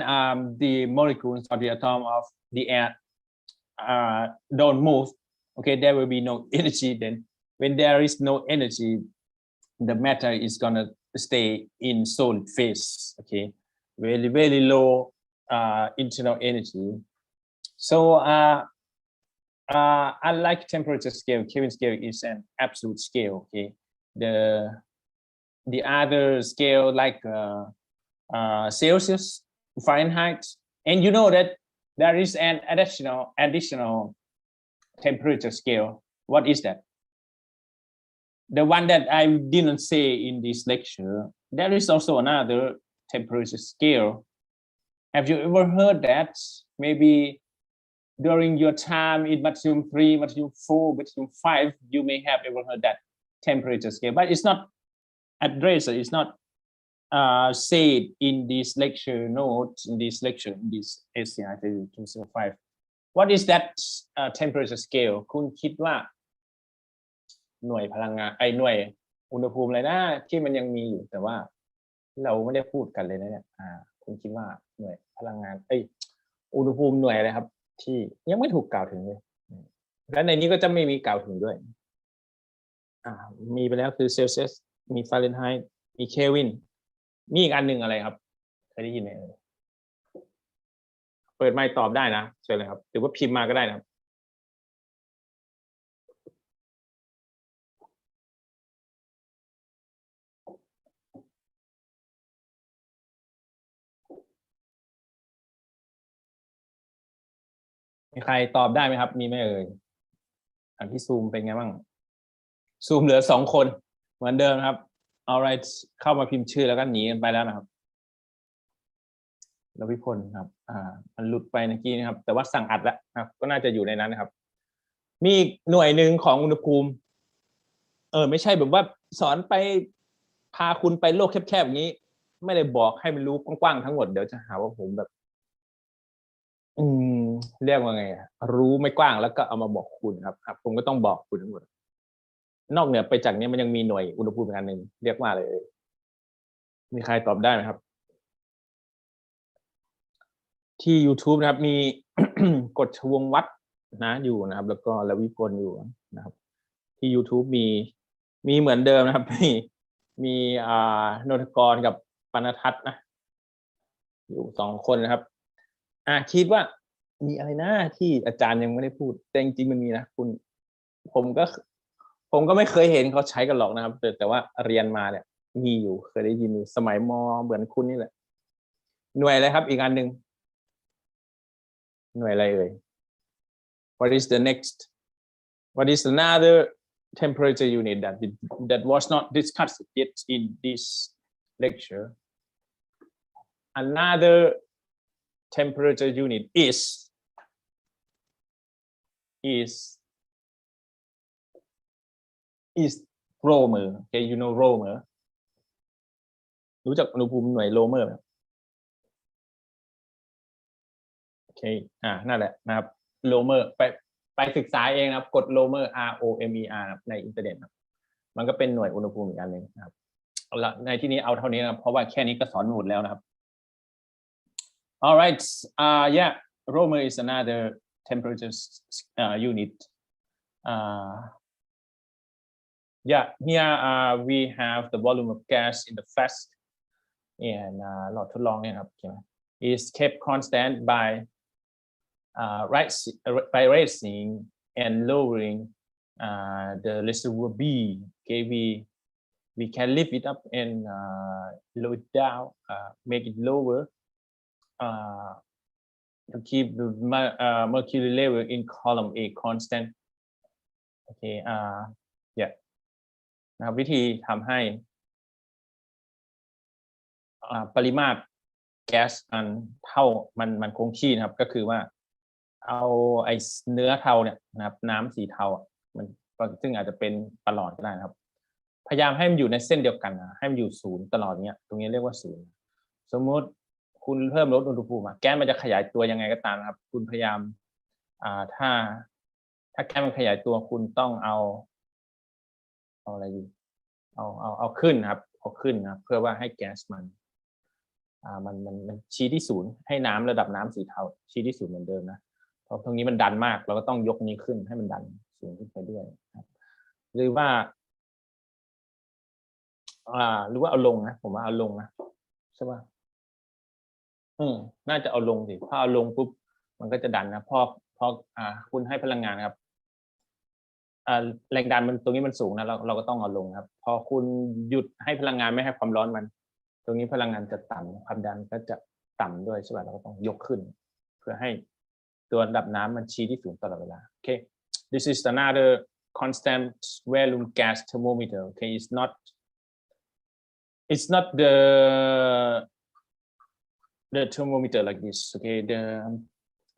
the molecules or the atom of the air don't move, okay, there will be no energy. Then when there is no energy, the matter is gonna stay in solid phase. Okay, very low internal energy. So unlike temperature scale, Kelvin scale is an absolute scale. Okay, the other scale like Celsius, Fahrenheit, and you know that there is an additional temperature scale. What is that? The one that I didn't say in this lecture. There is also another temperature scale. Have you ever heard that? Maybe during your time in Mathematics 3, Mathematics 4, Mathematics 5, you may have ever heard that temperature scale, but it's not addressed, it's not said in this lecture notes, in this SCI33205. What is that temperature scale? คุณคิดว่าหน่วยพลังงานหน่วยอุณหภูมิอะไรนะที่มันยังมีอยู่แต่ว่าเราไม่ได้พูดกันเลยนะเนี่ยคุณคิดว่าหน่วยพลังงานอุณหภูมิหน่วยอะไรครับที่ยังไม่ถูกกล่าวถึงเลยและในนี้ก็จะไม่มีกล่าวถึงด้วยมีไปแล้วคือเซลเซียสมีฟาเรนไฮต์มีเคลวินมีอีกอันหนึ่งอะไรครับเคยได้ยินไหมเปิดไมค์ตอบได้นะเชิญเลยครับหรือว่าพิมพ์มาก็ได้นะครับมีใครตอบได้ไหมครับมีไหมเอ่ย อันที่ซูมเป็นไงบ้างซูมเหลือ2 คนเหมือนเดิมครับ alright เข้ามาพิมพ์ชื่อแล้วก็หนีกันไปแล้วนะครับแล้ววิพลครับมันหลุดไปเมื่อกี้นะครับแต่ว่าสั่งอัดแล้วครับก็น่าจะอยู่ในนั้นนะครับมีอีกหน่วยหนึ่งของอุณหภูมิไม่ใช่แบบว่าสอนไปพาคุณไปโลกแคบๆอย่างนี้ไม่ได้บอกให้มันรู้กว้างๆทั้งหมดเดี๋ยวจะหาว่าผมแบบเรียกว่าไงรู้ไม่กว้างแล้วก็เอามาบอกคุณครับผมก็ต้องบอกคุณทั้งหมดนอกเหนือไปจากนี้มันยังมีหน่วยอุณหภูมิอีกอันหนึ่งเรียกว่าอะไรมีใครตอบได้ไหมครับที่ YouTube นะครับมี กฎชวงวัดนะอยู่นะครับแล้วก็ละวิพลอยู่นะครับที่ YouTube มีเหมือนเดิมนะครับมีนนทกรกับปณทัศน์นะอยู่2 คนนะครับคิดว่ามีอะไรนะที่อาจารย์ยังไม่ได้พูดแต่จริงๆมันมีนะคุณผมก็ไม่เคยเห็นเขาใช้กันหรอกนะครับแต่ว่าเรียนมาเนี่ยมีอยู่เคยได้ยินอยู่สมัยม.เหมือนคุณนี่แหละหน่วยอะไรครับอีกอันหนึ่งหน่วยอะไรเอ่ย What is the next What is another temperature unit that was not discussed yet in this lecture Another temperature unit is Romer okay you know Romer รู้จักอุณหภูมิหน่วย Romer ไหมโอเคนั่นแหละนะครับ Romer ไปศึกษาเองนะครับกด Romer ROMER ในอินเทอร์เน็ตครับมันก็เป็นหน่วยอุณหภูมิอีกอันหนึ่งนะครับเอาละในที่นี้เอาเท่านี้นะครับเพราะว่าแค่นี้ก็สอนหมดแล้วนะครับ Alright yeah Romer is another temperature unit yeah here we have the volume of gas in the flask and หลอดทดลองเนี่ยครับ is kept constant by raising and lowering the reservoir B okay we can lift it up and lower it down make it lower to keep the mercury level in column A constant okay yeah นะครับวิธีทำให้ปริมาตรแก๊สมันเท่ามันคงที่นะครับก็คือว่าเอาไอ้เนื้อเทาเนี่ยนะครับน้ำสีเทามันซึ่งอาจจะเป็นประหลอดก็ได้นะครับพยายามให้มันอยู่ในเส้นเดียวกันนะให้มันอยู่0ตลอดเนี้ยตรงนี้เรียกว่า0สมมติคุณเพิ่มลดอุณหภูมิแก๊สมันจะขยายตัวยังไงก็ตามนะครับคุณพยายามถ้าแก๊สมันขยายตัวคุณต้องเอาอะไรดีเอาขึ้นนะครับเอาขึ้นนะเพื่อว่าให้แก๊สมันชี้ที่0ให้น้ำระดับน้ำสีเทาชี้ที่0เหมือนเดิมนะเพราะตรงนี้มันดันมากเราก็ต้องยกนี้ขึ้นให้มันดันสูงขึ้นไปด้วยครับหรือว่าเอาลงนะผมว่าเอาลงนะใช่ป่ะน่าจะเอาลงสิถ้าเอาลงปุ๊บมันก็จะดันนะพอคุณให้พลังงานครับแรงดันมันตรงนี้มันสูงนะเราก็ต้องเอาลงครับพอคุณหยุดให้พลังงานไม่ให้ความร้อนมันตรงนี้พลังงานจะต่ำความดันก็จะต่ำด้วยใช่ไหมเราก็ต้องยกขึ้นเพื่อให้ตัวระดับน้ำมันชี้ที่0ตลอดเวลา okay this is another constant volume gas thermometer okay it's not the thermometer like this okay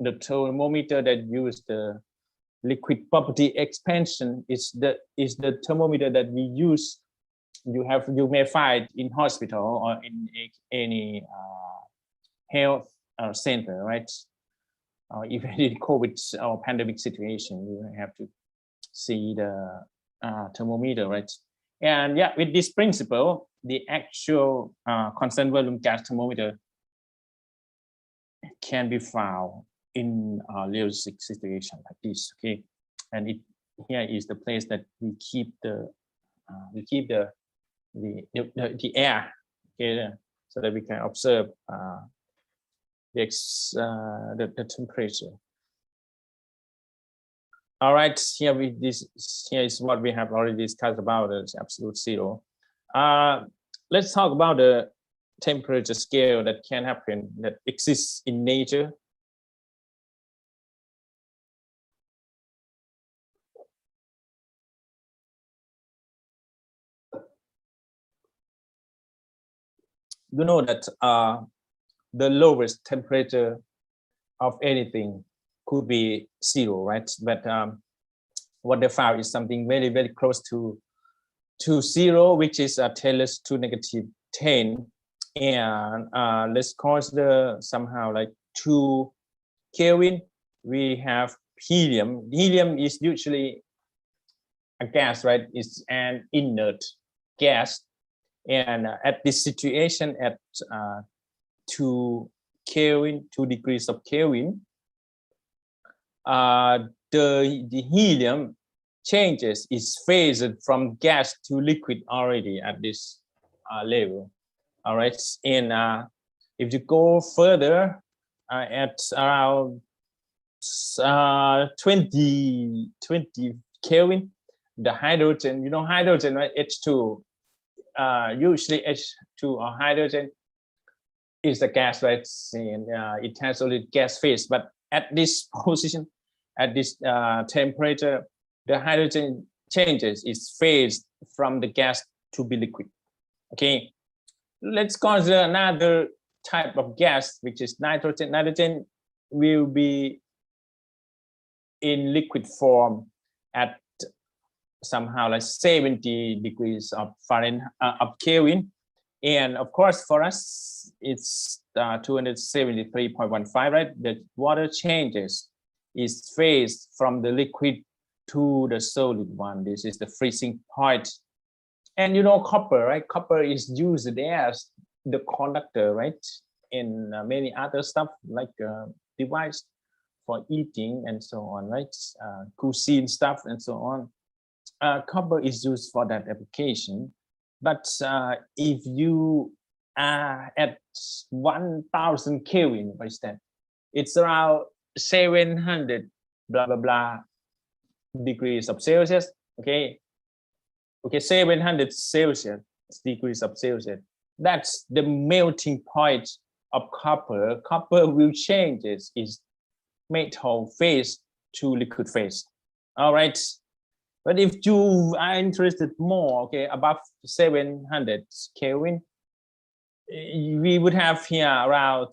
the thermometer that use the liquid property expansion is the thermometer that we use you may find in hospital or in any health center right even in COVID or pandemic situation you have to see the thermometer right and yeah with this principle the actual constant volume gas thermometer can be found in a realistic situation like this okay and here is the place that we keep the air okay so that we can observe the temperature all right here is what we have already discussed about the absolute zero let's talk about the temperature scale that can happen that exists in nature you know that the lowest temperature of anything could be 0, right? But what they found is something very, very close to 0, which is 10 raised to negative 10. And let's consider somehow like 2 Kelvin. We have helium. Helium is usually a gas, right? It's an inert gas. And at this situation at 2 Kelvin, 2 degrees of Kelvin, the helium changes its phase from gas to liquid already at this level. All right, and if you go further at around 20 Kelvin, the hydrogen, you know, hydrogen, right? H2, usually H2 or hydrogen is a gas, right? And it has only gas phase, but at this position, at this temperature, the hydrogen changes its phase from the gas to be liquid. Okay, let's consider another type of gas, which is nitrogen. Nitrogen will be in liquid form at somehow like 70 degrees of Fahrenheit of Kelvin, and of course for us it's 273.15, right? The water changes its phase from the liquid to the solid one. This is the freezing point. And you know, copper, right? Copper is used as the conductor, right? In many other stuff like device for eating and so on, right? Cuisine stuff and so on. Copper is used for that application. But if you are at 1000 Kelvin, for instance, it's around 700 blah blah blah degrees of Celsius. Okay, 700 Celsius degrees of Celsius. That's the melting point of copper. Copper will change its metal phase to liquid phase. All right, but if you are interested more, okay, above 700 Kelvin, we would have here around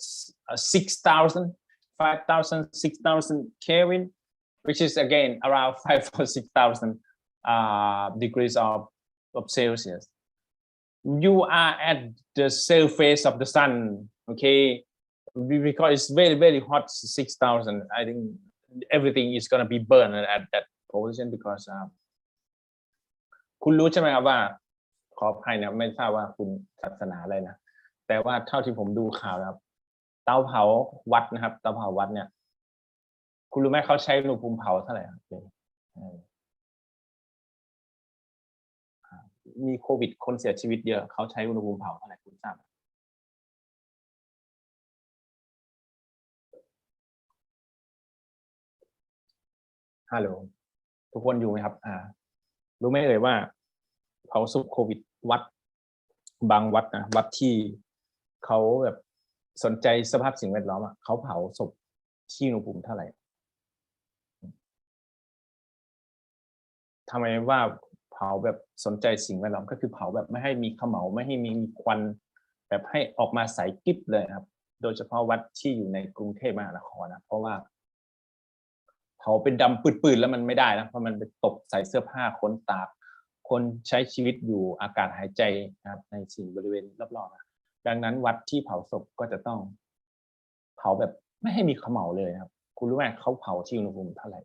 6,000, 5,000, 6,000 Kelvin, which is again around 5,000 or 6,000 degrees of Celsius. You are at the surface of the sun, okay, because it's very, very hot, 6,000. I think everything is going to be burned at that position because คุณรู้ใช่ไหมครับว่าขออภัยนะไม่ทราบว่าคุณศาสนาอะไรนะแต่ว่าเท่าที่ผมดูข่าวนะครับเตาเผาวัดนะครับเตาเผาวัดเนี่ยคุณรู้ไหมเขาใช้อุณหภูมิเผาเท่าไหร่ครับมีโควิดคนเสียชีวิตเยอะเขาใช้อุณหภูมิเผาเท่าไหร่คุณทราบฮัลโหลทุกคนอยู่ไหมครับรู้ไหมเอ่ยว่าเผาศพโควิดวัดบางวัดนะวัดที่เขาแบบสนใจสภาพสิ่งแวดล้อมเขาเผาศพที่อุณหภูมิเท่าไหร่ทำไมว่าเผาแบบสนใจสิ่งแวดล้อมก็คือเผาแบบไม่ให้มีเขม่าไม่ให้มีควันแบบให้ออกมาใสกิ๊บเลยครับโดยเฉพาะวัดที่อยู่ในกรุงเทพมหานครนะเพราะว่าเผาเป็นดำปืดๆแล้วมันไม่ได้นะเพราะมันไปตกใส่เสื้อผ้าคนตากคนใช้ชีวิตอยู่อากาศหายใจนะครับในสิ่งบริเวณรอบๆดังนั้นวัดที่เผาศพก็จะต้องเผาแบบไม่ให้มีเขม่าเลยครับคุณรู้ไหมเขาเผาที่อุณหภูมิเท่าไหร่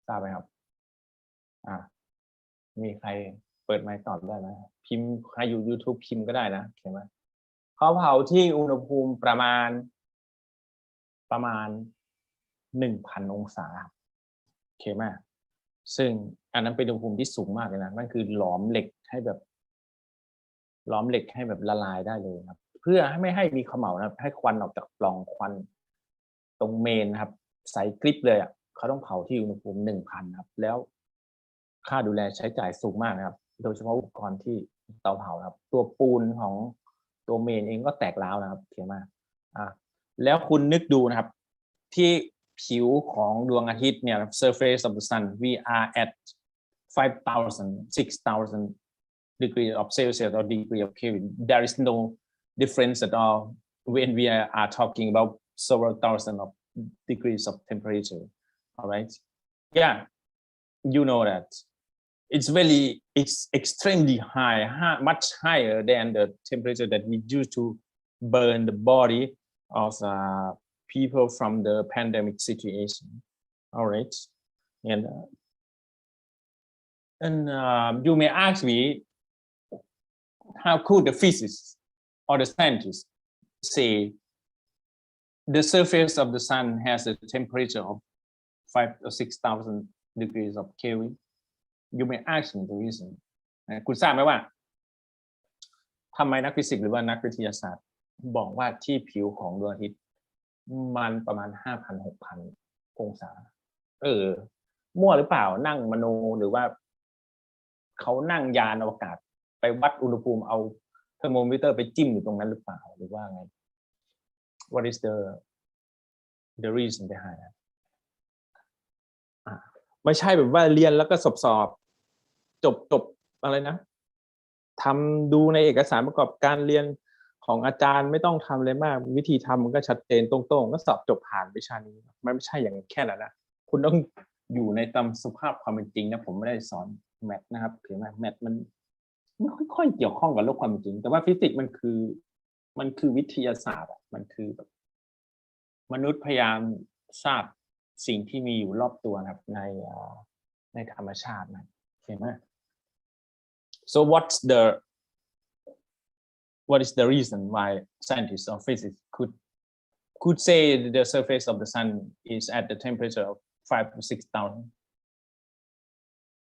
ทราบไหมครับมีใครเปิดไมค์ตอบได้ไหมพิมพ์ใครอยู่ YouTube พิมพ์ก็ได้นะเห็นไหมเขาเผาที่อุณหภูมิประมาณ 1,000 องศาโอเคไหมซึ่งอันนั้นเป็นอุณหภูมิที่สูงมากเลยนะนั่นคือหลอมเหล็กให้แบบละลายได้เลยครับเพื่อไม่ให้มีเขม่านะให้ควันออกจากปล่องควันตรงเมนนะครับใสกริบเลยเขาต้องเผาที่อุณหภูมิ 1,000 ครับแล้วค่าดูแลใช้จ่ายสูงมากนะครับโดยเฉพาะอุปกรณ์ที่เตาเผาครับตัวปูนของตัวเมนเองก็แตกร้าวนะครับเพียงมากแล้วคุณนึกดูนะครับที่ผิวของดวงอาทิตย์เนี่ย surface of the sun we are at 5,000 6,000 degree of Celsius or degree of Kelvin. There is no difference at all when we are talking about several thousand of degrees of temperature. All right. Yeah, you know that it's extremely high, much higher than the temperature that we use to burn the body of people from the pandemic situation. All right. And you may ask me, how could the physicists or the scientists say the surface of the sun has a temperature of 5,000 or 6,000 degrees of Kelvin? You may ask me the reason. คุณทราบไหมว่าทำไมนักฟิสิกส์หรือว่านักวิทยาศาสตร์บอกว่าที่ผิวของดวงอาทิตย์มันประมาณ 5,000-6,000 องศามั่วหรือเปล่านั่งมโนหรือว่าเขานั่งยานอวกาศไปวัดอุณหภูมิเอาเทอร์โมมิเตอร์ไปจิ้มอยู่ตรงนั้นหรือเปล่าหรือว่าไง What is the reason behind that ไม่ใช่แบบว่าเรียนแล้วก็สอบจบอะไรนะทำดูในเอกสารประกอบการเรียนของอาจารย์ไม่ต้องทำอะไรมากวิธีทำมันก็ชัดเจนตรงๆก็สอบจบผ่านวิชานี้มันไม่ใช่อย่างแค่นั้นนะคุณต้องอยู่ในตามสภาพความเป็นจริงนะผมไม่ได้สอนแมทนะครับเห็นไหมแมทมันไม่ค่อยเกี่ยวข้องกับโลกความจริงแต่ว่าฟิสิกส์มันคือวิทยาศาสตร์มันคือแบบมนุษย์พยายามทราบสิ่งที่มีอยู่รอบตัวนะครับในธรรมชาตินะเห็นไหม so what is the reason why scientists or physicists could say the surface of the sun is at the temperature of 5,000 to 6,000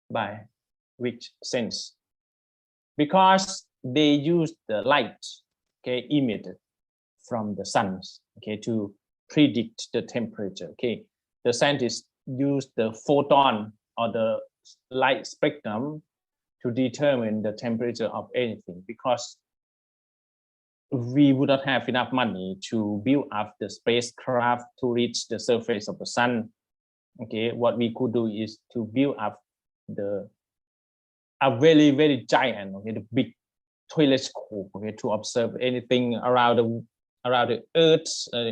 by which sense? Because they use the light, okay, emitted from the sun, okay, to predict the temperature. Okay, the scientists use the photon or the light spectrum to determine the temperature of anything, because we would not have enough money to build up the spacecraft to reach the surface of the sun. Okay, what we could do is to build up a very, very giant, okay, the big telescope, okay, to observe anything around the Earth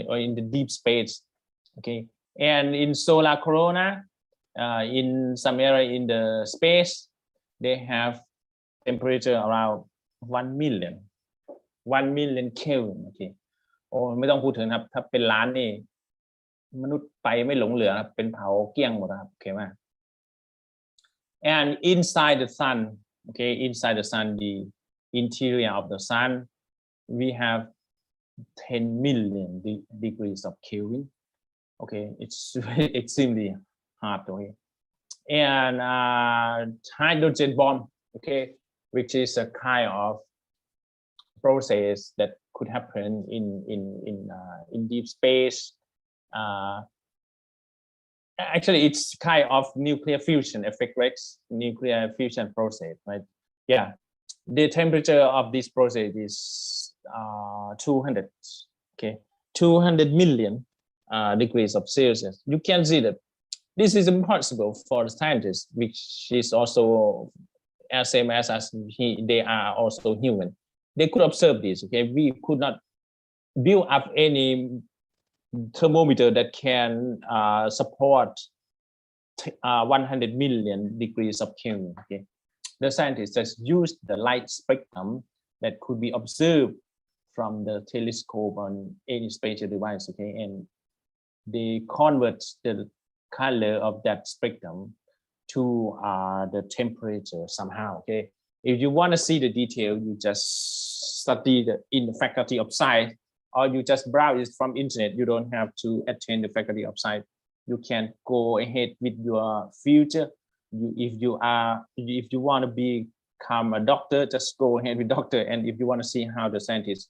or in the deep space. Okay, and in solar corona, in some area in the space, they have temperature around 1 million Kelvin. Okay, โอ้ไม่ต้องพูดถึงครับถ้าเป็นล้านนี่มนุษย์ไปไม่หลงเหลือเป็นเผาเกลี้ยงหมดครับโอเคไหม and inside the sun, okay, inside the sun, the interior of the sun, we have 10 million degrees of Kelvin. Okay, it's extremely hard to hear. And hydrogen bomb, okay, which is a kind of process that could happen in deep space. Actually, it's kind of nuclear fusion effect, right? Nuclear fusion process, right? Yeah, the temperature of this process is 200 million degrees of Celsius. You can see that this is impossible for the scientists, which is also as same as they are also human. They could observe this. Okay, we could not build up any thermometer that can support 100 million degrees of Kelvin. Okay, the scientists just used the light spectrum that could be observed from the telescope on any spatial device. Okay, and they convert the color of that spectrum to the temperature somehow. Okay, if you want to see the detail, you just study in the faculty of science, or you just browse from internet. You don't have to attend the faculty of science. You can go ahead with your future. If you want to become a doctor, just go ahead with doctor. And if you want to see how the scientists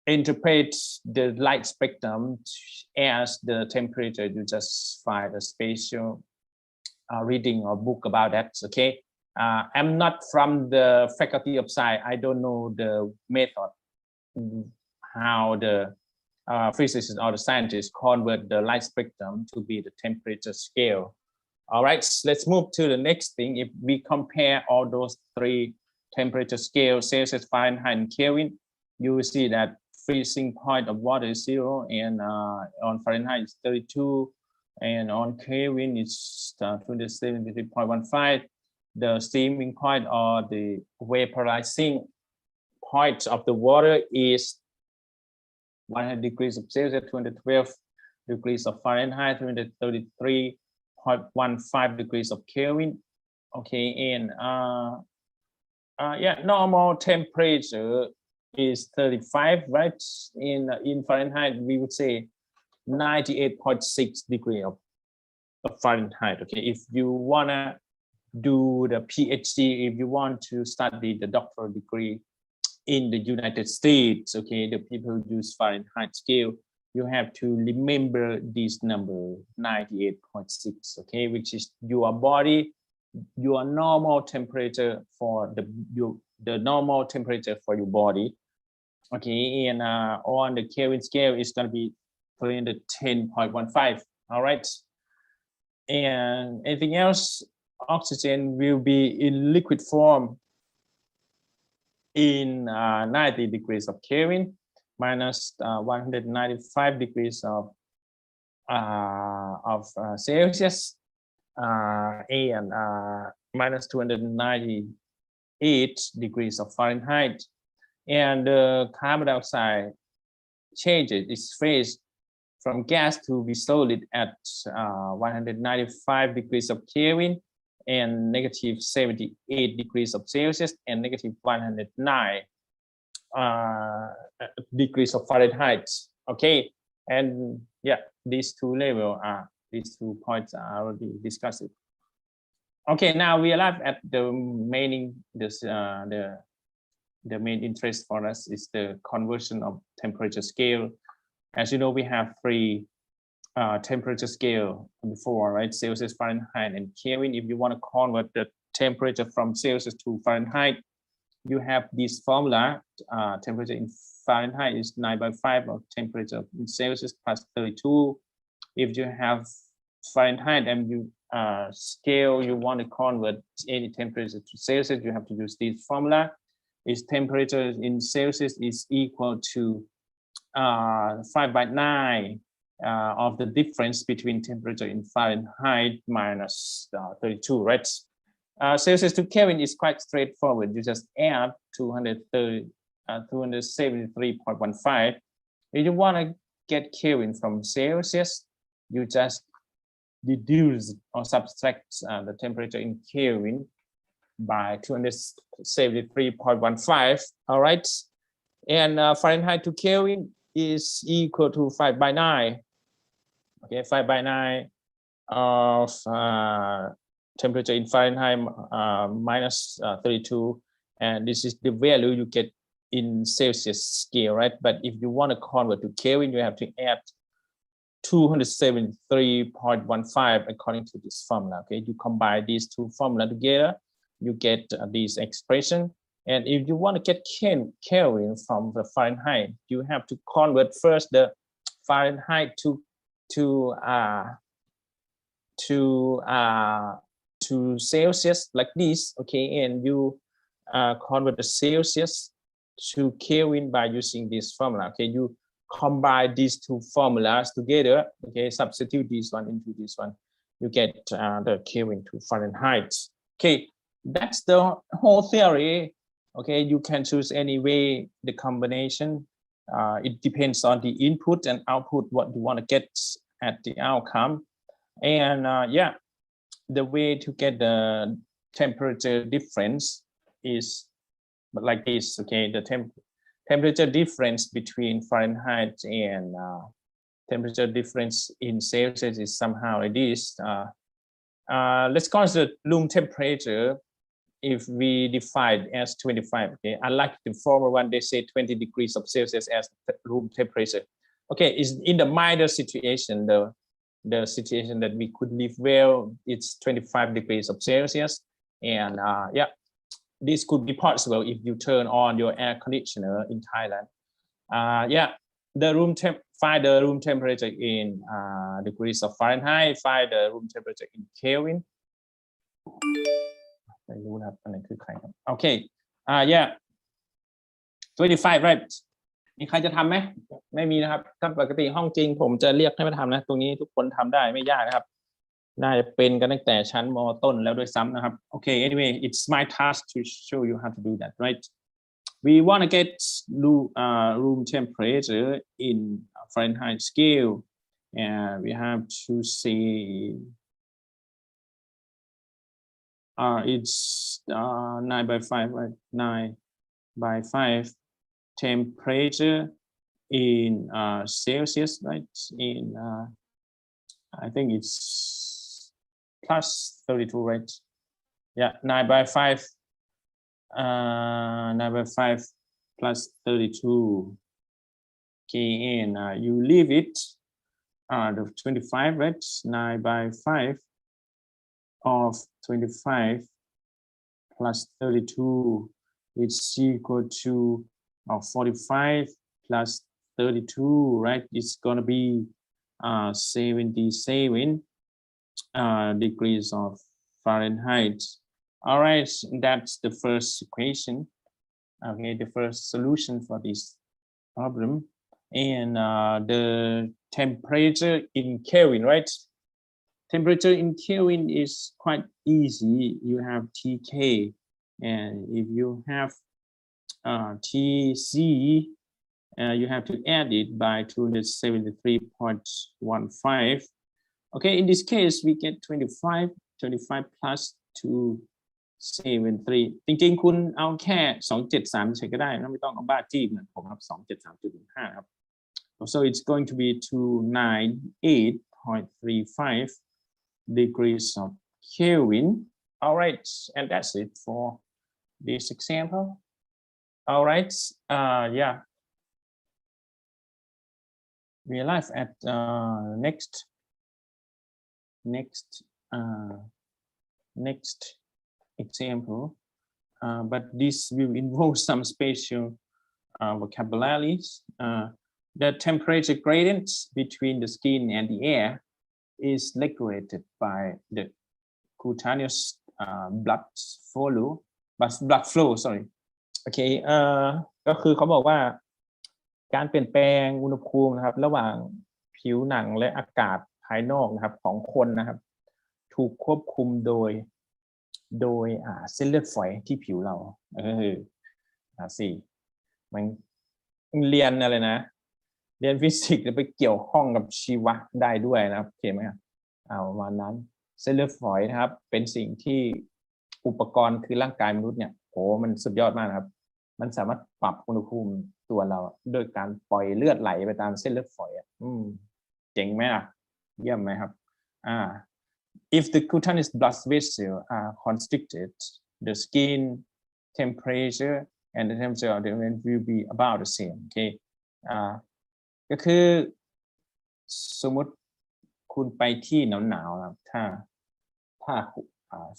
interpret the light spectrum as the temperature, you just find a special reading or book about that. Okay, I'm not from the faculty of science. I don't know the method how the physicists or the scientists convert the light spectrum to be the temperature scale. All right, let's move to the next thing. If we compare all those three temperature scale, Celsius, Fahrenheit, and Kelvin, you will see that freezing point of water is 0, and on Fahrenheit it's 32, and on Kelvin it's 273.15. The steaming point or the vaporizing point of the water is 100 degrees of Celsius, 212 degrees of Fahrenheit, 233.15 degrees of Kelvin. Okay, and yeah, normal temperature is 35, right? In Fahrenheit, we would say 98.6 degree of Fahrenheit. Okay, if you wanna do the PhD, if you want to study the doctoral degree in the United States, okay, the people who use Fahrenheit scale, you have to remember this number 98.6, okay, which is your body, your normal temperature for the normal temperature for your body. Okay, and on the Kelvin scale, it's going to be 310.15. All right, and anything else? Oxygen will be in liquid form in 90 degrees of Kelvin, minus 195 degrees of Celsius, and minus 298 degrees of Fahrenheit. And carbon dioxide changes its phase from gas to be solid at 195 degrees of Kelvin and negative 78 degrees of Celsius and negative 109 degrees of Fahrenheit. Okay, and yeah, these two levels are, these 2 points are already discussed. Okay, now we arrive at the main the main interest for us is the conversion of temperature scale. As you know, we have 3 temperature scale before, right? Celsius, Fahrenheit, and Kelvin. If you want to convert the temperature from Celsius to Fahrenheit, you have this formula. Temperature in Fahrenheit is 9/5 of temperature in Celsius plus 32. If you have Fahrenheit and you scale, you want to convert any temperature to Celsius, you have to use this formula. Its temperature in Celsius is equal to 5/9 of the difference between temperature in Fahrenheit minus 32, right? Celsius to Kelvin is quite straightforward. You just add 273.15. If you want to get Kelvin from Celsius, you just deduce or subtract the temperature in Kelvin by 273.15. All right, and Fahrenheit to Kelvin is equal to 5/9. Okay, 5/9 of temperature in Fahrenheit minus 32, and this is the value you get in Celsius scale, right? But if you want to convert to Kelvin, you have to add 273.15 according to this formula. Okay, you combine these 2 formulas together, you get this expression. And if you want to get Kelvin from the Fahrenheit, you have to convert first the Fahrenheit to Celsius like this, okay, and you convert the Celsius to Kelvin by using this formula. Okay, you combine these 2 formulas together. Okay, substitute this one into this one, you get the Kelvin to Fahrenheit. Okay, that's the whole theory. Okay, you can choose any way the combination. It depends on the input and output, what you want to get at the outcome. And yeah, the way to get the temperature difference is like this. Okay, the temperature difference between Fahrenheit and temperature difference in Celsius is somehow like this. Let's consider room temperature. If we define as 25, okay, unlike the former one, they say 20 degrees of Celsius as room temperature. Okay, is in the milder situation, the situation that we could live well, it's 25 degrees of Celsius, and yeah, this could be possible if you turn on your air conditioner in Thailand. Yeah, the find the room temperature in degrees of Fahrenheit, find the room temperature in Kelvin. Okay, yeah 25 right มีใครจะทำไหมไม่มีนะครับถ้าปกติห้องจริงผมจะเรียกให้มาทำนะตรงนี้ทุกคนทำได้ไม่ยากนะครับน่าจะเป็นกันตั้งแต่ชั้นม.ต้นแล้วด้วยซ้ำนะครับ Okay anyway it's my task to show you how to do that right we want to get room temperature in Fahrenheit scale and we have to see it's 9 by 5 right 9 by 5 temperature in Celsius right in I think it's plus 32 right yeah 9 by 5 9 by 5 plus 32 okay and you leave it the 25 right 9 by 5 of 25 plus 32 it's equal to 45 plus 32 right it's gonna be 77 degrees of Fahrenheit all right that's the first equation okay the first solution for this problem and the temperature in Kelvin right temperature in Kelvin is quite easy you have TK and if you have TC you have to add it by 273.15 okay in this case we get 25 plus 273จริงๆคุณเอาแค่273เฉยก็ได้นะไม่ต้องเอาบ้าจี้เหมือนผมครับ 273.15 ครับ so it's going to be 298.35 degrees of Kelvin all right and that's it for this example all right yeah we arrive at next example but this will involve some special vocabularies the temperature gradient between the skin and the air is regulated by the cutaneous blood flow sorry okay ก็คือเขาบอกว่าการเปลี่ยนแปลงอุณหภูมินะครับระหว่างผิวหนังและอากาศภายนอกนะครับของคนนะครับถูกควบคุมโดยเส้นเลือดฝอยที่ผิวเราสิมันเรียนอะไรนะเรียนฟิสิกส์จะไปเกี่ยวข้องกับชีวะได้ด้วยนะครับเห็นไหมครับประมาณนั้นเส้นเลือดฝอยนะครับเป็นสิ่งที่อุปกรณ์คือร่างกายมนุษย์เนี่ยโหมันสุดยอดมากนะครับมันสามารถปรับอุณหภูมิตัวเราโดยการปล่อยเลือดไหลไปตามเส้นเลือดฝอยเจ๋งไหมล่ะเยี่ยมไหมครับif the cutaneous blood vessels are constricted the skin temperature and the temperature of the event will be about the same okay ก็คือสมมติคุณไปที่หนาวๆครับถ้า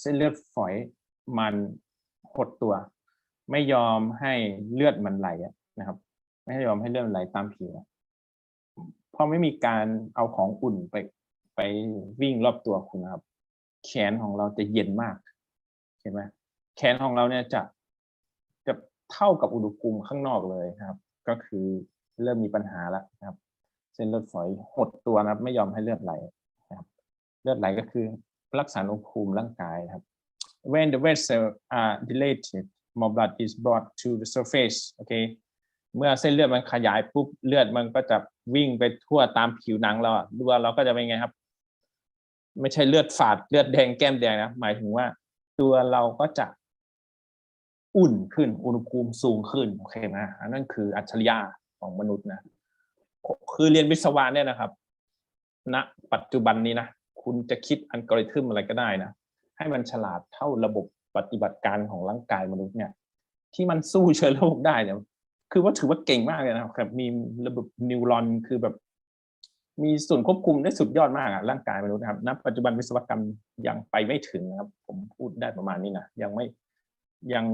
เส้นเลือดฝอยมันหดตัวไม่ยอมให้เลือดมันไหลนะครับไม่ยอมให้เลือดไหลตามผิวเพราะไม่มีการเอาของอุ่นไปวิ่งรอบตัวคุณนะครับแขนของเราจะเย็นมากเห็นไหมแขนของเราเนี่ยจะเท่ากับอุณหภูมิข้างนอกเลยครับก็คือเริ่มมีปัญหาแล้วนะครับเส้นเลือดฝอยหดตัวนะครับไม่ยอมให้เลือดไหลนะครับเลือดไหลก็คือรักษาอุณหภูมิร่างกายครับ when the vessels are dilated more blood is brought to the surface โอเคเมื่อเส้นเลือดมันขยายปุ๊บเลือดมันก็จะวิ่งไปทั่วตามผิวหนังเราตัวเราก็จะเป็นไงครับไม่ใช่เลือดฝาดเลือดแดงแก้มแดงนะหมายถึงว่าตัวเราก็จะอุ่นขึ้นอุณหภูมิสูงขึ้นโอเคไหมนั่นคืออัจฉริยะของมนุษย์นะคือเรียนวิศวะเนี่ยนะครับณปัจจุบันนี้นะคุณจะคิดอัลกอริทึมอะไรก็ได้นะให้มันฉลาดเท่าระบบปฏิบัติการของร่างกายมนุษย์เนี่ยที่มันสู้เชื้อโรคได้เนี่ยคือว่าถือว่าเก่งมากเลยนะครับมีระบบนิวรอนคือแบบมีส่วนควบคุมได้สุดยอดมากร่างกายมนุษย์นะครับณปัจจุบันวิศวกรรมยังไปไม่ถึงนะครับผมพูดได้ประมาณนี้นะยัง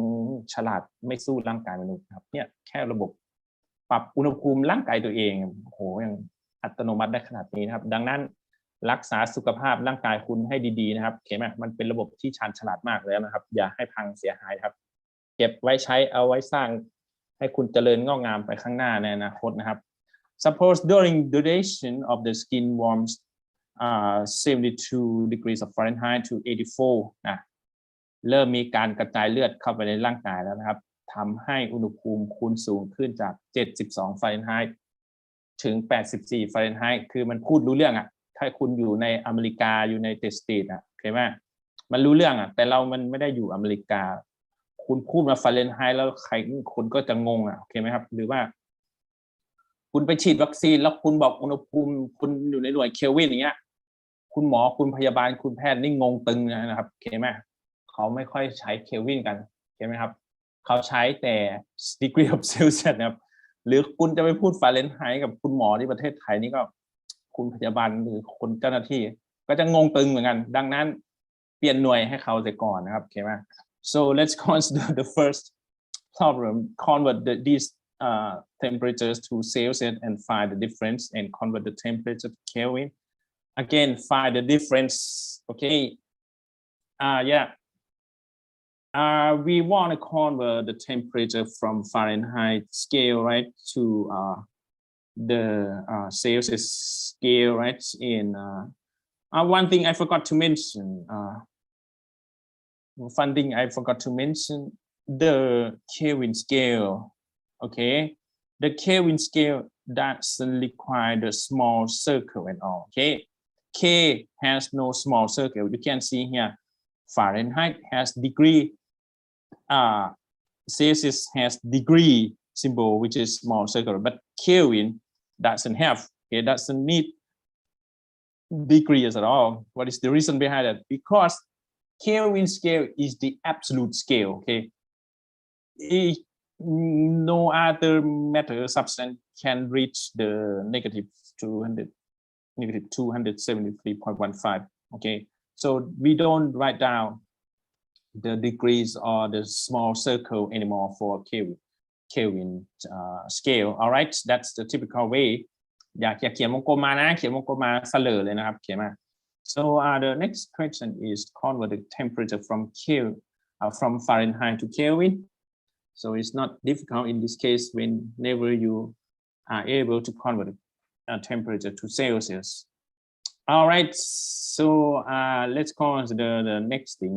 ฉลาดไม่สู้ร่างกายมนุษย์ครับเนี่ยแค่ระบบปรับอุณหภูมิร่างกายตัวเองโอ้โหยังอัตโนมัติได้ขนาดนี้นะครับดังนั้นรักษาสุขภาพร่างกายคุณให้ดีๆนะครับเห็นไหมมันเป็นระบบที่ชาญฉลาดมากเลยนะครับอย่าให้พังเสียหายครับ เก็บไว้ใช้เอาไว้สร้างให้คุณเจริญงอกงามไปข้างหน้าในอนาคตนะครับ Suppose during duration of the skin warms 72 degrees of Fahrenheit to 84นะเริ่มมีการกระจายเลือดเข้าไปในร่างกายแล้วนะครับทำให้อุณหภูมิคุณสูงขึ้นจาก72 Fahrenheit ถึง84 Fahrenheit คือมันพูดรู้เรื่องอ่ะถ้าคุณอยู่ในอเมริกาอยู่ในสเตทอ่ะโอเคไหมมันรู้เรื่องอ่ะแต่เรามันไม่ได้อยู่อเมริกาคุณพูดมาฟาเรนไฮต์แล้วใครคนก็จะงงอ่ะโอเคไหมครับหรือว่าคุณไปฉีดวัคซีนแล้วคุณบอกอุณหภูมิคุณอยู่ในหน่วยเคลวินอย่างเงี้ยคุณหมอคุณพยาบาลคุณแพทย์นี่งงตึงนะครับโอเคไหมเขาไม่ค่อยใช้เคลวินกันโอเคไหมครับเขาใช้แต่ degree of Celsius นะครับหรือคุณจะไปพูดฟาเรนไฮต์กับคุณหมอที่ประเทศไทยนี่ก็คุณพยาบาลหรือคนเจ้าหน้าที่ก็จะงงตึงเหมือนกันดังนั้นเปลี่ยนหน่วยให้เขาเสียก่อนนะครับโอเคไหม so let's consider the first problem convert these temperatures to Celsius and find the difference and convert the temperature to Kelvin again find the difference okay yeah we want to convert the temperature from Fahrenheit scale right to the Celsius scale right in one thing I forgot to mention one thing I forgot to mention the Kelvin scale okay the Kelvin scale doesn't require the small circle at all okay K has no small circle you can see here Fahrenheit has degree Celsius has degree symbol which is small circle but Kelvin doesn't have okay doesn't need degrees at all what is the reason behind that because Kelvin scale is the absolute scale okay no other matter substance can reach the negative 273.15 okay so we don't write down the degrees or the small circle anymore for Kelvin scale all right that's the typical way อยากเขียนวงกลมมานะเขียนวงกลมมาเสลอเลยนะครับเขียนมา so the next question is convert the temperature from Fahrenheit to Kelvin so it's not difficult in this case whenever you are able to convert temperature to Celsius all right so let's consider the next thing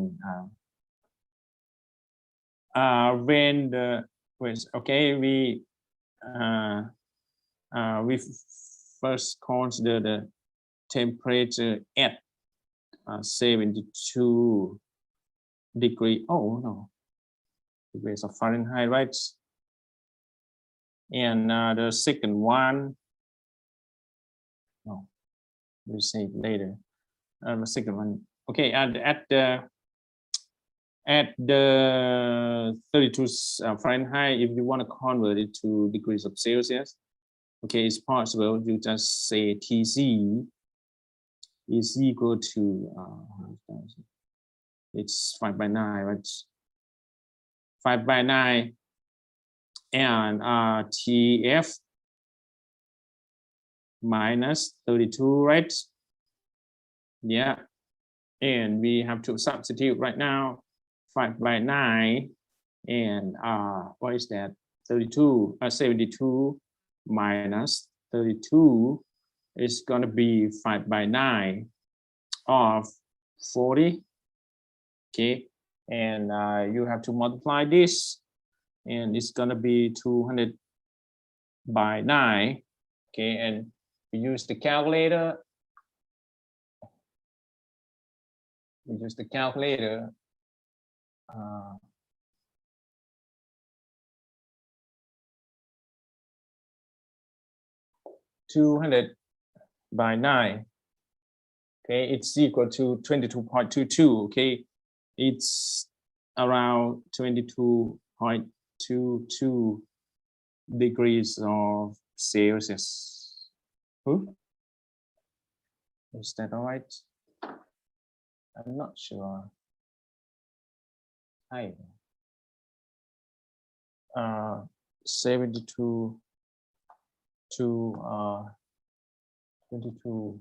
when the okay we first consider the temperature at 72 degree oh no degrees of Fahrenheit right and the second one no we'll say it later the second one okay at the 32 Fahrenheit if you want to convert it to degrees of Celsius okay it's possible you just say TC is equal to it's 5/9 right 5/9 and TF minus 32 right yeah and we have to substitute right now 5/9 and what is that 32 72 minus 32 is going to be 5/9 of 40 okay and you have to multiply this and it's going to be 200/9 okay and we use the calculator 200/9 okay it's equal to 22.22 okay it's around 22.22 degrees of Celsius is that all right I'm not sure ใช่72 to 22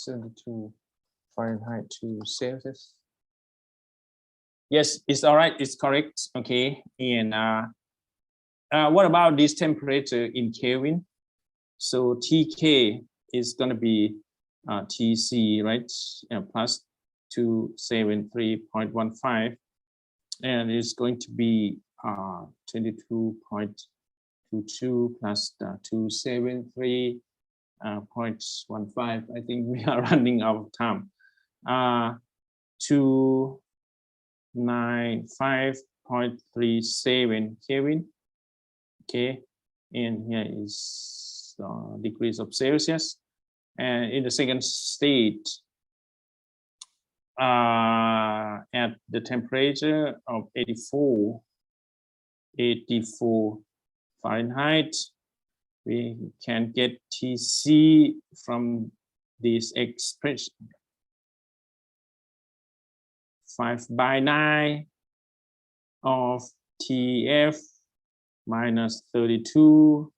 72 Fahrenheit to Celsius Yes, it's all right. It's correct. Okay. And what about this temperature in Kelvin? So TK is going to be TC, right? Plus 273.15, and it's going to be 22.22 plus 273.15. I think we are running out of time. 295.37 Kelvin. Okay, and here is degrees of Celsius. And in the second state, at the temperature of 84 Fahrenheit, we can get TC from this expression. 5/9 of TF minus 32,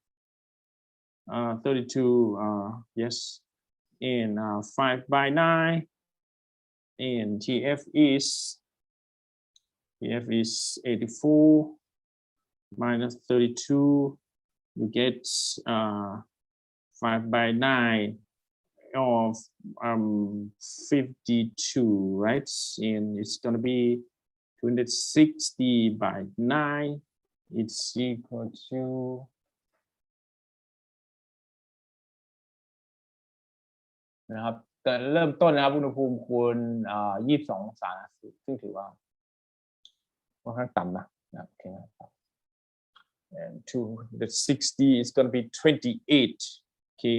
yes, and 5/9, and TF is 84 minus 32. You get 5/9 of 52, right? And it's going to be 260/9. It's equal to นะครับแต่เริ่มต้นนะครับอุณหภูมิคูณ22 องศาซึ่งถือว่าค่อนข้างต่ำนะครับโอเคนะครับ and 260 is going to be 28. Okay,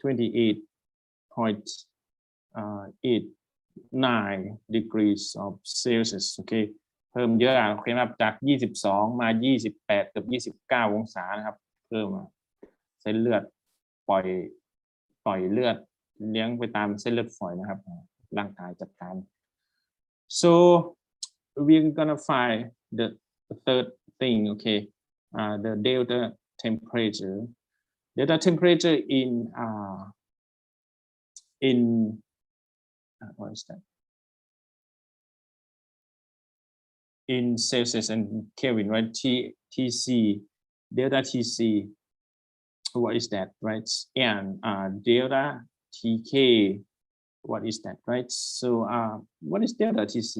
28.89 degrees of Celsius. Okay, เพิ่มเยอะโอเคครับจาก22มา28กับ29องศานะครับเพิ่มเส้นเลือดปล่อยเลือดเลี้ยงไปตามเส้นเลือดฝอยนะครับร่างกายจัดการ so we're gonna find the third thing. Okay, the delta temperature in what is that, in Celsius and Kelvin, right? TC, delta TC, what is that, right? And delta TK, what is that, right? So what is delta TC?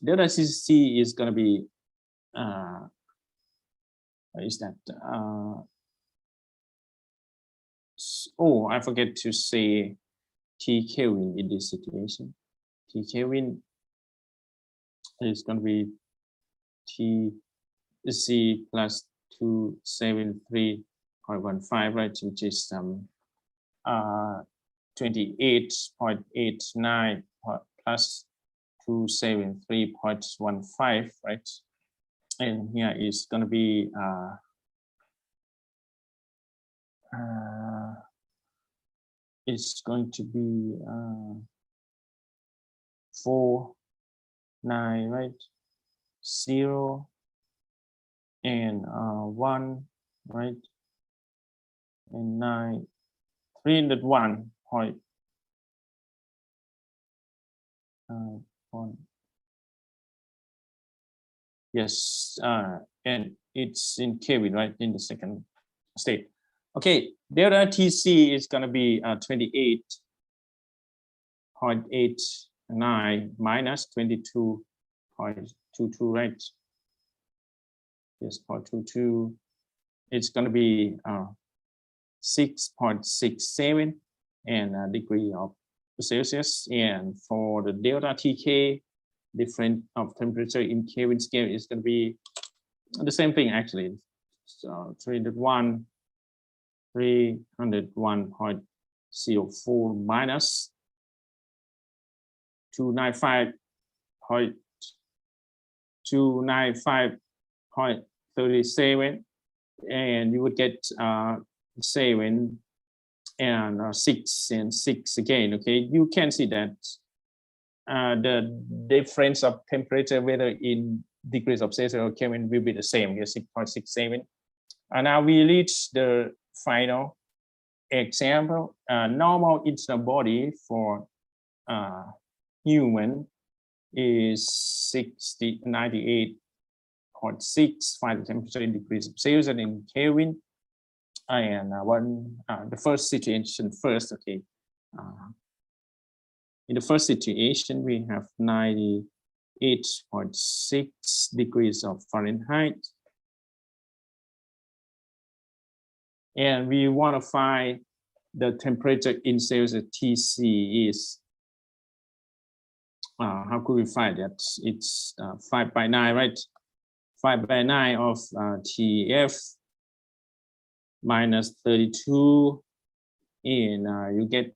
Delta TC is going to be what is that? Oh, I forget to say T Kelvin in this situation. T Kelvin is going to be TC plus 273.15, right? Which is 28.89 plus 273.15, right? And here is going to be it's going to be 4.9, right? 0 and 1, right? And 9, 301 point 1. Yes, and it's in Kelvin, right? In the second state. Okay, delta TC is going to be 28.89 minus 22.22, right? Yes, 0.22. It's going to be 6.67 and degree of Celsius. And for the delta TK, difference of temperature in Kelvin scale is going to be the same thing actually. So 301.04 minus 295.37, and you would get 7 and 6 and 6 again. Okay, you can see that the difference of temperature, whether in degrees of Celsius or Kelvin, will be the same. 6.67. And now we reach the final example. Normal internal body for human is 98.6. Find the temperature in degrees of Celsius and in Kelvin. And the first situation first, okay. In the first situation, we have 98.6 degrees of Fahrenheit. And we want to find the temperature in Celsius. TC is, how could we find that? It's 5/9, right? 5/9 of TF minus 32, and you get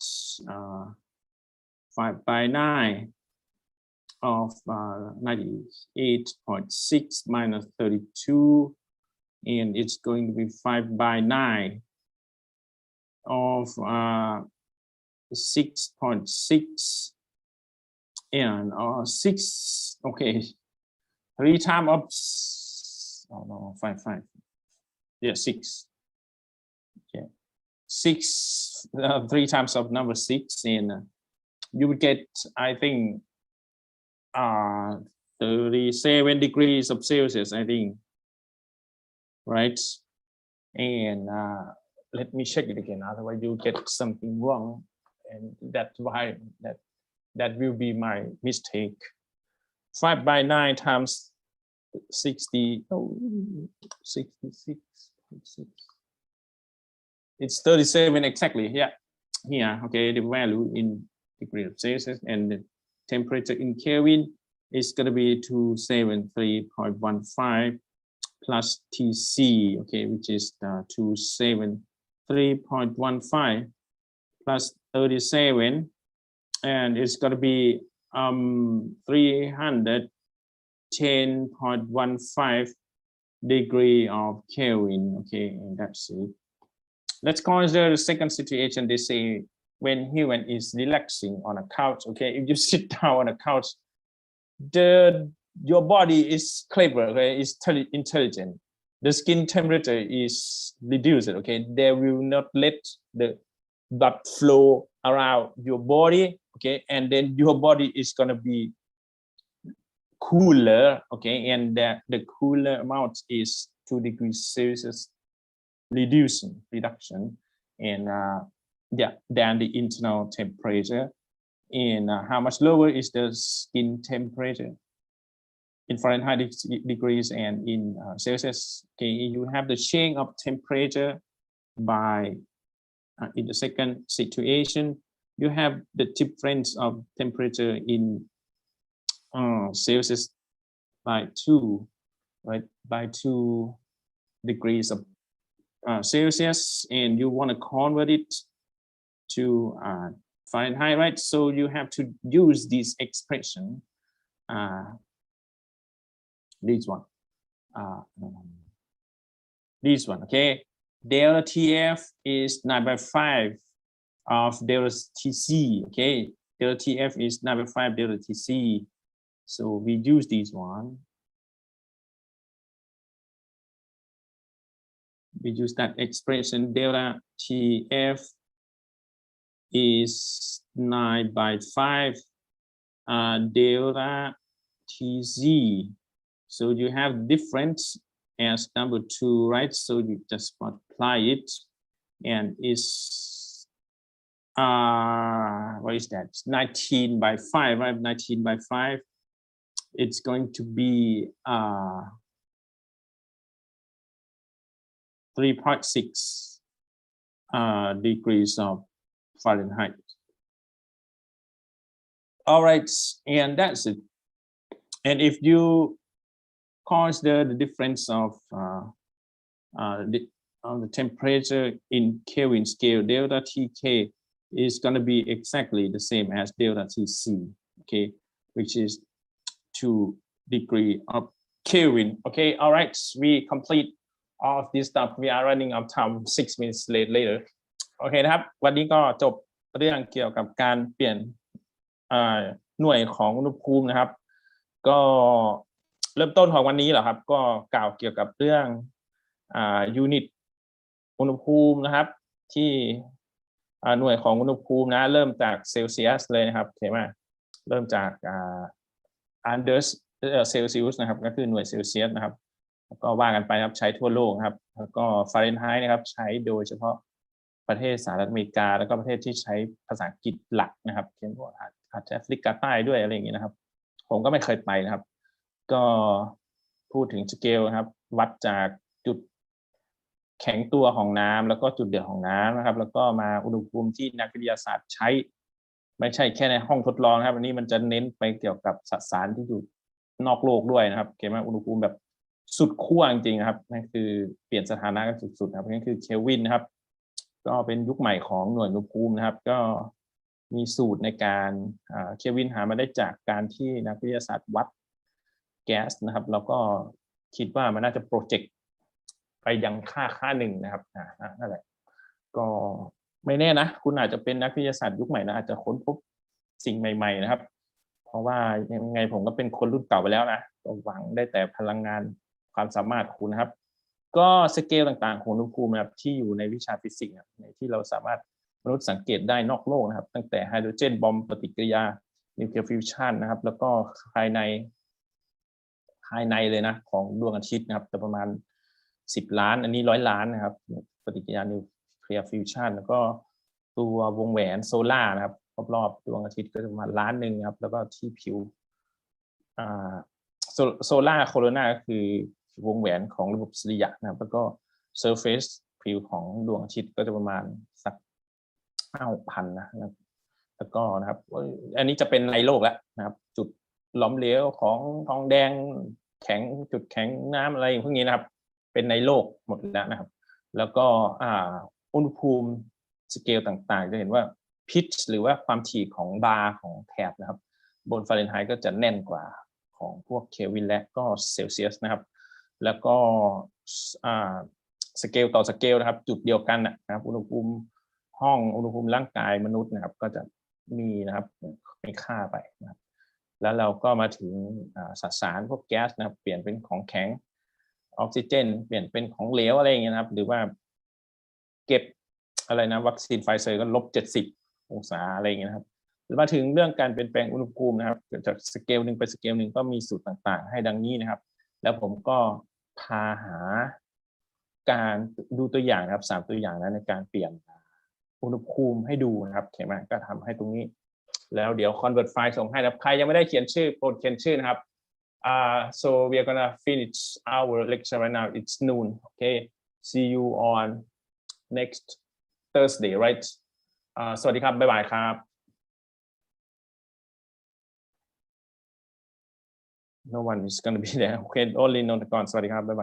5/9 of 98.6 minus 32, and it's going to be 5/9 of 6.6 and 6, okay, 3 times of, oh no, 5, yeah, 6, okay, 6, 3 times of number 6, and you would get, I think, 37 degrees of Celsius, I think, right? And let me check it again, otherwise you get something wrong, and that's why that will be my mistake. 5/9 times 66. It's 37 exactly. Yeah, here. Okay, the value in degrees of Celsius and the temperature in Kelvin is going to be 273.15 plus TC. Okay, which is 273.15 plus 37, and it's going to be 310.15 degree of Kelvin. Okay, and that's it. Let's consider the second situation. They say when human is relaxing on a couch. Okay, if you sit down on a couch, your body is clever. Okay, is intelligent. The skin temperature is reduced. Okay, they will not let the blood flow around your body. Okay, and then your body is gonna be cooler. Okay, and the cooler amount is 2 degrees Celsius reduction, and yeah, than the internal temperature. And how much lower is the skin temperature in Fahrenheit degrees and in Celsius? Okay, you have the change of temperature by in the second situation, you have the difference of temperature in Celsius by 2, right? By 2 degrees of Celsius, and you want to convert it to Fahrenheit, right? So you have to use this expression, this one, okay? Delta TF is 9/5 of delta TC, okay? Delta TF is 9/5 delta TC. So we use this one. We use that expression. Delta TF is 9/5 delta TZ. So you have difference as number 2, right? So you just multiply it, and it's what is that? 19/5, right? 19/5. It's going to be 3.6 degrees of Fahrenheit. All right, and that's it. And if you consider the difference of the temperature in Kelvin scale, delta TK is going to be exactly the same as delta TC, okay, which is 2 degrees of Kelvin. Okay, all right, we complete all of this stuff. We are running out of time 6 minutes later. โอเคนะครับวันนี้ก็จบเรื่องเกี่ยวกับการเปลี่ยนหน่วยของอุณหภูมินะครับก็เริ่มต้นของวันนี้เหรอครับก็กล่าวเกี่ยวกับเรื่องยูนิตอุณหภูมินะครับที่หน่วยของอุณหภูมินะเริ่มจากเซลเซียสเลยนะครับโอเคไหมเริ่มจาก under Celsius นะครับก็คือหน่วยเซลเซียสนะครับแล้วก็ว่ากันไปครับใช้ทั่วโลกครับแล้วก็ฟาเรนไฮต์นะครับใช้โดยเฉพาะประเทศสหรัฐอเมริกาแล้วก็ประเทศที่ใช้ภาษาอังกฤษหลักนะครับเช่นพวกอาจจะแอฟริกาใต้ด้วยอะไรอย่างนี้นะครับผมก็ไม่เคยไปนะครับก็พูดถึงสเกลนะครับวัดจากจุดแข็งตัวของน้ำแล้วก็จุดเดือดของน้ำนะครับแล้วก็มาอุณหภูมิที่นักวิทยาศาสตร์ใช้ไม่ใช่แค่ในห้องทดลองนะครับอันนี้มันจะเน้นไปเกี่ยวกับสสารที่อยู่นอกโลกด้วยนะครับเกี่ยวกับอุณหภูมิแบบสุดขั้วจริงๆนะครับนั่นคือเปลี่ยนสถานะกันสุดๆครับนั่นคือเคลวินนะครับก็เป็นยุคใหม่ของหน่วยอุณหภูมินะครับก็มีสูตรในการเคลวินหามาได้จากการที่นักวิทยาศาสตร์วัดแก๊สนะครับแล้วก็คิดว่ามันน่าจะโปรเจกต์ไปยังค่าหนึ่งนะครับนั่นแหละก็ไม่แน่นะคุณอาจจะเป็นนักวิทยาศาสตร์ยุคใหม่นะอาจจะค้นพบสิ่งใหม่ๆนะครับเพราะว่ายังไงผมก็เป็นคนรุ่นเก่าไปแล้วนะก็หวังได้แต่พลังงานความสามารถคุณนะครับก็สเกลต่างๆของอุณหภูมินะครับที่อยู่ในวิชาฟิสิกส์ที่เราสามารถมนุษย์สังเกตได้นอกโลกนะครับตั้งแต่ไฮโดรเจนบอมปฏิกิริยานิวเคลียร์ฟิวชันนะครับแล้วก็ภายในเลยนะของดวงอาทิตย์นะครับจะประมาณ10 ล้านอันนี้100 ล้านนะครับปฏิกิริยานิวเคลียร์ฟิวชันแล้วก็ตัววงแหวนโซล่านะครับรอบๆดวงอาทิตย์ก็จะประมาณ1 ล้านครับแล้วก็ที่ผิวโซล่าโคโรนาก็คือวงแหวนของระบบสุริยะนะครับแล้วก็เซอร์เฟซผิวของดวงอาทิตย์ก็จะประมาณสัก 5,000 นะครับแล้วก็นะครับอันนี้จะเป็นในโลกแล้วนะครับจุดหลอมเหลวของทองแดงแข็งจุดแข็งน้ำอะไรพวกนี้นะครับเป็นในโลกหมดแล้วนะครับแล้วก็อุณหภูมิสเกลต่างๆจะเห็นว่าพิชหรือว่าความถี่ของบาร์ของแถบนะครับบนฟาเรนไฮต์ก็จะแน่นกว่าของพวกเคลวินและก็เซลเซียสนะครับแล้วก็สเกลต่อสเกลนะครับจุดเดียวกันนะครับอุณหภูมิห้องอุณหภูมิร่างกายมนุษย์นะครับก็จะมีนะครับเป็นค่าไปนะครับแล้วเราก็มาถึงสสารพวกแก๊สนะครับเปลี่ยนเป็นของแข็งออกซิเจนเปลี่ยนเป็นของเหลวอะไรอย่างเงี้ยนะครับหรือว่าเก็บอะไรนะวัคซีนไฟเซอร์ก็-70 องศาอะไรอย่างเงี้ยนะครับหรือมาถึงเรื่องการเปลี่ยนแปลงอุณหภูมินะครับจากสเกลหนึ่งไปสเกลหนึ่งก็มีสูตรต่างๆให้ดังนี้นะครับแล้วผมก็พาหาการดูตัวอย่างนะครับ3 ตัวอย่างนะในการเปลี่ยนอุณหภูมิให้ดูนะครับเขียนมาก็ทำให้ตรงนี้แล้วเดี๋ยว convert ไฟล์ส่งให้นะครับใครยังไม่ได้เขียนชื่อโปรดเขียนชื่อนะครับso we are gonna finish our lecture right now it's noon okay see you on next Thursday right สวัสดีครับบ๊ายบายครับ no one is gonna be there okay only นนทกรสวัสดีครับบ๊ายบาย